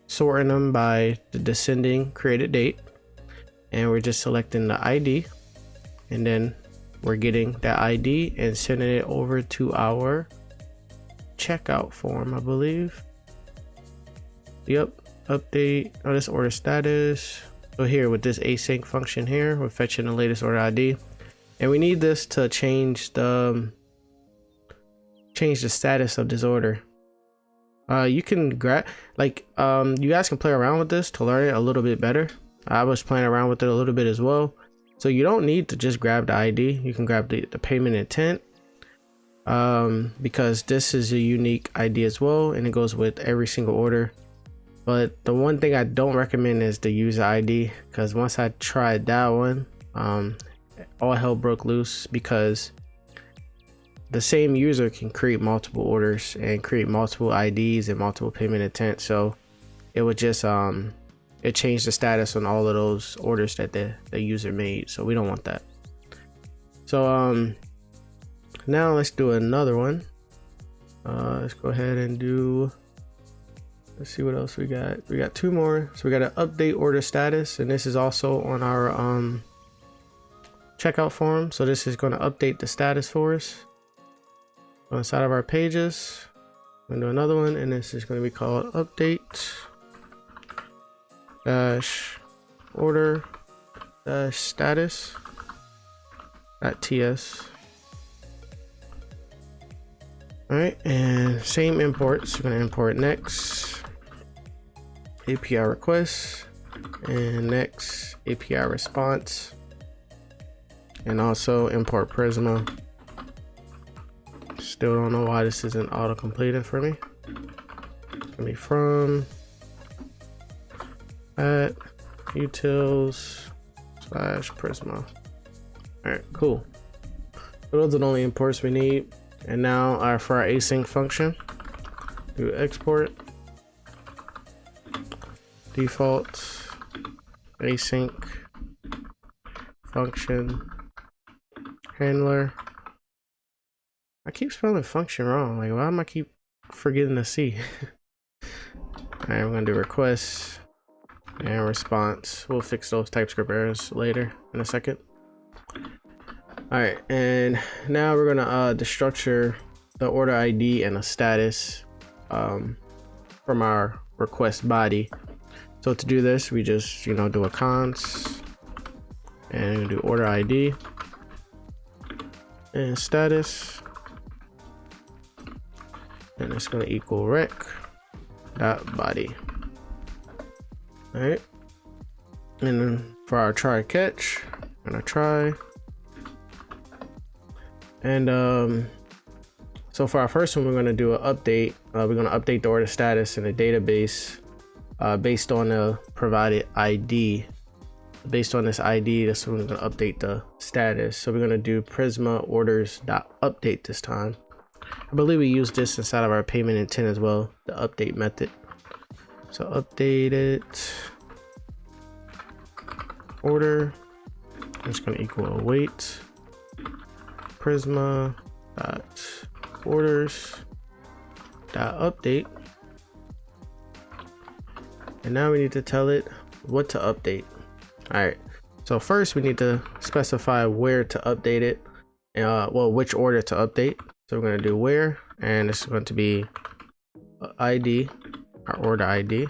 sorting them by the descending created date, and we're just selecting the ID, and then we're getting that ID and sending it over to our checkout form, I believe. Yep, update on this order status. So here with this async function here, we're fetching the latest order ID, and we need this to change the status of this order. You can grab, like, you guys can play around with this to learn it a little bit better. I was playing around with it a little bit as well. So you don't need to just grab the ID. You can grab the payment intent, because this is a unique ID as well, and it goes with every single order. But the one thing I don't recommend is the user ID, because once I tried that one, all hell broke loose, because the same user can create multiple orders and create multiple IDs and multiple payment intent. So it would just it changed the status on all of those orders that the user made. So we don't want that. So now let's do another one. Let's go ahead and do, let's see what else we got. We got two more. So we got an update order status, and this is also on our checkout form. So this is going to update the status for us on the side of our pages. I'm gonna do another one, and this is going to be called update dash order dash status .ts. All right, and same imports. We're gonna import next API request and next API response, and also import Prisma. Still don't know why this isn't auto completed for me. It's gonna be from at utils / Prisma. All right, cool. So those are the only imports we need. And now for our async function, do export default async function handler. I keep spelling function wrong. Like, why am I keep forgetting the C? All right, we're gonna do request and response. We'll fix those TypeScript errors later in a second. All right, and now we're gonna destructure the order ID and a status from our request body. So to do this, we just do a const and do order ID and status, and it's gonna equal rec dot body. All right, and then for our try catch, I'm gonna try. And so for our first one, we're going to do an update. We're going to update the order status in the database based on the provided ID. Based on this ID, that's when we're going to update the status. So we're going to do Prisma orders.update this time. I believe we use this inside of our payment intent as well, the update method. So update it order. It's going to equal await Prisma dot orders dot update, and now we need to tell it what to update. All right, so first we need to specify where to update it, well, which order to update. So we're going to do where, and this is going to be ID, our order ID,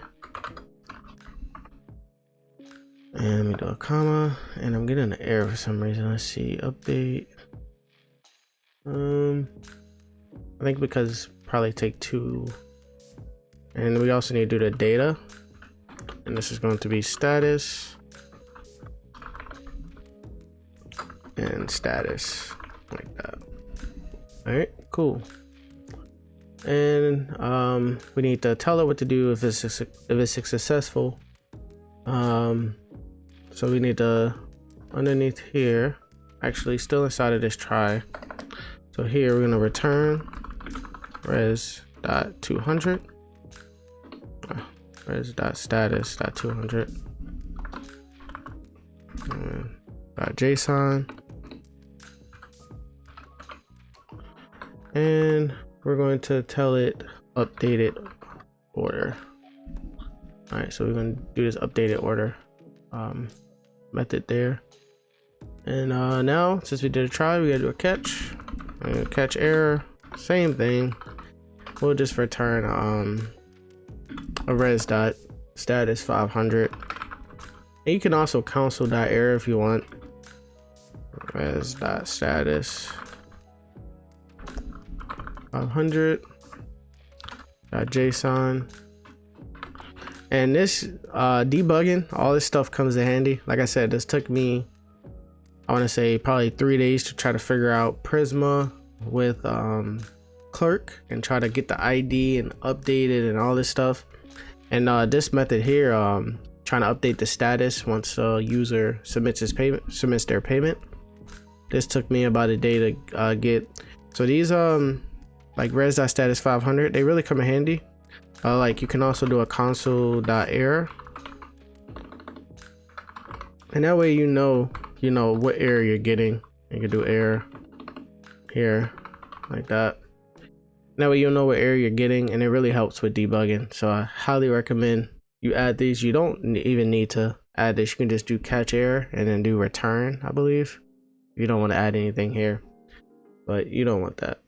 And we do a comma, and I'm getting an error for some reason. Let's see, update. I think because probably take 2. And we also need to do the data. And this is going to be status and status, like that. All right, cool. And we need to tell it what to do if it's successful. So we need to, underneath here, actually still inside of this try. So here we're gonna return res.200, res.status.200, .json, and we're going to tell it updated order. All right, so we're gonna do this updated order method there. And now since we did a try, we gotta do a catch. Catch error, same thing. We'll just return a res.status 500. And you can also console that error if you want. Res.status 500 .json. And this debugging, all this stuff comes in handy. Like I said, this took me, I want to say probably 3 days to try to figure out Prisma with Clerk and try to get the ID and update it and all this stuff. And this method here, trying to update the status once a user submits their payment. This took me about a day to get. So these like res.status 500, they really come in handy. Like you can also do a console.error, and that way you know what error you're getting. You can do error here like that. That way you'll know what error you're getting, and it really helps with debugging. So I highly recommend you add these. You don't even need to add this. You can just do catch error and then do return, I believe. You don't want to add anything here, but you don't want that.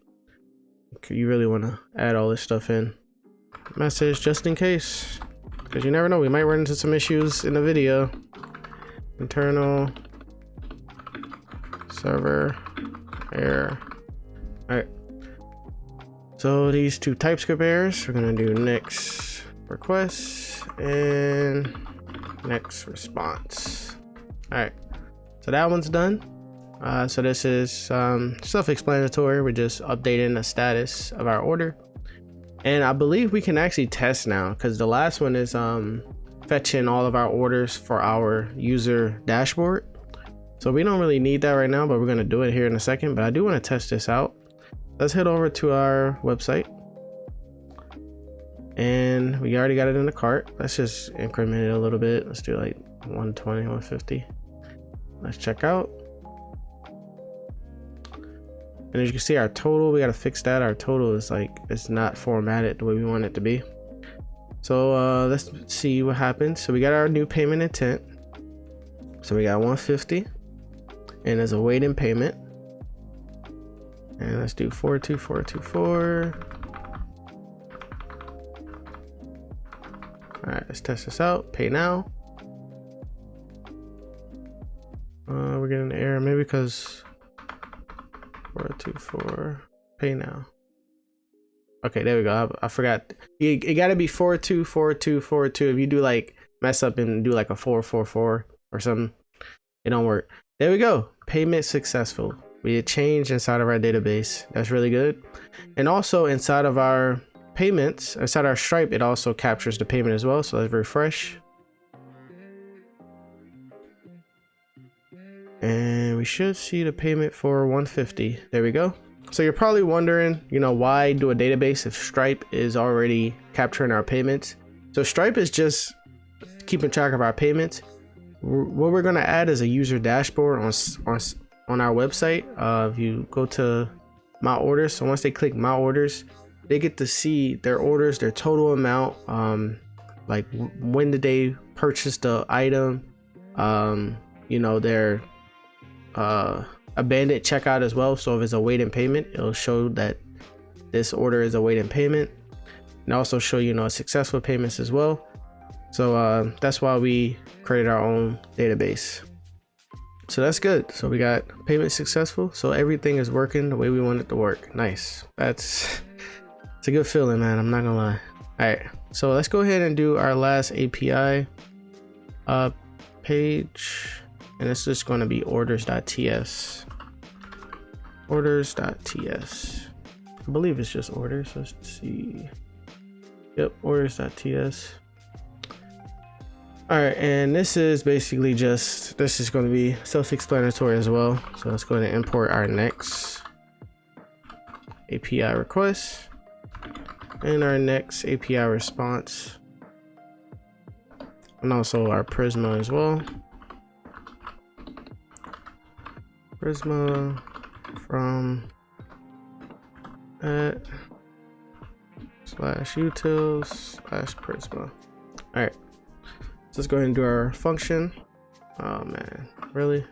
You really want to add all this stuff in. Message just in case, because you never know, we might run into some issues in the video. Internal server error. All right, so these 2 TypeScript errors, we're gonna do next request and next response. All right, so that one's done. So this is self-explanatory. We're just updating the status of our order. And I believe we can actually test now, because the last one is fetching all of our orders for our user dashboard. So we don't really need that right now, but we're going to do it here in a second. But I do want to test this out. Let's head over to our website. And we already got it in the cart. Let's just increment it a little bit. Let's do like 120, 150. Let's check out. And as you can see, our total, we got to fix that. Our total is like, it's not formatted the way we want it to be. So let's see what happens. So we got our new payment intent. So we got 150 and there's a waiting payment. And let's do 42424. All right, let's test this out. Pay now. We're getting an error, maybe because 424 pay now. Okay, there we go. I forgot. It got to be 424242. If you do like mess up and do like a 444 or something, it don't work. There we go. Payment successful. We had changed inside of our database. That's really good. And also inside of our payments, inside our Stripe, it also captures the payment as well. So let's refresh. And we should see the payment for 150. There we go. So you're probably wondering, why do a database if Stripe is already capturing our payments? So Stripe is just keeping track of our payments. What we're going to add is a user dashboard on our website. If you go to my orders, so once they click my orders, they get to see their orders, their total amount, like when did they purchase the item, their abandoned checkout as well. So if it's a waiting payment, it'll show that this order is a waiting payment, and also show a successful payments as well. So that's why we created our own database. So that's good. So we got payment successful. So everything is working the way we want it to work. Nice. It's a good feeling, man. I'm not gonna lie. All right. So let's go ahead and do our last API page, and it's just going to be orders.ts. Orders.ts. I believe it's just orders. Let's see. Yep, orders.ts. All right, and this is basically just, this is going to be self-explanatory as well. So let's go ahead and import our next API request and our next API response, and also our Prisma as well. Prisma from at /utils/Prisma. All right. So let's go ahead and do our function. Oh man, really?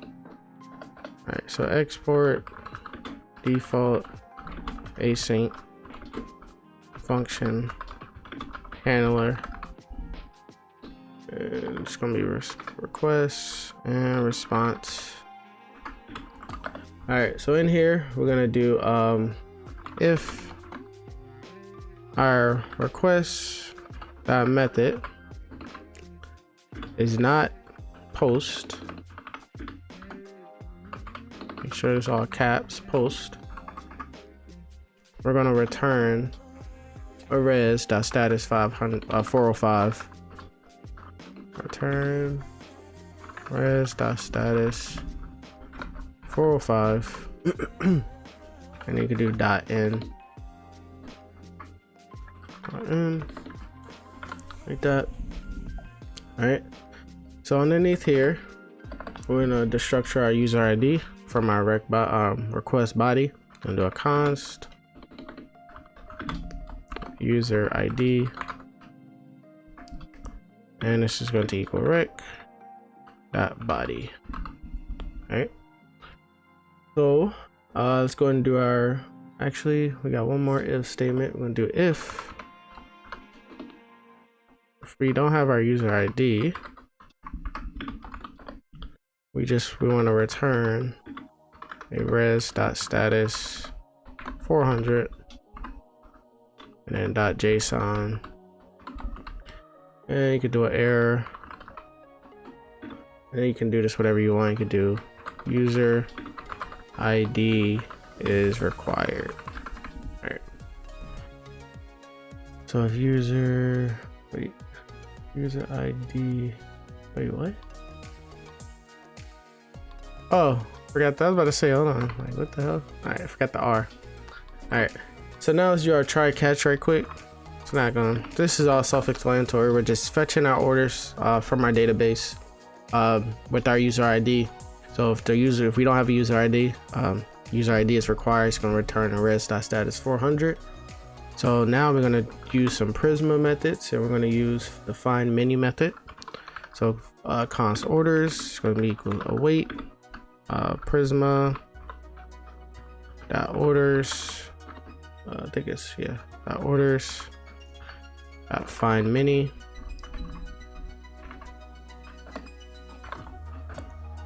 All right, so export default async function handler. And it's gonna be request and response. All right, so in here we're gonna do if our request method is not post, make sure it's all caps, post, we're going to return a res.status 405. Return res.status 405. And you can do .n like that. All right, so underneath here we're gonna destructure our user ID from our request body and do a const user ID, and this is going to equal rec dot body. All right, so let's go and do our, actually we got one more if statement. We're gonna do if we don't have our user ID, we want to return a res.status 400 and then .json, and you could do an error, and you can do this whatever you want. You could do user ID is required. All right, so if user ID, wait, what? Oh, forgot that. I was about to say, hold on, like what the hell? All right, I forgot the R. All right, so now let's do our try catch right quick. It's not gonna, this is all self-explanatory. We're just fetching our orders from our database with our user ID. So if we don't have a user ID, user ID is required. It's gonna return a res.status 400. So now we're gonna use some Prisma methods, and we're gonna use the find menu method. So const orders is gonna be equal to await Prisma dot orders. I think it's dot orders dot find many.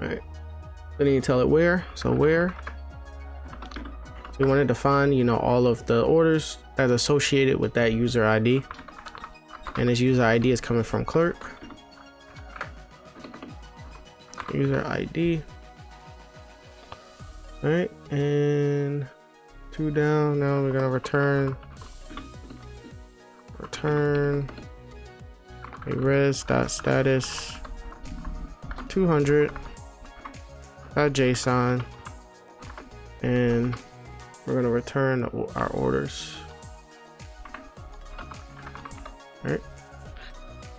All right. Then you tell it where. So where. So we want to define, all of the orders that's associated with that user ID, and this user ID is coming from Clerk. User ID. All right, and 2 down. Now we're gonna return a res.status 200.json, and we're going to return our orders. All right,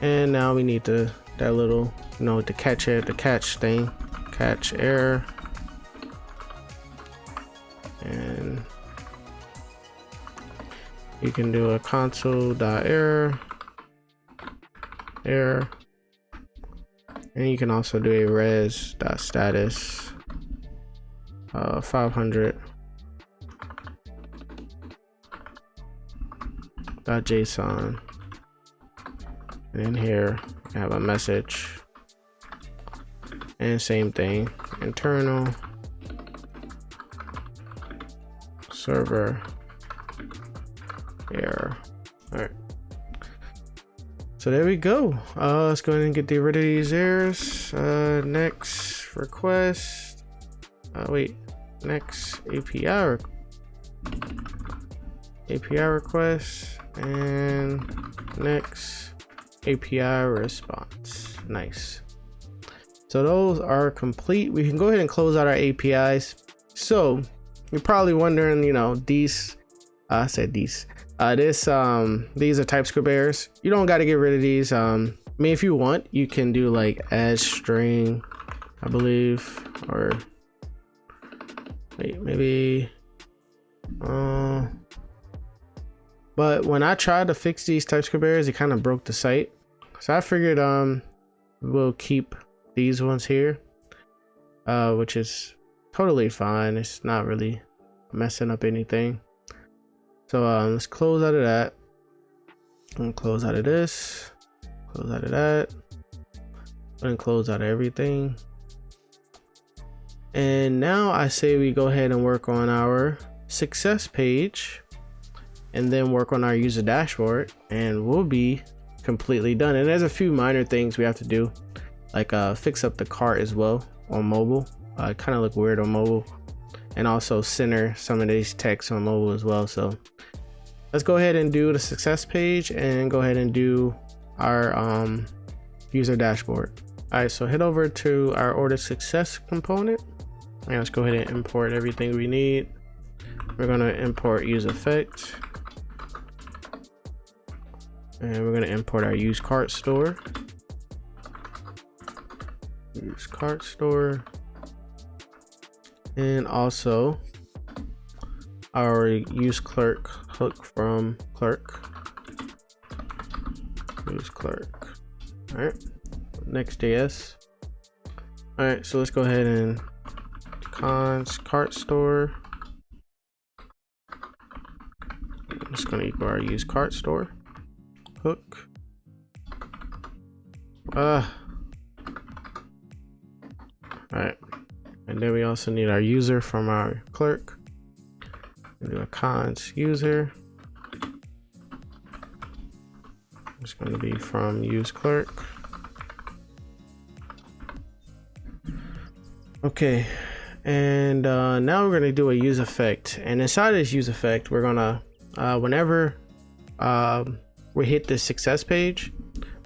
and now we need that little, the catch thing, catch error, and you can do a console.error, and you can also do a res.status 500.json. And in here, I have a message. And same thing, internal server error. All right. So there we go. Let's go ahead and get rid of these errors. Next request. Next API request, and next API response. Nice. So those are complete. We can go ahead and close out our APIs. So you're probably wondering, you know, these these are TypeScript errors. You don't got to get rid of these. I mean, if you want, you can do like as string, I believe, or maybe but when I tried to fix these TypeScript errors, it kind of broke the site. So I figured we'll keep these ones here, which is totally fine. It's not really messing up anything. So let's close out of that, and close out of this, close out of that, and close out of everything. And now I say we go ahead and work on our success page, and then work on our user dashboard, and we'll be completely done. And there's a few minor things we have to do, like fix up the cart as well on mobile. It kind of look weird on mobile, and also center some of these text on mobile as well. So let's go ahead and do the success page and go ahead and do our user dashboard. All right, so head over to our order success component, and let's go ahead and import everything we need. We're gonna import use effect, and we're gonna import our use cart store. Use cart store, and also our use clerk hook from clerk. Use clerk. All right, Next.js. All right, so let's go ahead and cons cart store. It's going to equal our use cart store hook. All right, and then we also need our user from our clerk. We'll do a cons user. It's going to be from use clerk. Okay, and now we're going to do a use effect, and inside this use effect, we're gonna whenever we hit the success page,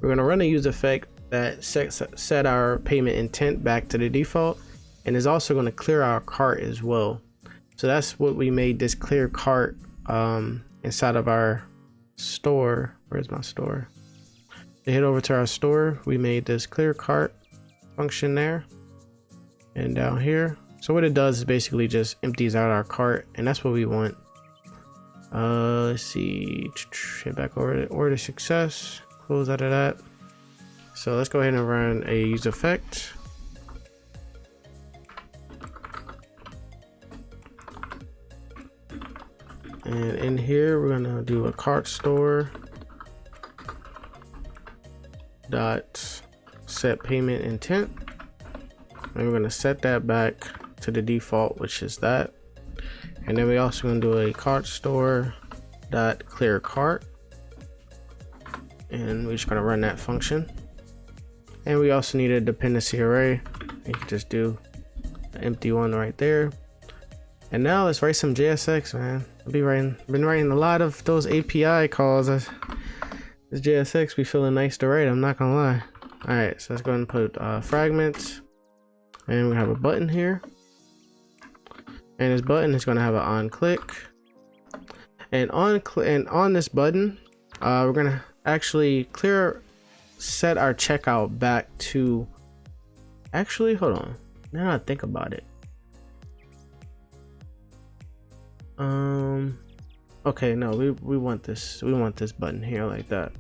we're gonna run a use effect that set our payment intent back to the default, and is also going to clear our cart as well. So that's what we made this clear cart inside of our store. Where's my store? To head over to our store, we made this clear cart function there and down here. So what it does is basically just empties out our cart, and that's what we want. Let's see, head back over to order success, close out of that. So let's go ahead and run a use effect. And in here, we're gonna do a cart store dot set payment intent, and we're gonna set that back to the default, which is that. And then we also gonna do a cart store dot clear cart, and we're just gonna run that function. And we also need a dependency array. You can just do an empty one right there. And now let's write some JSX, man. Been writing a lot of those API calls. This JSX be feeling nice to write, I'm not gonna lie. All right, so let's go ahead and put fragments, and we have a button here. And this button is gonna have an on click. And on this button, we're gonna actually set our checkout back to. Actually, hold on. Now I think about it. Okay, no, we want this button here like that.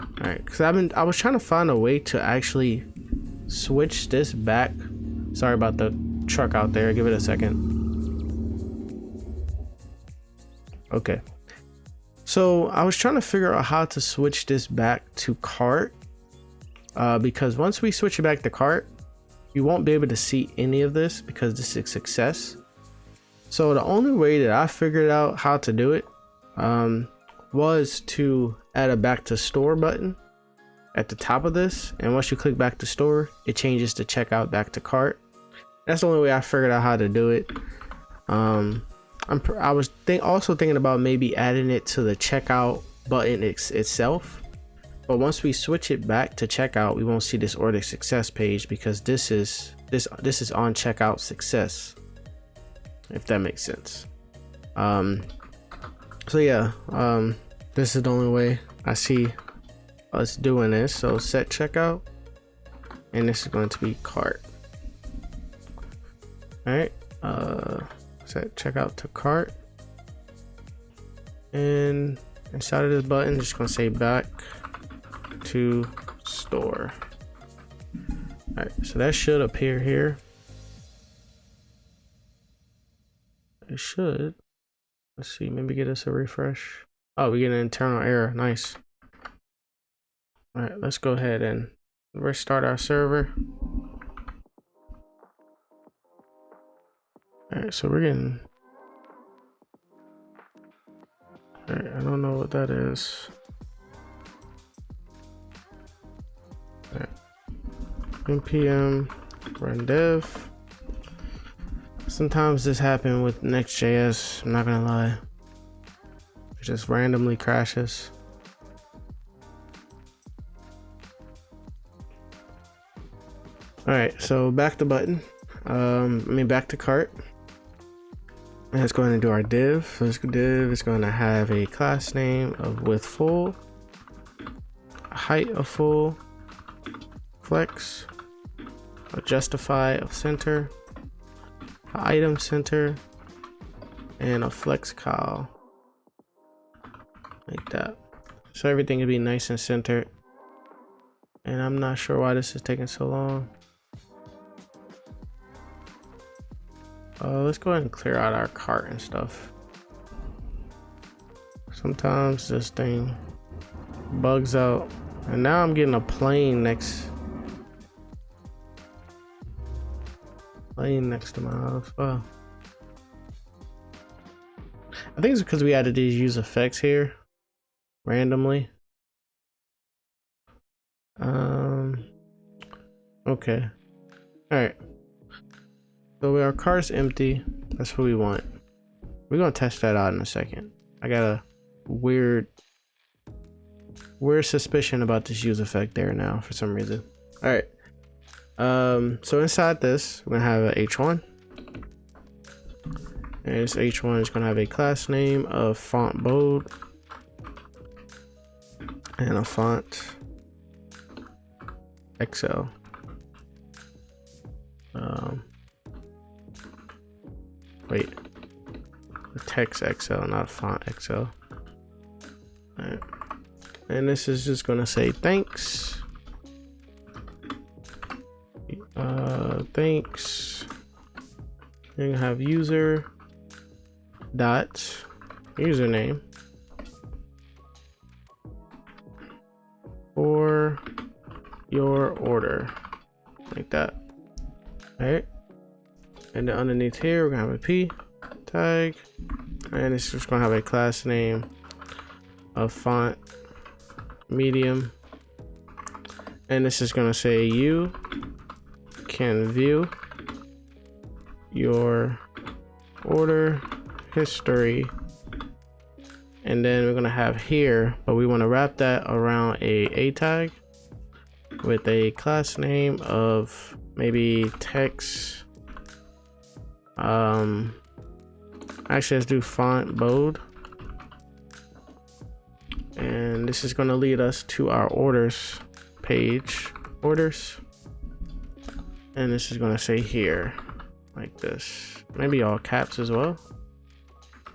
All right, because I was trying to find a way to actually switch this back. Sorry about the truck out there, give it a second. Okay, So I was trying to figure out how to switch this back to cart, because once we switch it back to cart, you won't be able to see any of this because this is success. So the only way that I figured out how to do it was to add a back to store button at the top of this, and once you click back to store, it changes the checkout back to cart. That's the only way I figured out how to do it. I was also thinking about maybe adding it to the checkout button itself, but once we switch it back to checkout, we won't see this order success page because this is on checkout success, if that makes sense. So yeah, this is the only way I see us doing this. So set checkout, and this is going to be cart. All right, set checkout to cart, and inside of this button, just gonna say back to store. All right, so that should appear here. It should. Let's see, maybe get us a refresh. Oh, we get an internal error. Nice. All right, let's go ahead and restart our server. All right, so we're getting. All right, I don't know what that is. All right. npm run dev. Sometimes this happens with Next.js, I'm not gonna lie. It just randomly crashes. Alright, so back to button. Back to cart. And it's going to do our div. So this div is going to have a class name of width full, a height of full, flex, a justify of center, item center, and a flex call, like that. So everything will be nice and centered, and I'm not sure why this is taking so long. Let's go ahead and clear out our cart and stuff. Sometimes this thing bugs out, and now I'm getting a plane next to my house. Wow. I think it's because we added these use effects here randomly. Okay. All right. So our car's empty. That's what we want. We're gonna test that out in a second. I got a weird suspicion about this use effect there now for some reason. All right. So inside this, we're gonna have a h1, and this h1 is gonna have a class name of font bold and a font XL. Wait, the text XL, not font XL. All right. And this is just gonna say thanks. Thanks. You're gonna have user dot username for your order, like that. All right. And then underneath here, we're gonna have a p tag, and it's just gonna have a class name of font medium, and this is gonna say you can view your order history, and then we're gonna have here, but we want to wrap that around a tag with a class name of maybe text. Actually, let's do font bold, and this is going to lead us to our orders page, orders, and this is going to say here like this, maybe all caps as well.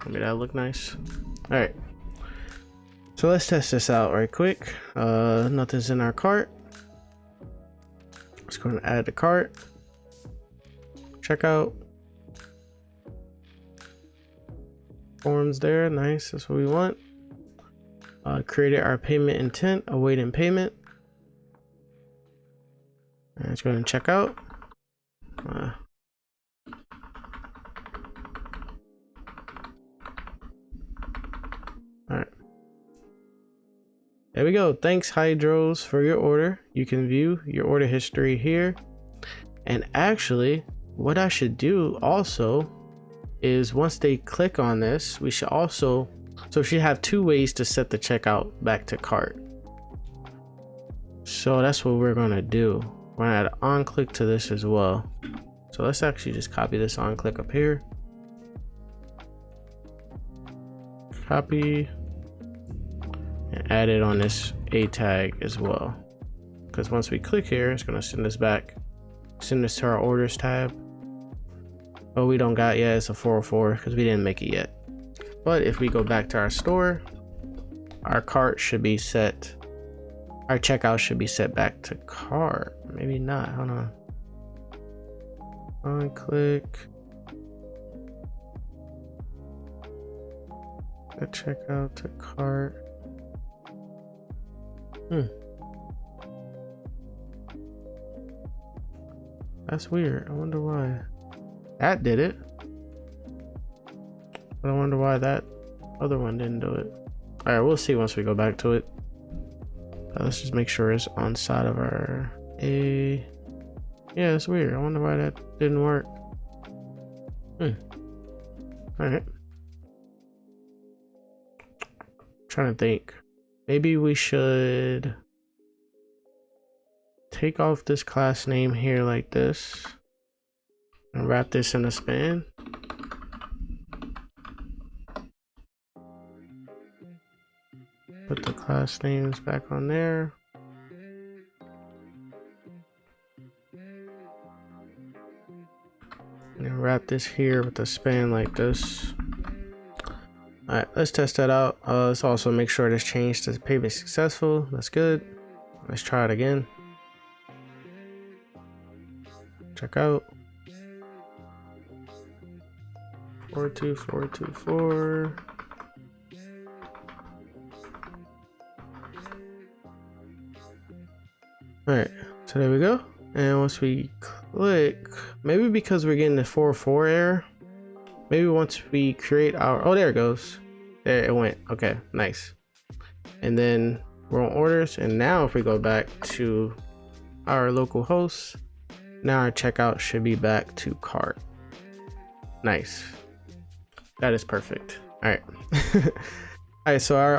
Maybe that look nice. All right, so let's test this out right quick. Nothing's in our cart. Just going to add the cart, checkout, forms there, nice, that's what we want. created our payment intent, awaiting payment. And it's going to check out. Alright. There we go. Thanks, Hydros, for your order. You can view your order history here. And actually, what I should do also is once they click on this, we should also, so she have two ways to set the checkout back to cart. So that's what we're gonna do. We're gonna add an on click to this as well. So let's actually just copy this on click up here. Copy and add it on this A tag as well. Because once we click here, it's gonna send us back, send this to our orders tab. Oh, we don't got yet, it's a 404 because we didn't make it yet. But if we go back to our store, our cart should be set, our checkout should be set back to cart. Maybe not, hold on. On click. Set checkout to cart. That's weird, I wonder why. That did it. But I wonder why that other one didn't do it. Alright, we'll see once we go back to it. Let's just make sure it's on side of our A. Yeah, it's weird. I wonder why that didn't work. Alright. Trying to think. Maybe we should take off this class name here like this. And wrap this in a span. Put the class names back on there. And wrap this here with a span like this. Alright, let's test that out. Let's also make sure this changed to payment successful. That's good. Let's try it again. Check out. 42424. Alright, so there we go. And once we click, maybe because we're getting the 404 error, maybe once we create our, oh, there it goes. There it went. Okay, nice. And then we're on orders. And now if we go back to our local host, now our checkout should be back to cart. Nice. That is perfect. All right. All right, so our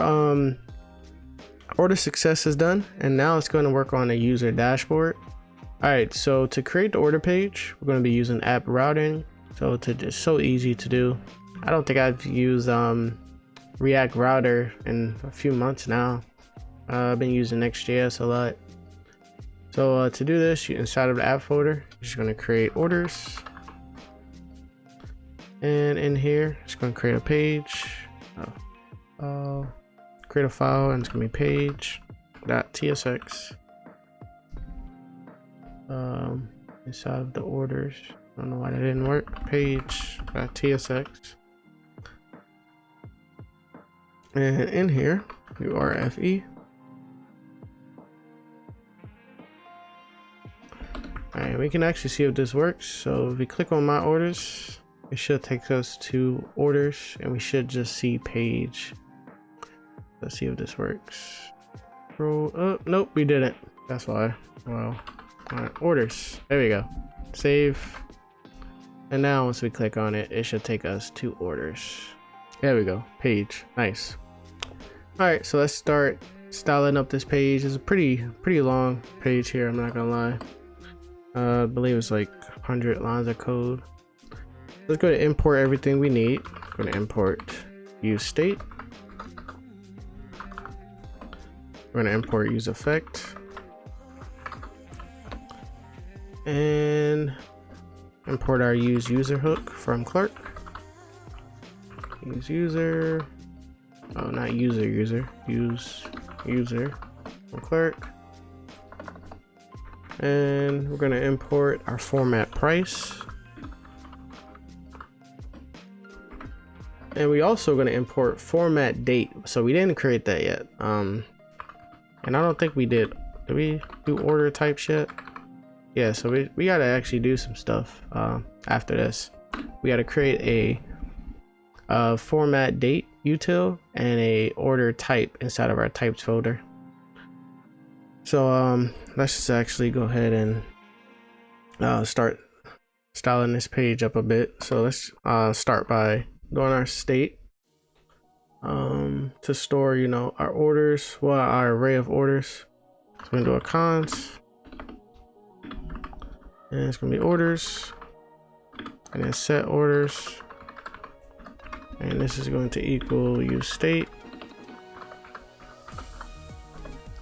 order success is done, and now it's going to work on a user dashboard. All right, so to create the order page, we're going to be using app routing. So to just so easy to do. I don't think I've used React Router in a few months now. I've been using Next.js a lot. So to do this, inside of the app folder, you're just going to create orders. And in here, it's going to create a page. Create a file, and it's going to be page.tsx. Inside of the orders. I don't know why that didn't work. Page.tsx. And in here, URFE. Alright, we can actually see if this works. So if we click on my orders, it should take us to orders, and we should just see page. Let's see if this works. Scroll up. Nope, we didn't. That's why. Wow. Alright, orders. There we go. Save. And now once we click on it, it should take us to orders. There we go. Page. Nice. Alright, so let's start styling up this page. It's a pretty long page here, I'm not gonna lie. I believe it's like 100 lines of code. Let's go to import everything we need. We're gonna import use state. We're gonna import use effect. And import our use user hook from Clerk. Use user. Oh, not user. Use user from Clerk. And we're going to import our format price. and we also going to import format date. So we didn't create that yet. And I don't think we did. Did we do order types yet? Yeah, so we got to actually do some stuff after this. We got to create a format date util and a order type inside of our types folder. So let's just actually go ahead and start styling this page up a bit. So let's start by doing our state to store, you know, our orders, well, our array of orders. So we're gonna do a const, and it's gonna be orders, and then set orders, and this is going to equal use state,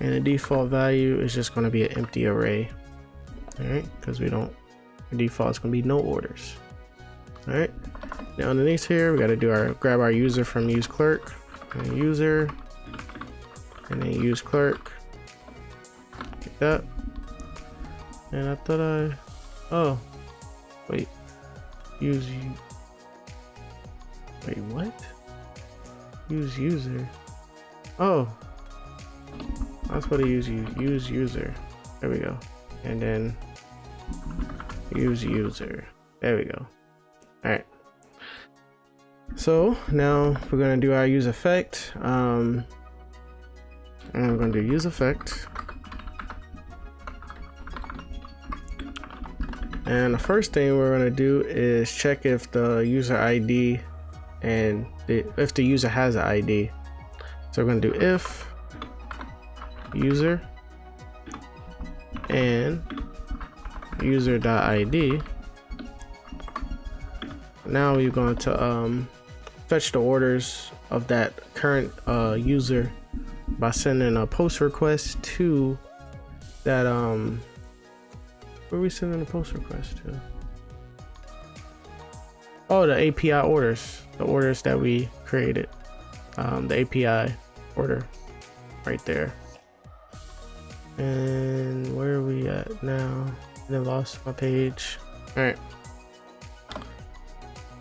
and the default value is just going to be an empty array. All right, because we don't, the default is going to be no orders. All right, now underneath here we got to do our grab our user from use clerk, and user, and then use clerk. Get that. And I thought oh wait, use you. Wait, what? Use user. Oh, that's what I use. Use user. There we go. And then use user. There we go. All right. So now we're gonna do our use effect. And we're gonna do use effect. And the first thing we're gonna do is check if the user ID and if the user has an ID. So we're gonna do if user and user.id. Now we're going to fetch the orders of that current user by sending a post request to that where are we sending a post request to? Oh, the API orders, the orders that we created, the API order right there. And where are we at now? I lost my page. All right,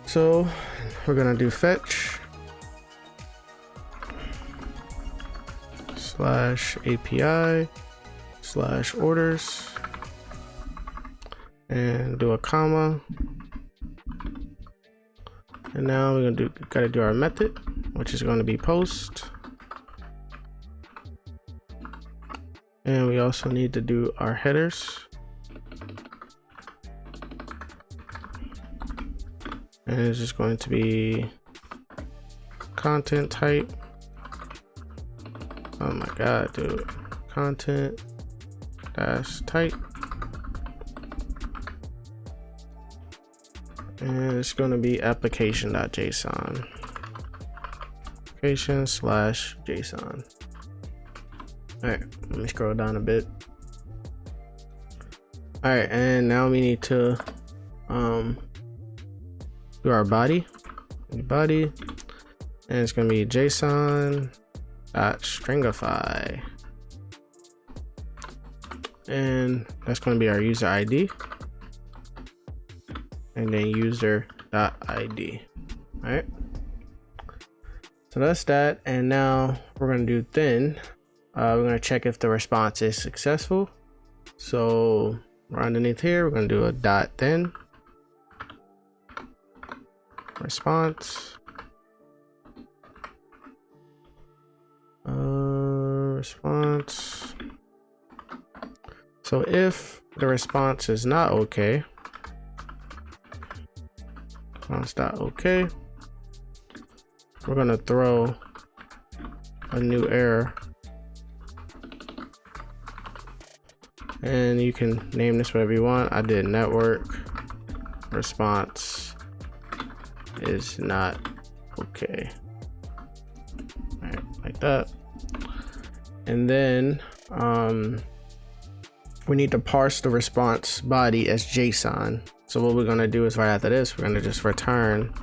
so we're gonna do fetch /API /orders and do a comma. And now we're gonna gotta do our method, which is going to be post. And we also need to do our headers. And it's just going to be content type. Oh my god, dude. Content dash type. And it's going to be application.json. Application/JSON. Alright, let me scroll down a bit. Alright, and now we need to do our body, and it's gonna be JSON.stringify, and that's gonna be our user ID, and then user.id. All right, so that's that. And now we're gonna do then. We're gonna check if the response is successful. So we're underneath here, we're gonna do a .then response. Response. So if the response is not okay, response.okay, we're gonna throw a new error. And you can name this whatever you want. I did network response is not okay. All right, like that. And then we need to parse the response body as JSON. So what we're gonna do is right after this, we're gonna just return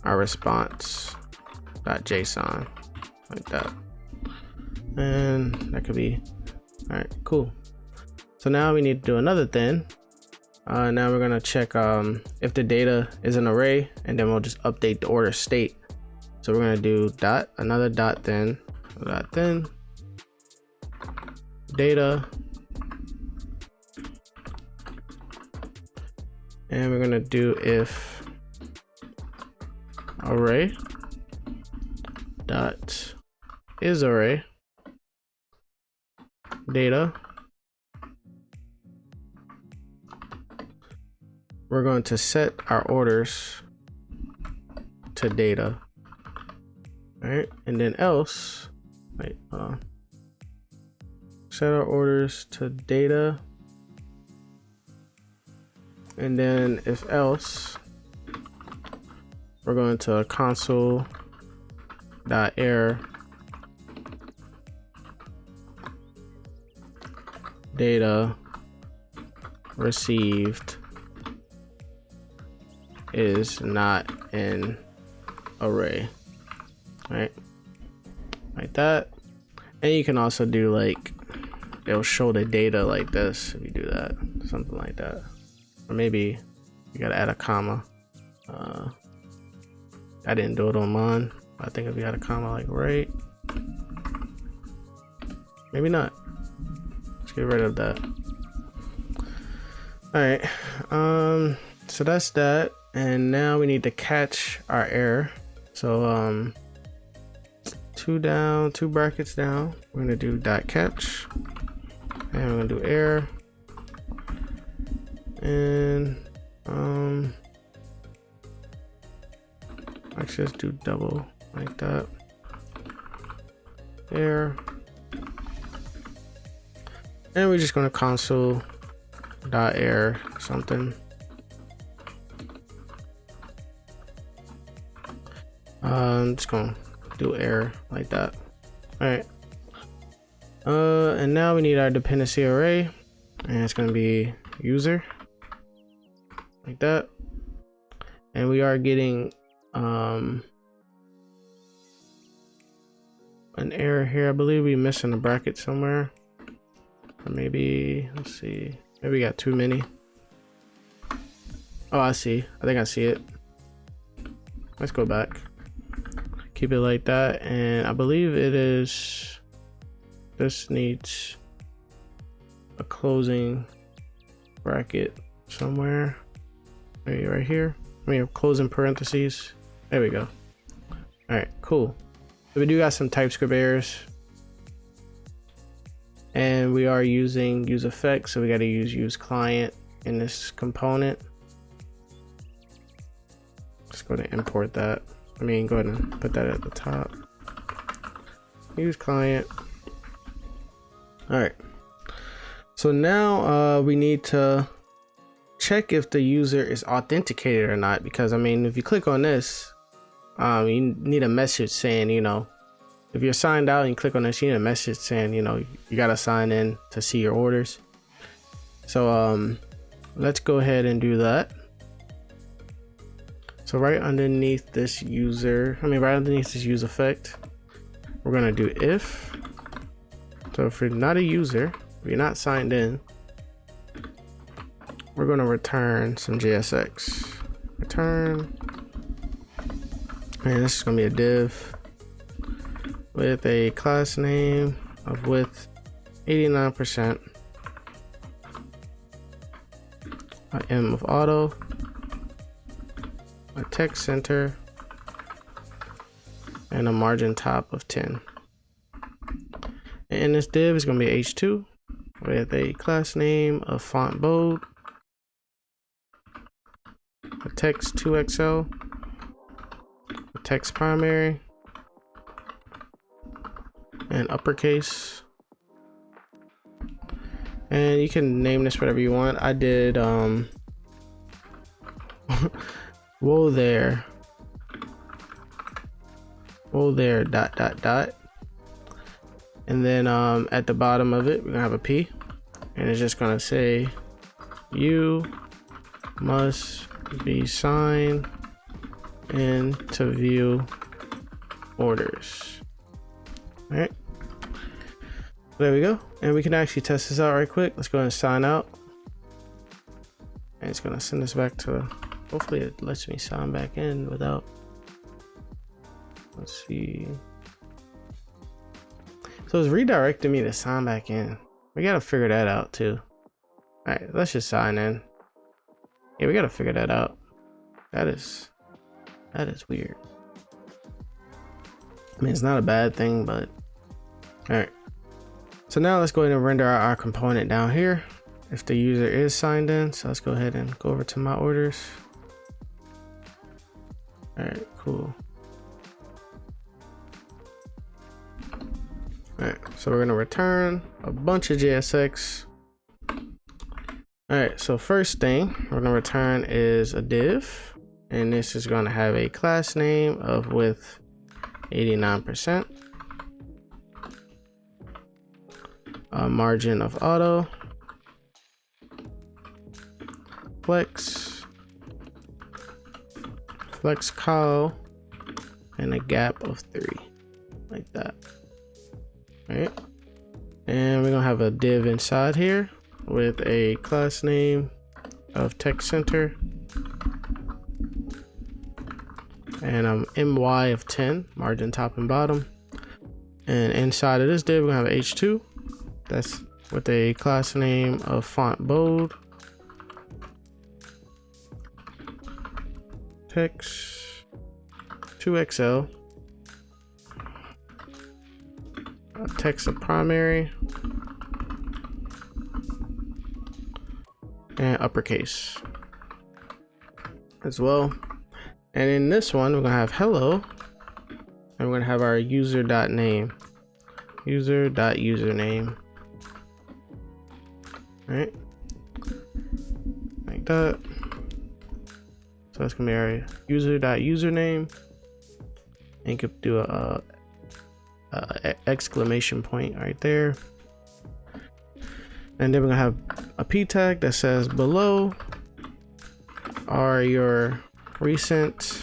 our response.json like that. And that could be, all right, cool. So now we need to do another thing. Now we're gonna check if the data is an array, and then we'll just update the order state So we're gonna do dot, another dot then data, and we're gonna do if array dot is array data. We're going to set our orders to data. All right, and then else, wait, set our orders to data, and then if else, we're going to console dot error data received is not an array. All right, like that. And you can also do like, it'll show the data like this if you do that, something like that. Or maybe you gotta add a comma. I didn't do it on mine. I think if you had a comma like right, maybe not. Let's get rid of that. All right, so that's that. And now we need to catch our error. So two down, two brackets down, we're gonna do dot catch, and we're gonna do error, and actually let's do double like that, error, and we're just gonna console dot error something. I'm just gonna do error like that. All right, and now we need our dependency array, and it's gonna be user like that. And we are getting an error here. I believe we're missing a bracket somewhere, or maybe, let's see, maybe we got too many. Oh, I see, I think I see it. Let's go back, keep it like that, and I believe it is, this needs a closing bracket somewhere, maybe right here. I mean, closing parentheses. There we go. All right, cool. So we do got some TypeScript errors, and we are using use effect, so we got to use client in this component. Just go to import that. I mean, go ahead and put that at the top. Use client. All right. So now we need to check if the user is authenticated or not, because I mean, if you click on this, you need a message saying, you know, if you're signed out and you click on this, you need a message saying, you know, you got to sign in to see your orders. So let's go ahead and do that. So right underneath this user, right underneath this use effect, we're gonna do if. So if you're not a user, if you're not signed in, we're gonna return some JSX. Return, and this is gonna be a div with a class name of width 89%, a M of auto, a text center, and a margin top of 10. And this div is going to be h2 with a class name of font bold, a text 2xl, a text primary, and uppercase. And you can name this whatever you want. I did whoa there dot, and then at the bottom of it we're gonna have a P, and it's just gonna say you must be signed in to view orders. All right, there we go. And we can actually test this out right quick. Let's go ahead and sign out, and it's gonna send us back to, hopefully it lets me sign back in without Let's see. So it's redirecting me to sign back in. We gotta figure that out too. All right, let's just sign in. Yeah, we gotta figure that out. That is weird. I mean, it's not a bad thing, but all right. So now let's go ahead and render out our component down here if the user is signed in. So let's go ahead and go over to my orders. All right, cool. All right, so we're gonna return a bunch of JSX. All right, so first thing we're gonna return is a div, and this is gonna have a class name of width 89%, a margin of auto, flex call, and a gap of 3, like that. All right, and we're gonna have a div inside here with a class name of text center and my of 10, margin top and bottom. And inside of this div we're gonna have h2 that's with a class name of font bold, text 2xl, text of primary, and uppercase as well. And in this one we're gonna have hello, and we're gonna have our user.name, user.username. Right, like that. So that's gonna be our user.username, and you could do a exclamation point right there. And then we're gonna have a p tag that says below are your recent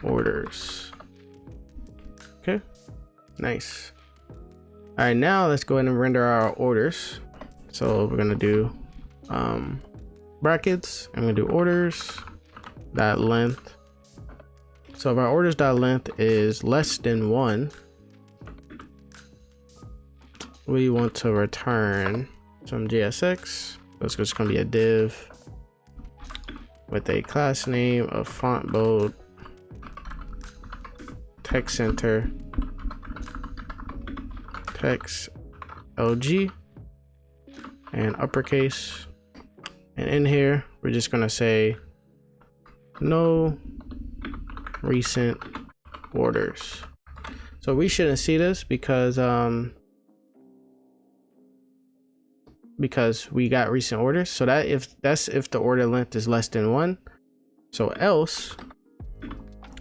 orders. Okay, nice. All right, now let's go ahead and render our orders. So we're gonna do brackets. I'm gonna do orders dot length. So if our orders dot length is less than 1, we want to return some JSX. That's just gonna be a div with a class name of font bold, text center, text LG, and uppercase. And in here we're just gonna say no recent orders. So we shouldn't see this because we got recent orders. So that if the order length is less than 1. So else,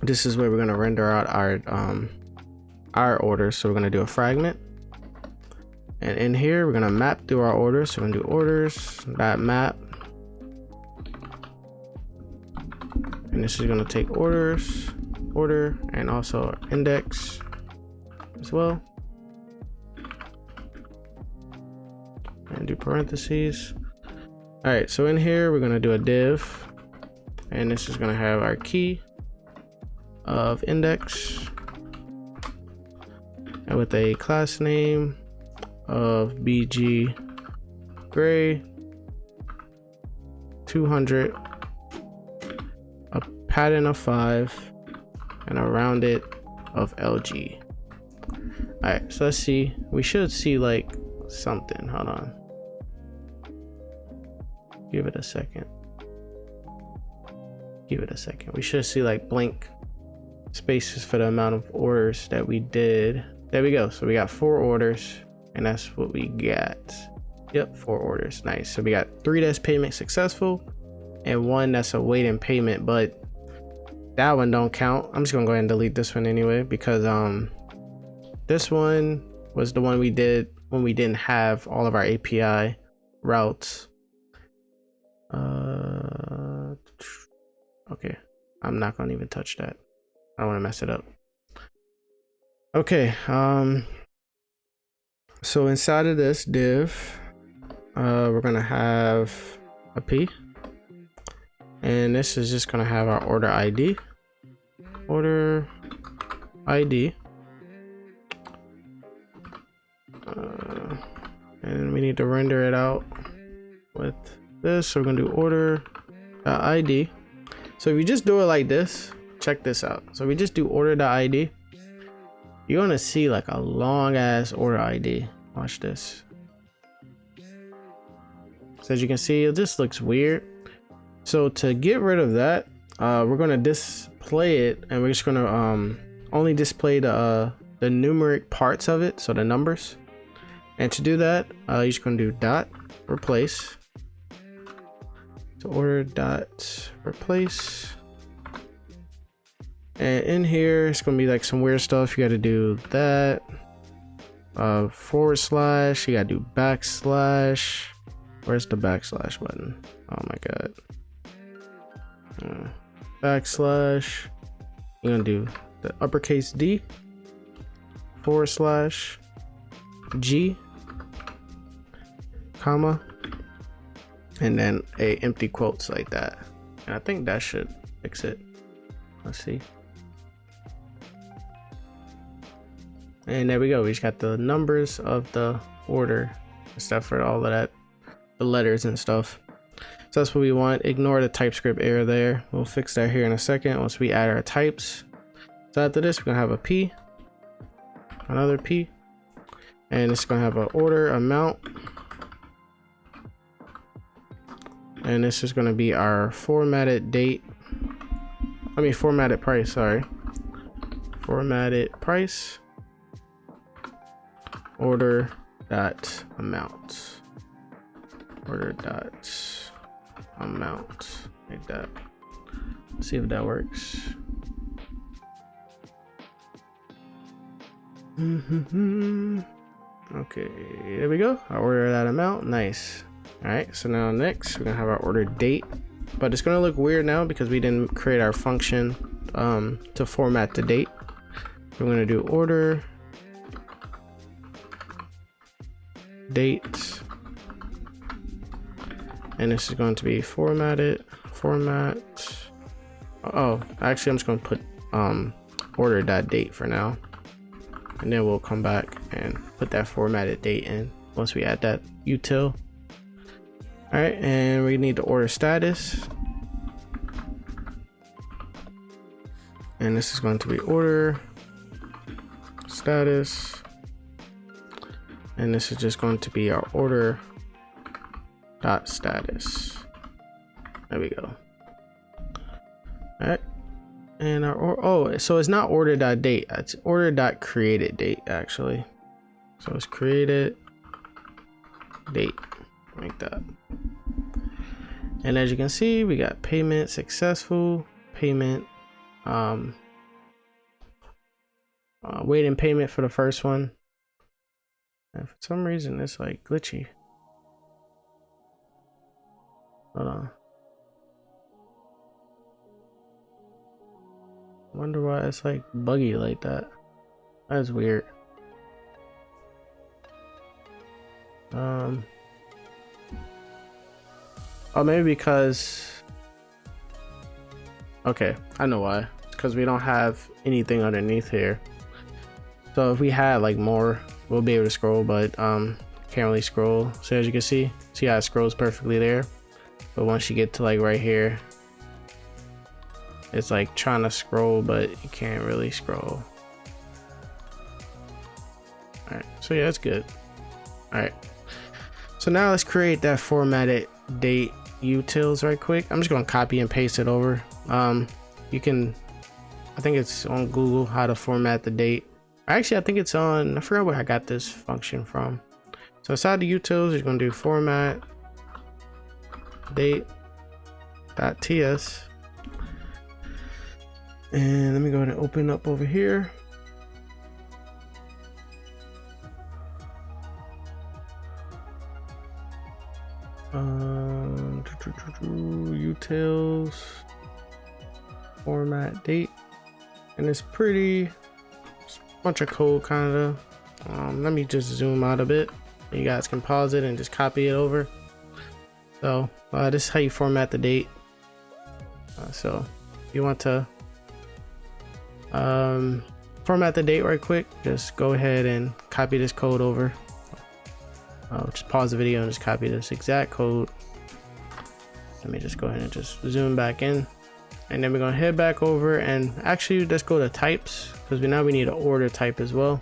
this is where we're gonna render out our orders. So we're gonna do a fragment, and in here we're gonna map through our orders. So we're gonna do orders.map, and this is gonna take orders, order, and also index as well. And do parentheses. All right, so in here we're gonna do a div, and this is gonna have our key of index, and with a class name of bg gray 200, a pattern of 5, and a rounded of LG. All right, so let's see. We should see like something. Hold on. Give it a second. We should see like blank spaces for the amount of orders that we did. There we go. So we got 4 orders, and that's what we got. Yep, 4 orders. Nice. So we got 3 that's payment successful and 1 that's awaiting payment, but that one don't count. I'm just gonna go ahead and delete this one anyway, because this one was the one we did when we didn't have all of our API routes. Okay, I'm not gonna even touch that. I don't want to mess it up. Okay, so inside of this div, we're gonna have a p, and this is just gonna have our order ID, ID. And we need to render it out with this. So we're gonna do order.id. So if you just do it like this, check this out. So we just do order.id. You're gonna see like a long ass order ID. Watch this. So as you can see, it just looks weird. So to get rid of that, we're gonna display it, and we're just gonna only display the numeric parts of it, so the numbers. And to do that, you're just gonna do dot replace. So order dot replace. And in here, it's gonna be like some weird stuff. You gotta do that. Forward slash, you gotta do backslash. Where's the backslash button? Oh my god. Backslash. You're gonna do the uppercase D, forward slash G, comma, and then a empty quotes like that. And I think that should fix it. Let's see. And there we go. We just got the numbers of the order and stuff for all of that, the letters and stuff. So that's what we want. Ignore the TypeScript error there. We'll fix that here in a second once we add our types. So after this, we're gonna have a P, another P, and it's gonna have an order amount. And this is gonna be our formatted date. Formatted price, sorry. Formatted price. Order dot amount. Order dot amount, like that. Let's see if that works. Okay, there we go. I order that amount. Nice. All right, so now next we're gonna have our order date, but it's gonna look weird now because we didn't create our function to format the date. We're gonna do order date, and this is going to be formatted format. Oh, actually I'm just going to put order.date for now, and then we'll come back and put that formatted date in once we add that util. All right, and we need the order status, and this is going to be order status, and this is just going to be our order dot status. There we go. All right, and our so it's not order dot date, it's order dot created date actually. So it's created date, like that. And as you can see, we got payment successful, payment waiting payment for the first one. And for some reason it's like glitchy. Hold on. Wonder why it's like buggy like that. That's weird. Oh, maybe because, okay, I know why. It's because we don't have anything underneath here. So if we had like more, we'll be able to scroll, but can't really scroll. So as you can see how it scrolls perfectly there. But once you get to like right here, it's like trying to scroll, but you can't really scroll. All right, so yeah, that's good. All right, so now let's create that formatted date utils right quick. I'm just gonna copy and paste it over. You can, I think it's on Google how to format the date. Actually, I think it's on, I forgot where I got this function from. So inside the utils, you're gonna do format date.ts, and let me go ahead and open up over here. Utils format date, and it's pretty bunch of code kind of. Let me just zoom out a bit. You guys can pause it and just copy it over. So this is how you format the date. So if you want to format the date right quick, just go ahead and copy this code over. Just pause the video and just copy this exact code. Let me just go ahead and just zoom back in, and then we're gonna head back over and actually let's go to types, because now we need an order type as well.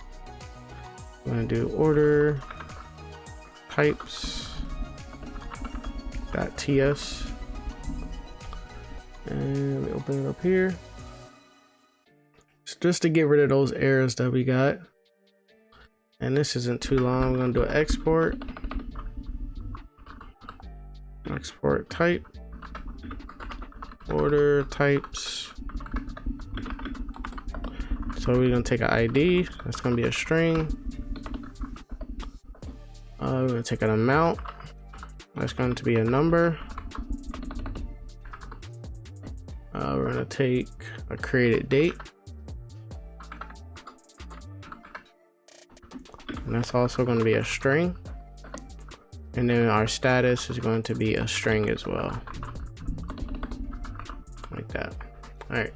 We're gonna do order types .ts, and we open it up here just to get rid of those errors that we got. And this isn't too long. We're gonna do an export type order types. So we're gonna take an ID, that's gonna be a string. We're gonna take an amount, that's going to be a number. We're gonna take a created date, and that's also going to be a string. And then our status is going to be a string as well, like that. All right,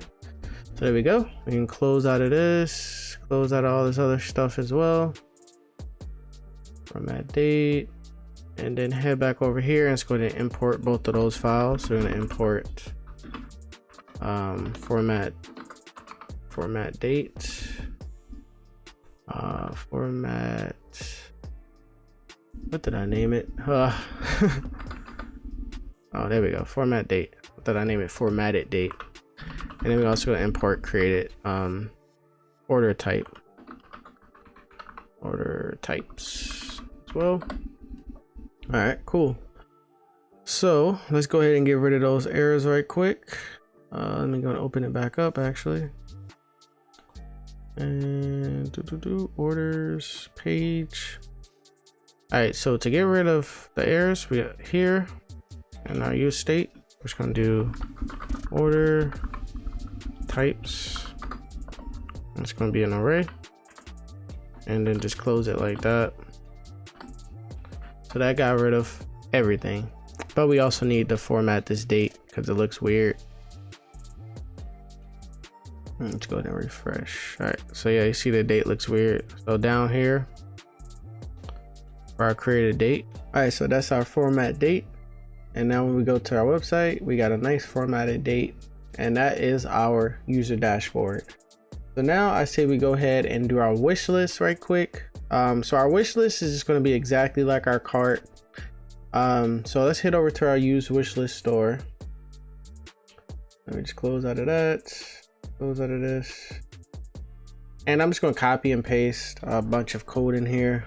so there we go. We can close out of this, close out all this other stuff as well. Format date, and then head back over here and it's going to import both of those files. So we're going to import format date, format, what did I name it? Oh, there we go, format date. What did I name it? Formatted date. And then we're also going to import created order type, order types as well. All right, cool. So let's go ahead and get rid of those errors right quick. Let me go and open it back up actually. And orders page. All right, so to get rid of the errors, we got here in our use state, we're just gonna do order types. It's gonna be an array, and then just close it like that. So that got rid of everything, but we also need to format this date because it looks weird. Let's go ahead and refresh. All right, so yeah, you see the date looks weird. So down here for our created date. All right, so that's our format date. And now when we go to our website, we got a nice formatted date, and that is our user dashboard. So now I say we go ahead and do our wish list right quick. So our wish list is just going to be exactly like our cart. So let's head over to our use wish list store. Let me just close out of that, close out of this. And I'm just going to copy and paste a bunch of code in here.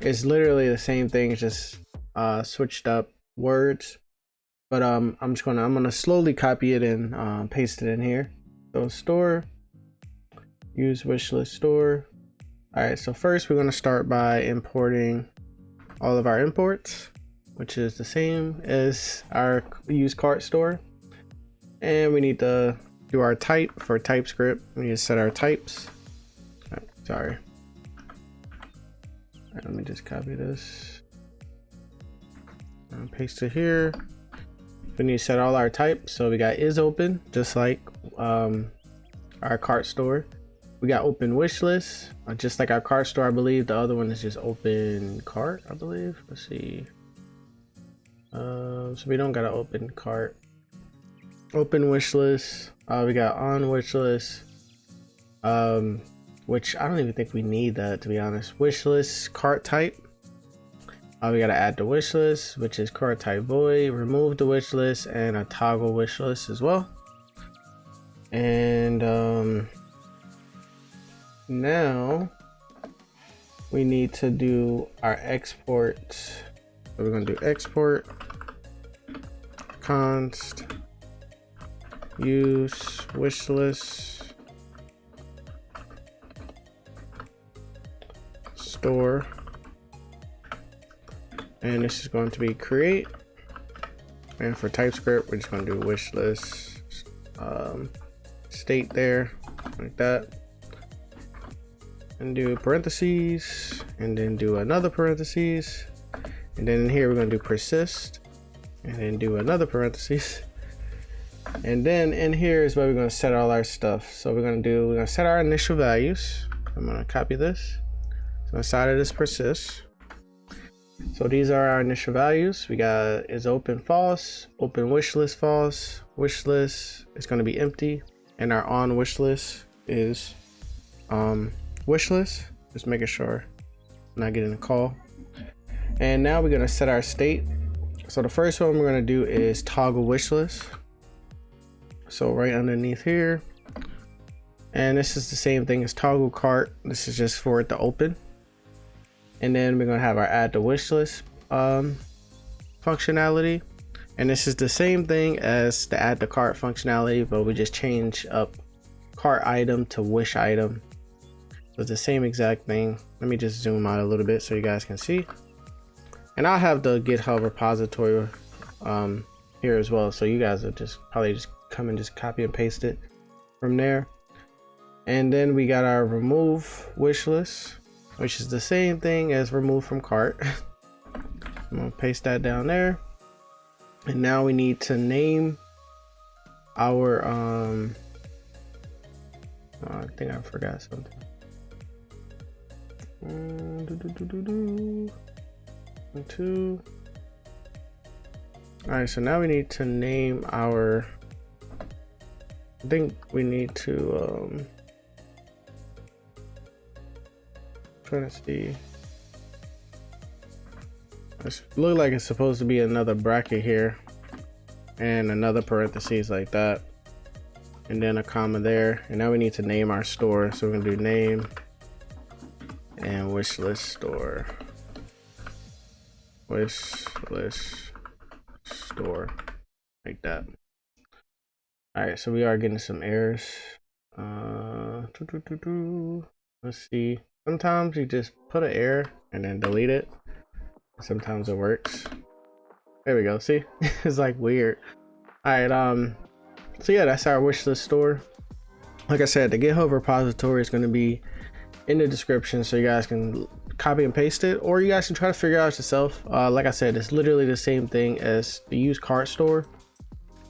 It's literally the same thing, it's just switched up words. But I'm gonna slowly copy it and paste it in here. So store, use wishlist store. All right, so first we're gonna start by importing all of our imports, which is the same as our use cart store. And we need to do our type for TypeScript. We need to set our types. Sorry. All right, let me just copy this and paste it here. We need to set all our types. So we got is open, just like our cart store. We got open wish list, just like our cart store. I believe the other one is just open cart, I believe. Let's see. So we don't got an open cart. Open wish list. We got on wish list, which I don't even think we need that, to be honest. Wish list cart type. We gotta add the wish list, which is cart type void, remove the wish list, and a toggle wish list as well. And now we need to do our export. So we're gonna do export const use wish list store, and this is going to be create. And for TypeScript, we're just going to do wish list state there, like that, and do parentheses, and then do another parentheses, and then in here we're going to do persist, and then do another parentheses, And then in here is where we're going to set all our stuff. So we're going to set our initial values. I'm going to copy this. So inside of this persist. So these are our initial values. We got is open false, open wish list false, wish list is going to be empty, and our on wish list is wish list. Just making sure I'm not getting a call. And now we're going to set our state. So the first one we're going to do is toggle wish list. So right underneath here, and this is the same thing as toggle cart. This is just for it to open. And then we're going to have our add to wish list functionality, and this is the same thing as the add to cart functionality, but we just change up cart item to wish item. So it's the same exact thing. Let me just zoom out a little bit so you guys can see. And I'll have the GitHub repository here as well, so you guys will just probably just come and just copy and paste it from there. And then we got our remove wish list, which is the same thing as remove from cart. I'm gonna paste that down there. And now we need to name our I think I forgot something. 1, 2. All right, so now we need to name our, I think we need to trying to see, it looks like it's supposed to be another bracket here and another parentheses like that, and then a comma there. And now we need to name our store, so we're gonna do name and wish list store, wish list store, like that. All right, so we are getting some errors. Let's see. Sometimes you just put an error and then delete it. Sometimes it works. There we go. See, it's like weird. All right. So yeah, that's our wish list store. Like I said, the GitHub repository is going to be in the description, so you guys can copy and paste it, or you guys can try to figure it out yourself. Like I said, it's literally the same thing as the used cart store,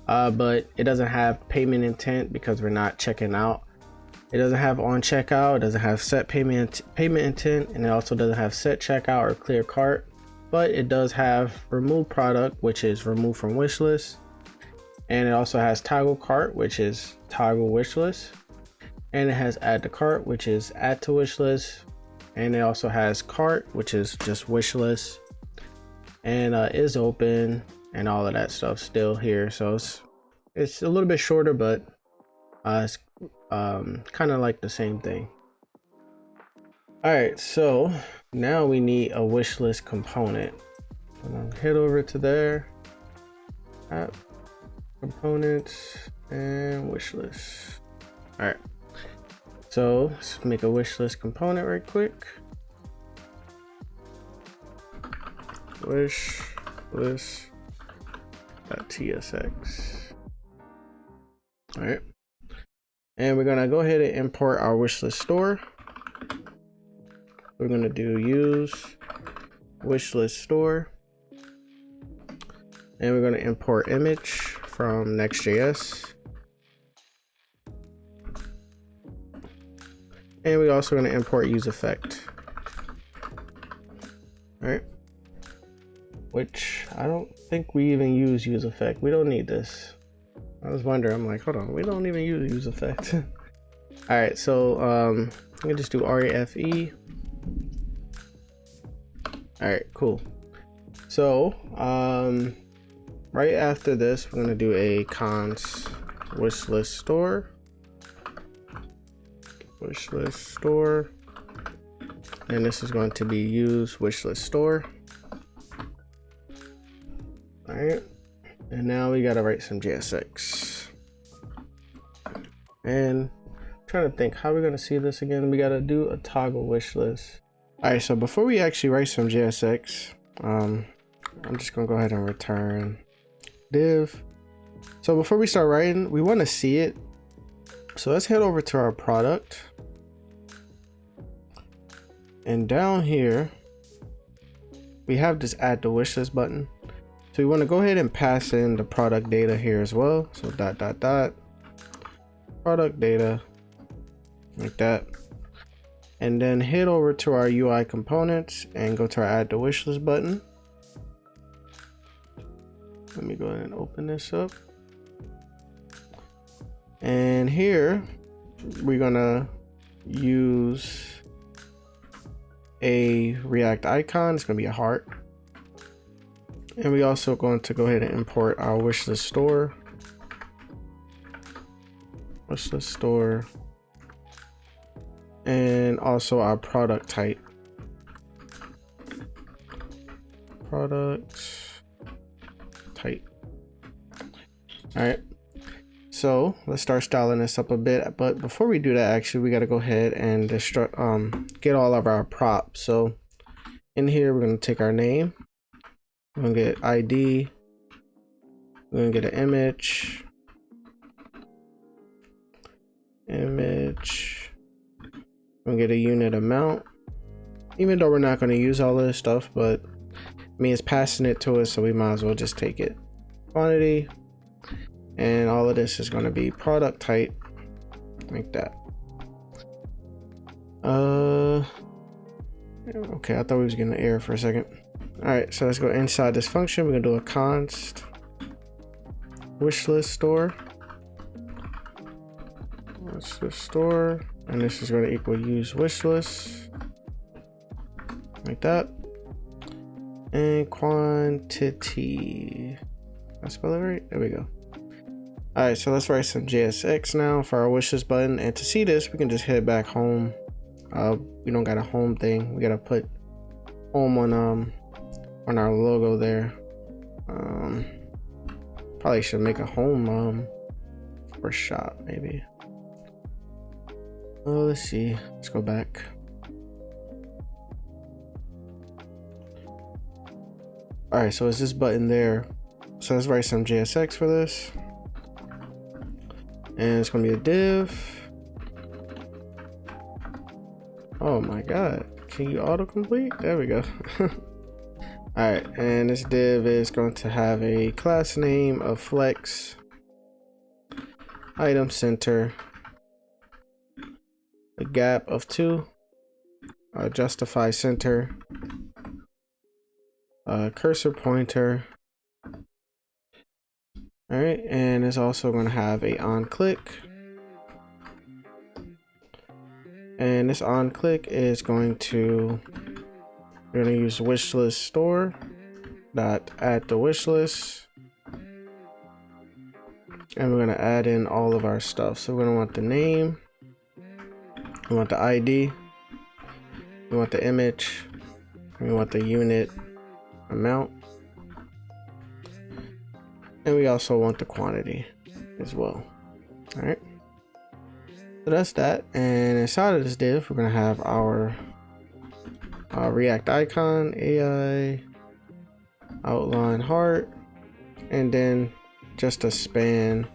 but it doesn't have payment intent because we're not checking out. It doesn't have on checkout, it doesn't have set payment intent, and it also doesn't have set checkout or clear cart, but it does have remove product, which is remove from wish list, and it also has toggle cart, which is toggle wish list, and it has add to cart, which is add to wish list, and it also has cart, which is just wish list, and is open and all of that stuff still here. So it's a little bit shorter, but it's kind of like the same thing. All right, so now we need a wish list component. I'm gonna head over to there, app components and wish list. All right, so let's make a wish list component right quick. Wish list.tsx. All right. And we're gonna go ahead and import our wishlist store. We're gonna do use wishlist store, and we're gonna import image from Next.js, and we're also gonna import use effect. All right, which I don't think we even use effect. We don't need this. I was wondering, I'm like, hold on, we don't even use effect. All right, so I'm gonna just do REFE. All right, cool. So right after this, we're gonna do a const wishlist store, and this is going to be use wishlist store. All right. And now we gotta write some JSX. And I'm trying to think how we're gonna see this again. We gotta do a toggle wish list. All right, so before we actually write some JSX, I'm just gonna go ahead and return div. So before we start writing, we wanna see it. So let's head over to our product. And down here, we have this add to wish list button. So we want to go ahead and pass in the product data here as well. So product data, like that. And then head over to our UI components and go to our add to wishlist button. Let me go ahead and open this up. And here we're gonna use a React icon. It's gonna be a heart. And we also going to go ahead and import our wishlist store. And also our product type. All right. So let's start styling this up a bit. But before we do that, actually, we got to go ahead and get all of our props. So in here, we're going to take our name. We're going to get ID. We're going to get an image. We're going to get a unit amount. Even though we're not going to use all of this stuff, but I mean, it's passing it to us, so we might as well just take it. Quantity. And all of this is going to be product type, like that. Okay, I thought we was getting an error for a second. All right, so let's go inside this function. We're gonna do a const wishlist store. And this is going to equal use wishlist, like that. And quantity. Did I spell it right? There we go. All right, so let's write some JSX now for our wishlist button. And to see this, we can just head back home. We don't got a home thing. We gotta put home on our logo there. Probably should make a home or shop maybe. Oh, let's see. Let's go back. All right, so it's this button there. So let's write some JSX for this. And it's gonna be a div. Oh my god, can you autocomplete? There we go. All right, and this div is going to have a class name of flex, item center, a gap of 2, justify center, cursor pointer. All right, and it's also going to have a on click. And this on click is we're going to use wishlist store dot add to wishlist, and we're going to add in all of our stuff. So we're going to want the name, we want the ID, we want the image, we want the unit amount, and we also want the quantity as well. All right. So that's that, and inside of this div, we're gonna have our React icon, AI, outline heart, and then just a span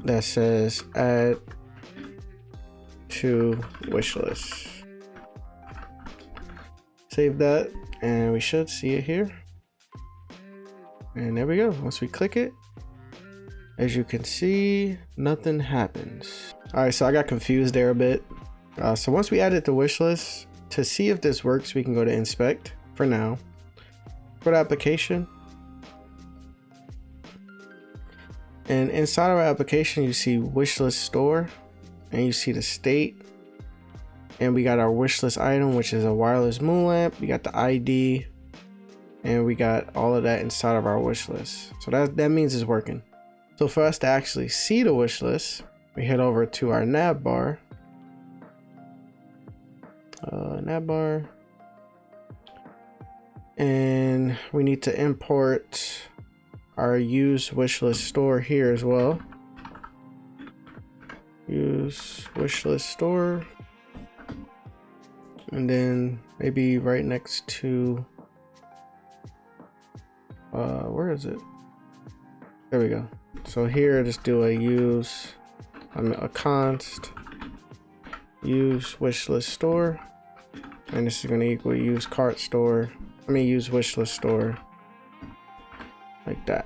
that says add to wishlist. Save that, and we should see it here. And there we go. Once we click it, as you can see, nothing happens. All right, so I got confused there a bit. So once we add it to wishlist, to see if this works, we can go to inspect for now. Go to application. And inside of our application, you see wishlist store, and you see the state. And we got our wishlist item, which is a wireless Moonlamp. We got the ID, and we got all of that inside of our wish list. So that means it's working. So for us to actually see the wish list, we head over to our nav bar. And we need to import our use wishlist store here as well. Use wishlist store. And then maybe right next to where is it? There we go. So here, just do a const use wishlist store, and this is going to equal use cart store Let me use wishlist store like that.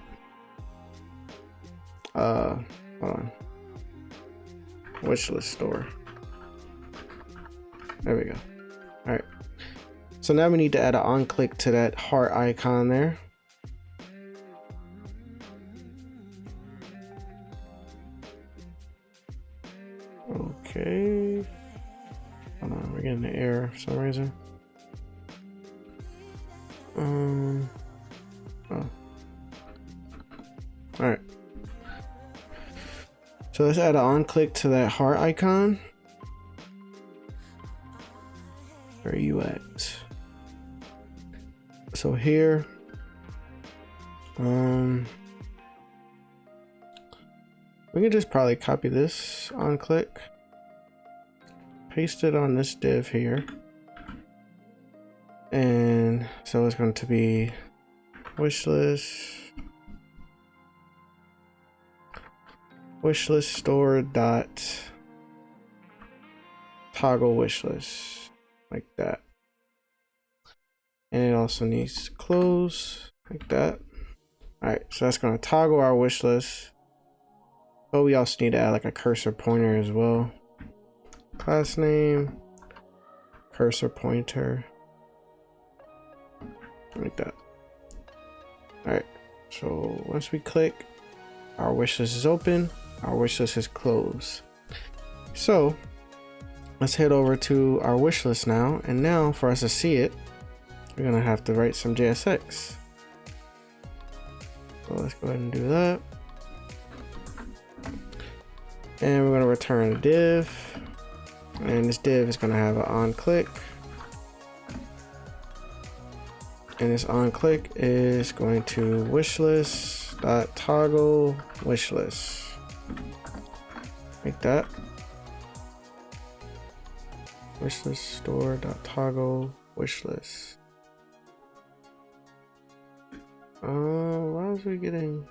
Hold on. Wishlist store. There we go. All right. So now we need to add an on click to that heart icon there. Okay. Hold on, we're getting an error for some reason. Oh. Alright. So let's add an on click to that heart icon. Where are you at? So here, we can just probably copy this on click, paste it on this div here, and so it's going to be wishlist store dot toggle wishlist like that. And it also needs to close like that. All right, so that's going to toggle our wish list. But we also need to add like a cursor pointer as well. Class name, cursor pointer, like that. All right, so once we click, our wish list is open, our wish list is closed. So let's head over to our wish list now. And now for us to see it, we're gonna have to write some JSX. So let's go ahead and do that. And we're gonna return a div. And this div is gonna have an on click. And this on click is going to wishlist.toggle wishlist. Like that. Wishlist store.toggle wishlist. Why is we getting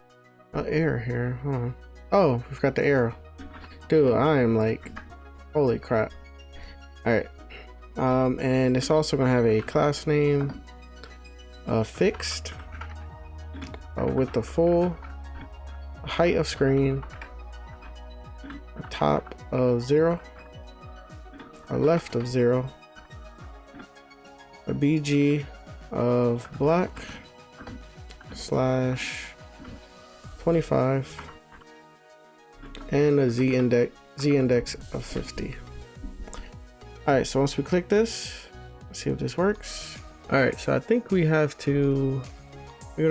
an error here? Hold on. Oh, we've got the arrow. Dude, I am like, holy crap. Alright. And it's also gonna have a class name, fixed, width of full, height of screen, a top of 0, a left of 0, a BG of black /25, and a Z index of 50. All right, so once we click this, let's see if this works. All right, so I think we're gonna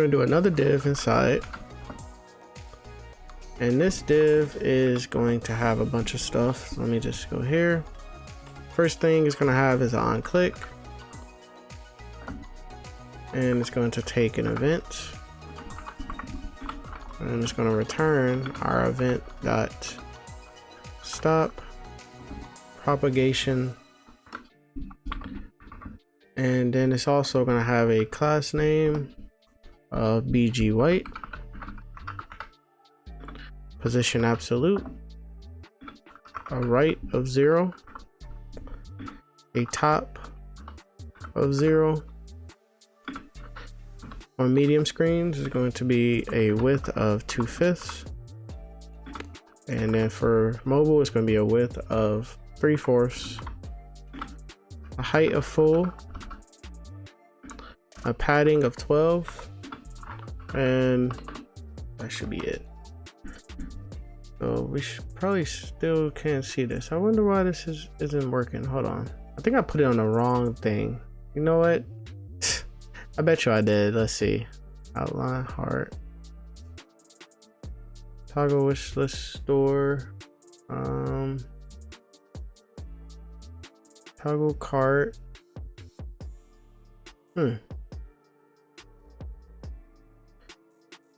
do another div inside, and this div is going to have a bunch of stuff. So let me just go here. First thing it's gonna have is an on click, and it's going to take an event, and it's going to return our event dot stop propagation, and then it's also going to have a class name of BG white, position absolute, a right of 0, a top of 0. On medium screens is going to be a width of 2/5, and then for mobile it's going to be a width of 3/4, a height of full, a padding of 12, and that should be it. So we probably still can't see this. I wonder why this isn't working. Hold on, I think I put it on the wrong thing. You know what? I bet you I did. Let's see. Outline heart. Toggle wish list store. Toggle cart. Head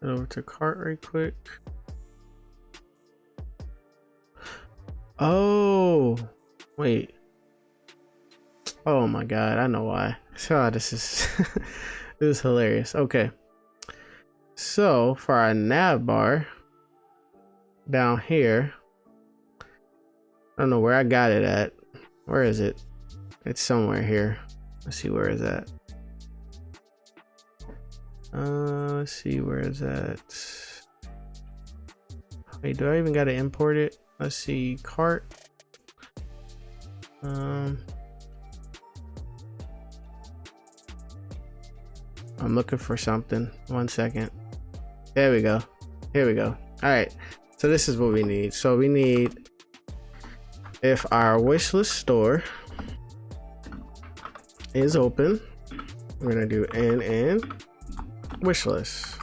over to cart right quick. Oh, wait. Oh my god, I know why. So this is this is hilarious. Okay, so for our nav bar down here, I don't know where I got it at. Where is it? It's somewhere here. Let's see where is that. Let's see, where is that? Wait, do I even gotta import it? Let's see, cart. I'm looking for something. 1 second. There we go. Here we go. All right. So this is what we need. So we need, if our wishlist store is open, we're gonna do n wishlist.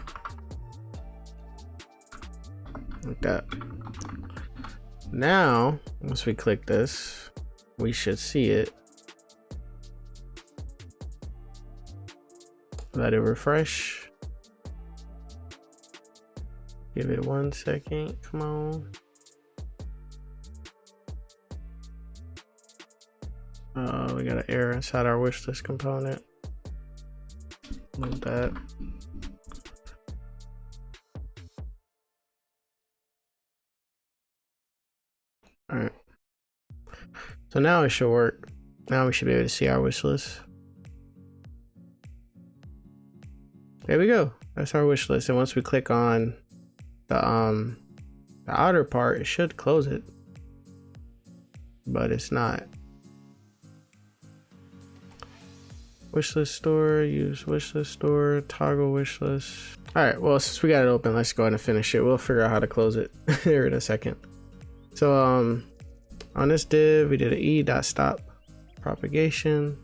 Like that. Now, once we click this, we should see it. Let it refresh. Give it 1 second. Come on. We got an error inside our wishlist component. Move that. All right. So now it should work. Now we should be able to see our wish list. There we go. That's our wish list. And once we click on the outer part, it should close it, but it's not. Wishlist store, use wishlist store, toggle wishlist. All right, well, since we got it open, let's go ahead and finish it. We'll figure out how to close it here in a second. So on this div, we did an e.stop propagation,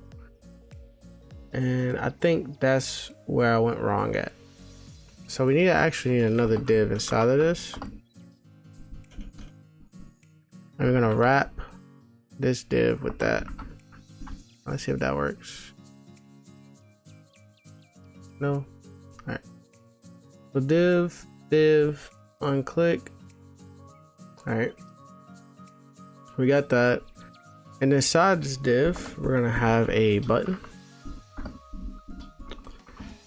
and I think that's where I went wrong at. So we need to actually need another div inside of this. And we're gonna wrap this div with that. Let's see if that works. No. All right. So div, unclick. All right. We got that. And inside this div, we're gonna have a button.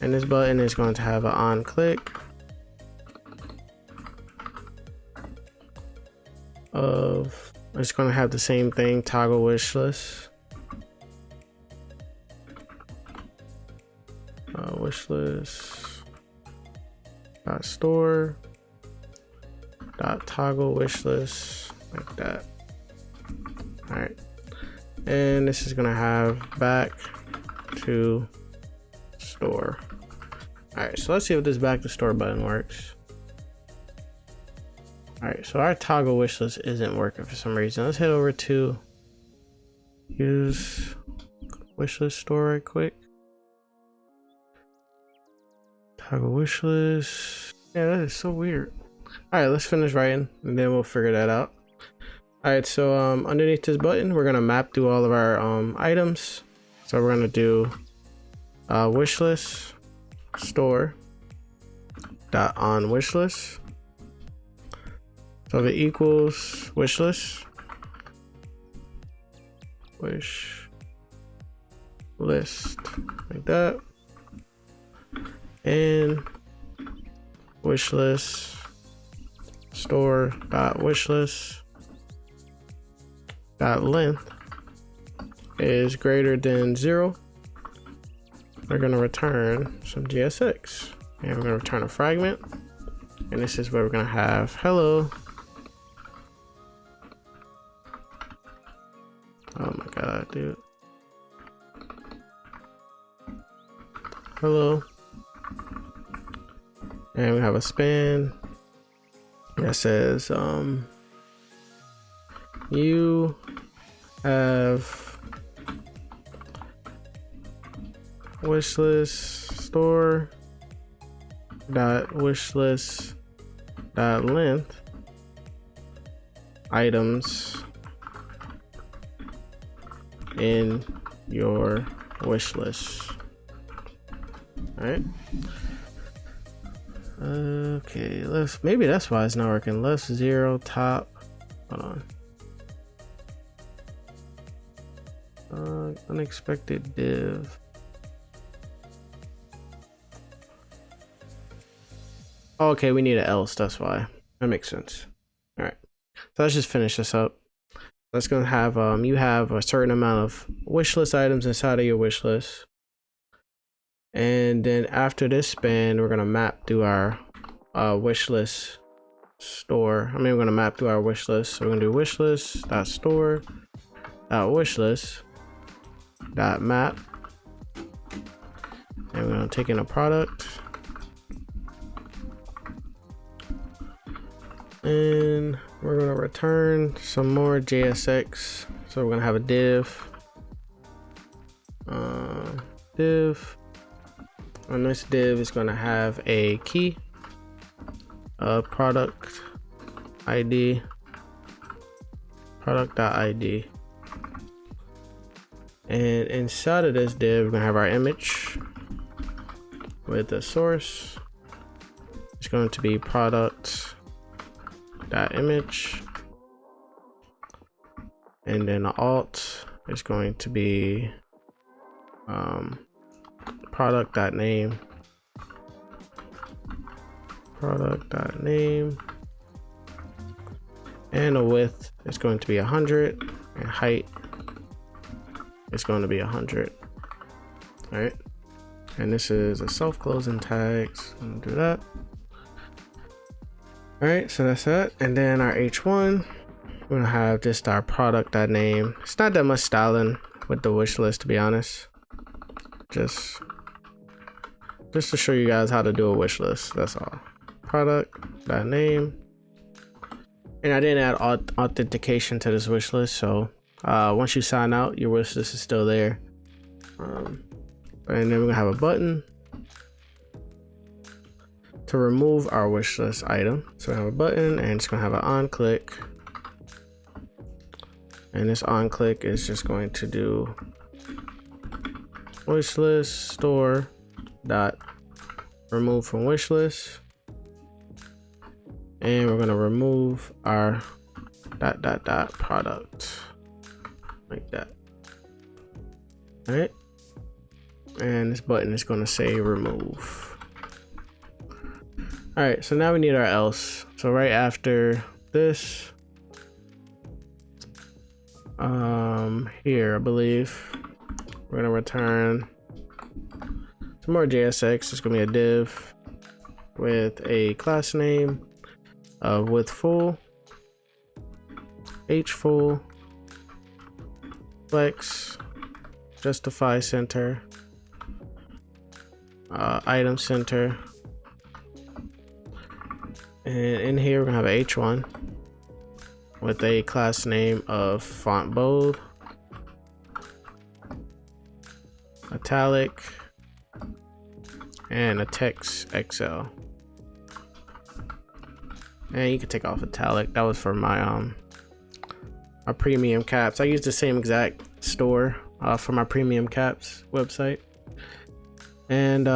And this button is going to have an on click of, it's going to have the same thing, toggle wish list. Wish list dot store dot toggle wish list, like that. All right, and this is going to have back to store. All right, so let's see if this back to store button works. All right, so our toggle wishlist isn't working for some reason. Let's head over to use wishlist store right quick. Toggle wishlist. Yeah, that is so weird. All right, let's finish writing and then we'll figure that out. All right, so underneath this button, we're gonna map through all of our items. So we're gonna do wishlist store dot on wishlist. So if it equals wishlist, wish list, like that, and wishlist store dot wishlist dot length is greater than 0. We're going to return some JSX, and we're going to return a fragment, and this is where we're going to have hello. Oh my god, dude. Hello. And we have a span that says you have wishlist store dot wishlist dot length items in your wish list. All right. Okay, maybe that's why it's not working. Left 0 top. Hold on. Unexpected div. Oh, okay, we need an else, that's why. That makes sense. All right, so let's just finish this up. Let's go have you have a certain amount of wish list items inside of your wish list. And then after this span, we're gonna map through our wish list store. We're gonna map through our wish list. So we're gonna do wishlist.store.wishlist.map, and we're gonna take in a product, and we're gonna return some more JSX. So we're gonna have a div, and this div is gonna have a key, product ID, product.id, and inside of this div we're gonna have our image with the source. It's going to be product.image, and then the alt is going to be product.name, and the width is going to be 100, and height is going to be 100. All right, and this is a self-closing tags. I'm gonna do that. All right, so that's that. And then our H1, we're gonna have just our product.name. It's not that much styling with the wish list, to be honest. Just to show you guys how to do a wish list, that's all. Product.name. And I didn't add authentication to this wish list, so once you sign out, your wish list is still there. And then we're gonna have a button to remove our wish list item. So we have a button, and it's gonna have an on click, and this on click is just going to do wishlist store dot remove from wishlist, and we're going to remove our product like that. All right, and this button is going to say remove. All right, so now we need our else. So right after this, here I believe we're gonna return some more JSX. It's gonna be a div with a class name of width full, h full, flex, justify center, item center, and in here we're gonna have a h1 with a class name of font bold, italic, and a text XL. And you can take off italic. That was for my my premium caps. I use the same exact store for my premium caps website. And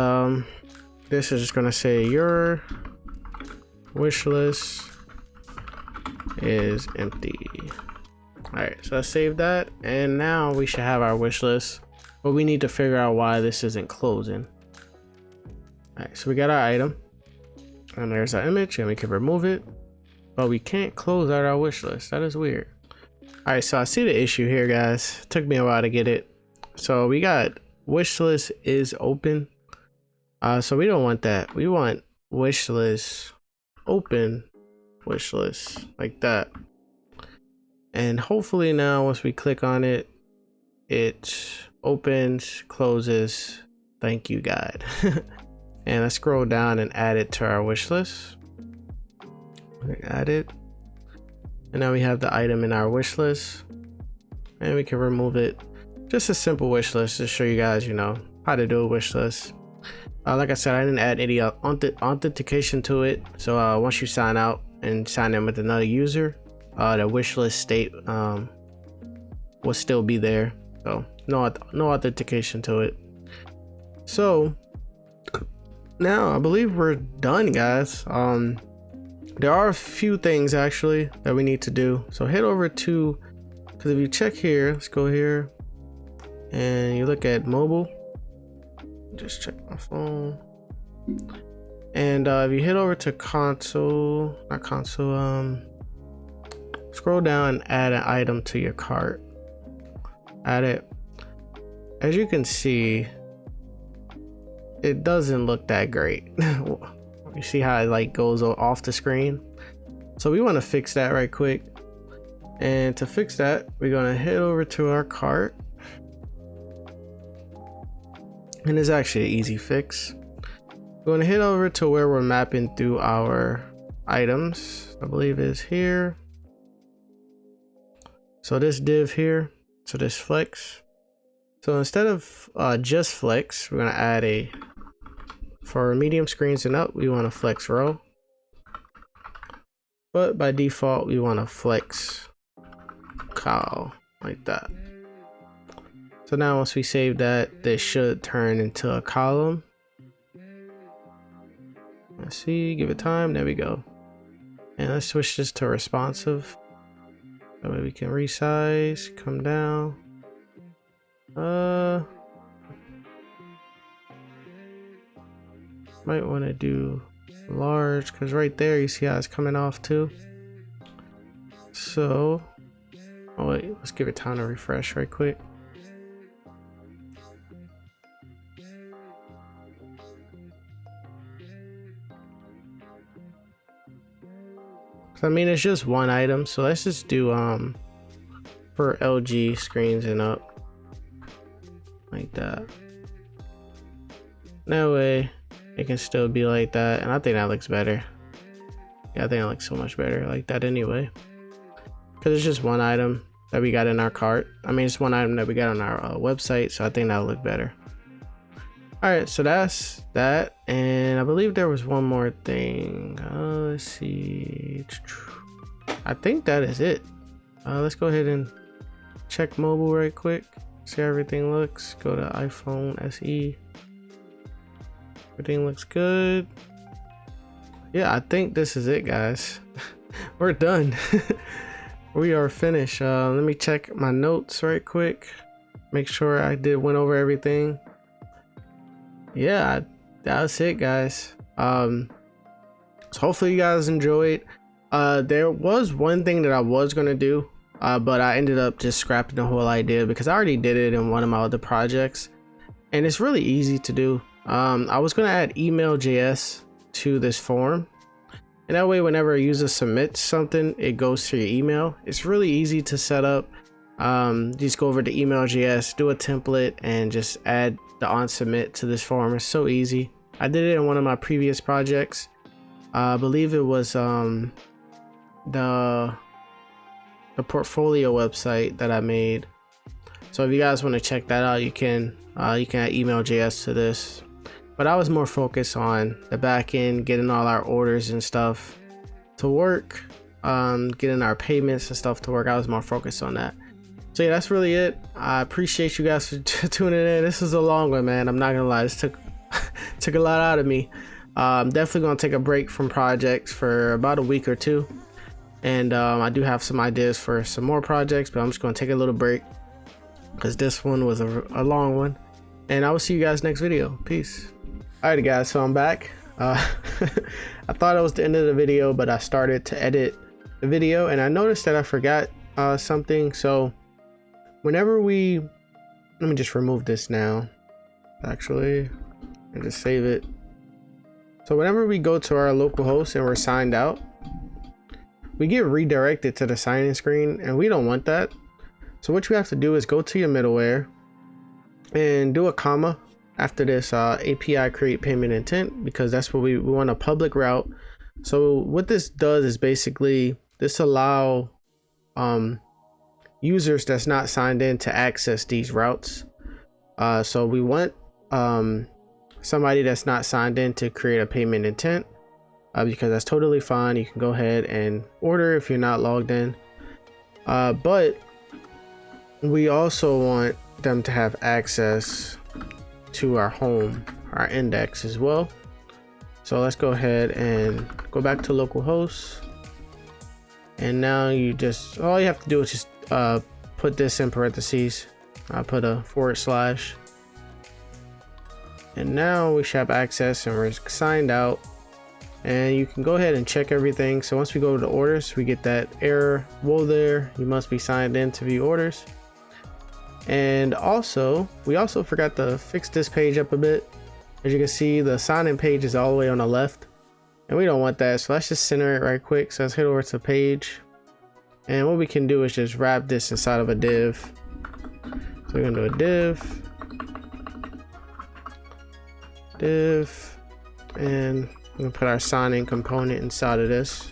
this is just gonna say your wish list is empty. All right, so let's save that, and now we should have our wish list, but we need to figure out why this isn't closing. All right, so we got our item, and there's our image, and we can remove it, but we can't close out our wish list. That is weird. All right, so I see the issue here, guys. It took me a while to get it. So we got wish list is open. So we don't want that. We want wish list open, wish list like that. And hopefully now once we click on it, it opens, closes, thank you guide. And let's scroll down and add it to our wish list. Add it, and now we have the item in our wish list, and we can remove it. Just a simple wish list to show you guys, you know, how to do a wish list. Like I said, I didn't add any authentication to it, so once you sign out and sign in with another user, the wish list state will still be there, so no authentication to it. So now I believe we're done, guys. There are a few things actually that we need to do, so head over to, because if you check here, let's go here and you look at mobile, just check my phone, and if you head over to console, scroll down and add an item to your cart, add it. As you can see, it doesn't look that great. You see how it like goes off the screen? So we want to fix that right quick. And to fix that, we're going to head over to our cart. And it's actually an easy fix. We're going to head over to where we're mapping through our items. I believe is here. So this div here, so this flex. So instead of just flex, we're going to add for medium screens and up, we want to flex row. But by default, we want to flex column like that. So now once we save that, this should turn into a column. Let's see, give it time, there we go. And let's switch this to responsive. That way we can resize, come down. Might want to do large, because right there you see how it's coming off too. So, oh wait, let's give it time to refresh right quick. I mean, it's just one item, so let's just do for LG screens and up like that. That way it can still be like that, and I think that looks better. Yeah, I think it looks so much better like that anyway, because it's just one item that we got in our cart. I mean, it's one item that we got on our website, so I think that'll look better. All right, so that's that, and I believe there was one more thing. Let's see. I think that is it. Let's go ahead and check mobile right quick. See how everything looks. Go to iPhone SE. Everything looks good. Yeah, I think this is it, guys. We're done. We are finished. Let me check my notes right quick. Make sure I went over everything. Yeah, that's it, guys. So hopefully you guys enjoyed. There was one thing that I was gonna do, but I ended up just scrapping the whole idea because I already did it in one of my other projects, and it's really easy to do. I was gonna add email.js to this form, and that way whenever a user submits something, it goes to your email. It's really easy to set up. Just go over to email.js, do a template, and just add the on submit to this form. It's so easy. I did it in one of my previous projects. I believe it was the portfolio website that I made. So if you guys want to check that out, you can add email.js to this. But I was more focused on the back end, getting all our orders and stuff to work, getting our payments and stuff to work. I was more focused on that. So yeah, that's really it. I appreciate you guys for tuning in. This is a long one, man. I'm not gonna lie, this took a lot out of me. I'm definitely gonna take a break from projects for about a week or two, and I do have some ideas for some more projects, but I'm just gonna take a little break because this one was a long one. And I will see you guys next video. Peace. Alright guys, so I'm back. I thought it was the end of the video, but I started to edit the video and I noticed that I forgot something. So whenever let me just remove this now actually and just save it. So whenever we go to our local host and we're signed out, we get redirected to the sign-in screen, and we don't want that. So what you have to do is go to your middleware and do a comma after this API create payment intent, because that's what we want a public route. So what this does is basically this allow users that's not signed in to access these routes. So we want somebody that's not signed in to create a payment intent, because that's totally fine. You can go ahead and order if you're not logged in, but we also want them to have access to our home, our index as well. So let's go ahead and go back to localhost, and now you just, all you have to do is just put this in parentheses. I'll put a /, and now we should have access and we're signed out, and you can go ahead and check everything. So once we go to the orders, we get that error, whoa there, you must be signed in to view orders. And also we forgot to fix this page up a bit. As you can see, the sign-in page is all the way on the left, and we don't want that, so let's just center it right quick. So let's head over to page, and what we can do is just wrap this inside of a div. So we're gonna do a div, and we're gonna put our sign-in component inside of this.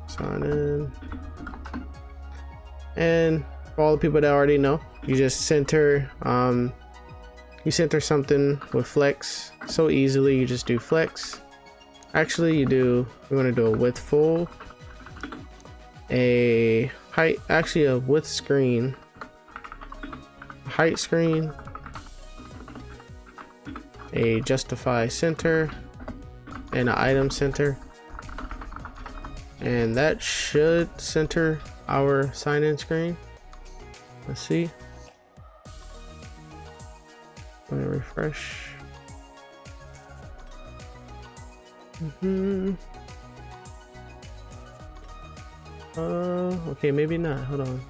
Sign in, and for all the people that already know, you just center something with flex so easily. You just do flex. Actually, you want to do a width full, a height, actually a width screen, height screen, a justify center, and an item center. And that should center our sign-in screen. Let's see. Let me refresh. Okay, maybe not. Hold on.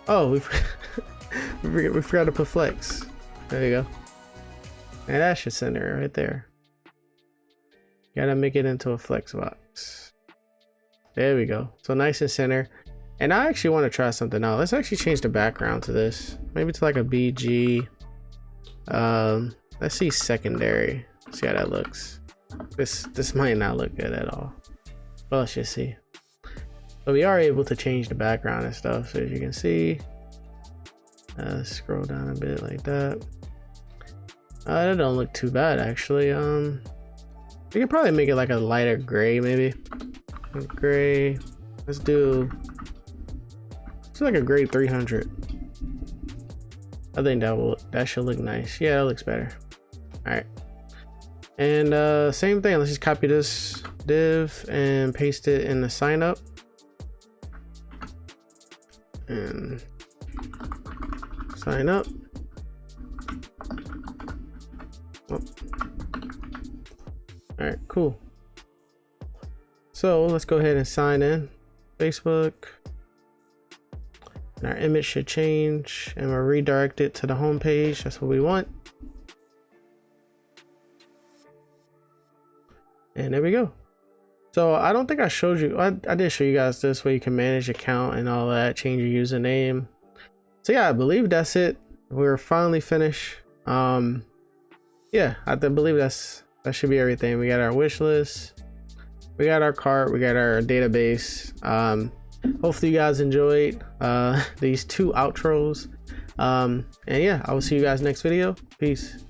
Oh, we forgot to put flex. There you go. And that should center it right there. Gotta make it into a flex box. There we go. So nice and center. And I actually want to try something out. Let's actually change the background to this. Maybe to like a BG. Let's see secondary. See how that looks. This might not look good at all. Well, let's just see. So we are able to change the background and stuff. So as you can see, scroll down a bit like that. That don't look too bad actually. We could probably make it like a lighter gray, maybe. Gray. Let's do. It's like a gray 300. I think that should look nice. Yeah, that looks better. All right. And same thing. Let's just copy this div and paste it in the sign up. And sign up. Oh. All right, cool. So let's go ahead and sign in. Facebook. And our image should change, and we'll redirect it to the home page. That's what we want. And there we go. So I don't think I showed you. I did show you guys this where you can manage your account and all that, change your username. So yeah, I believe that's it. We're finally finished. Yeah, I believe that should be everything. We got our wish list, we got our cart, we got our database. Hopefully you guys enjoyed these 2 outros. And yeah, I will see you guys next video. Peace.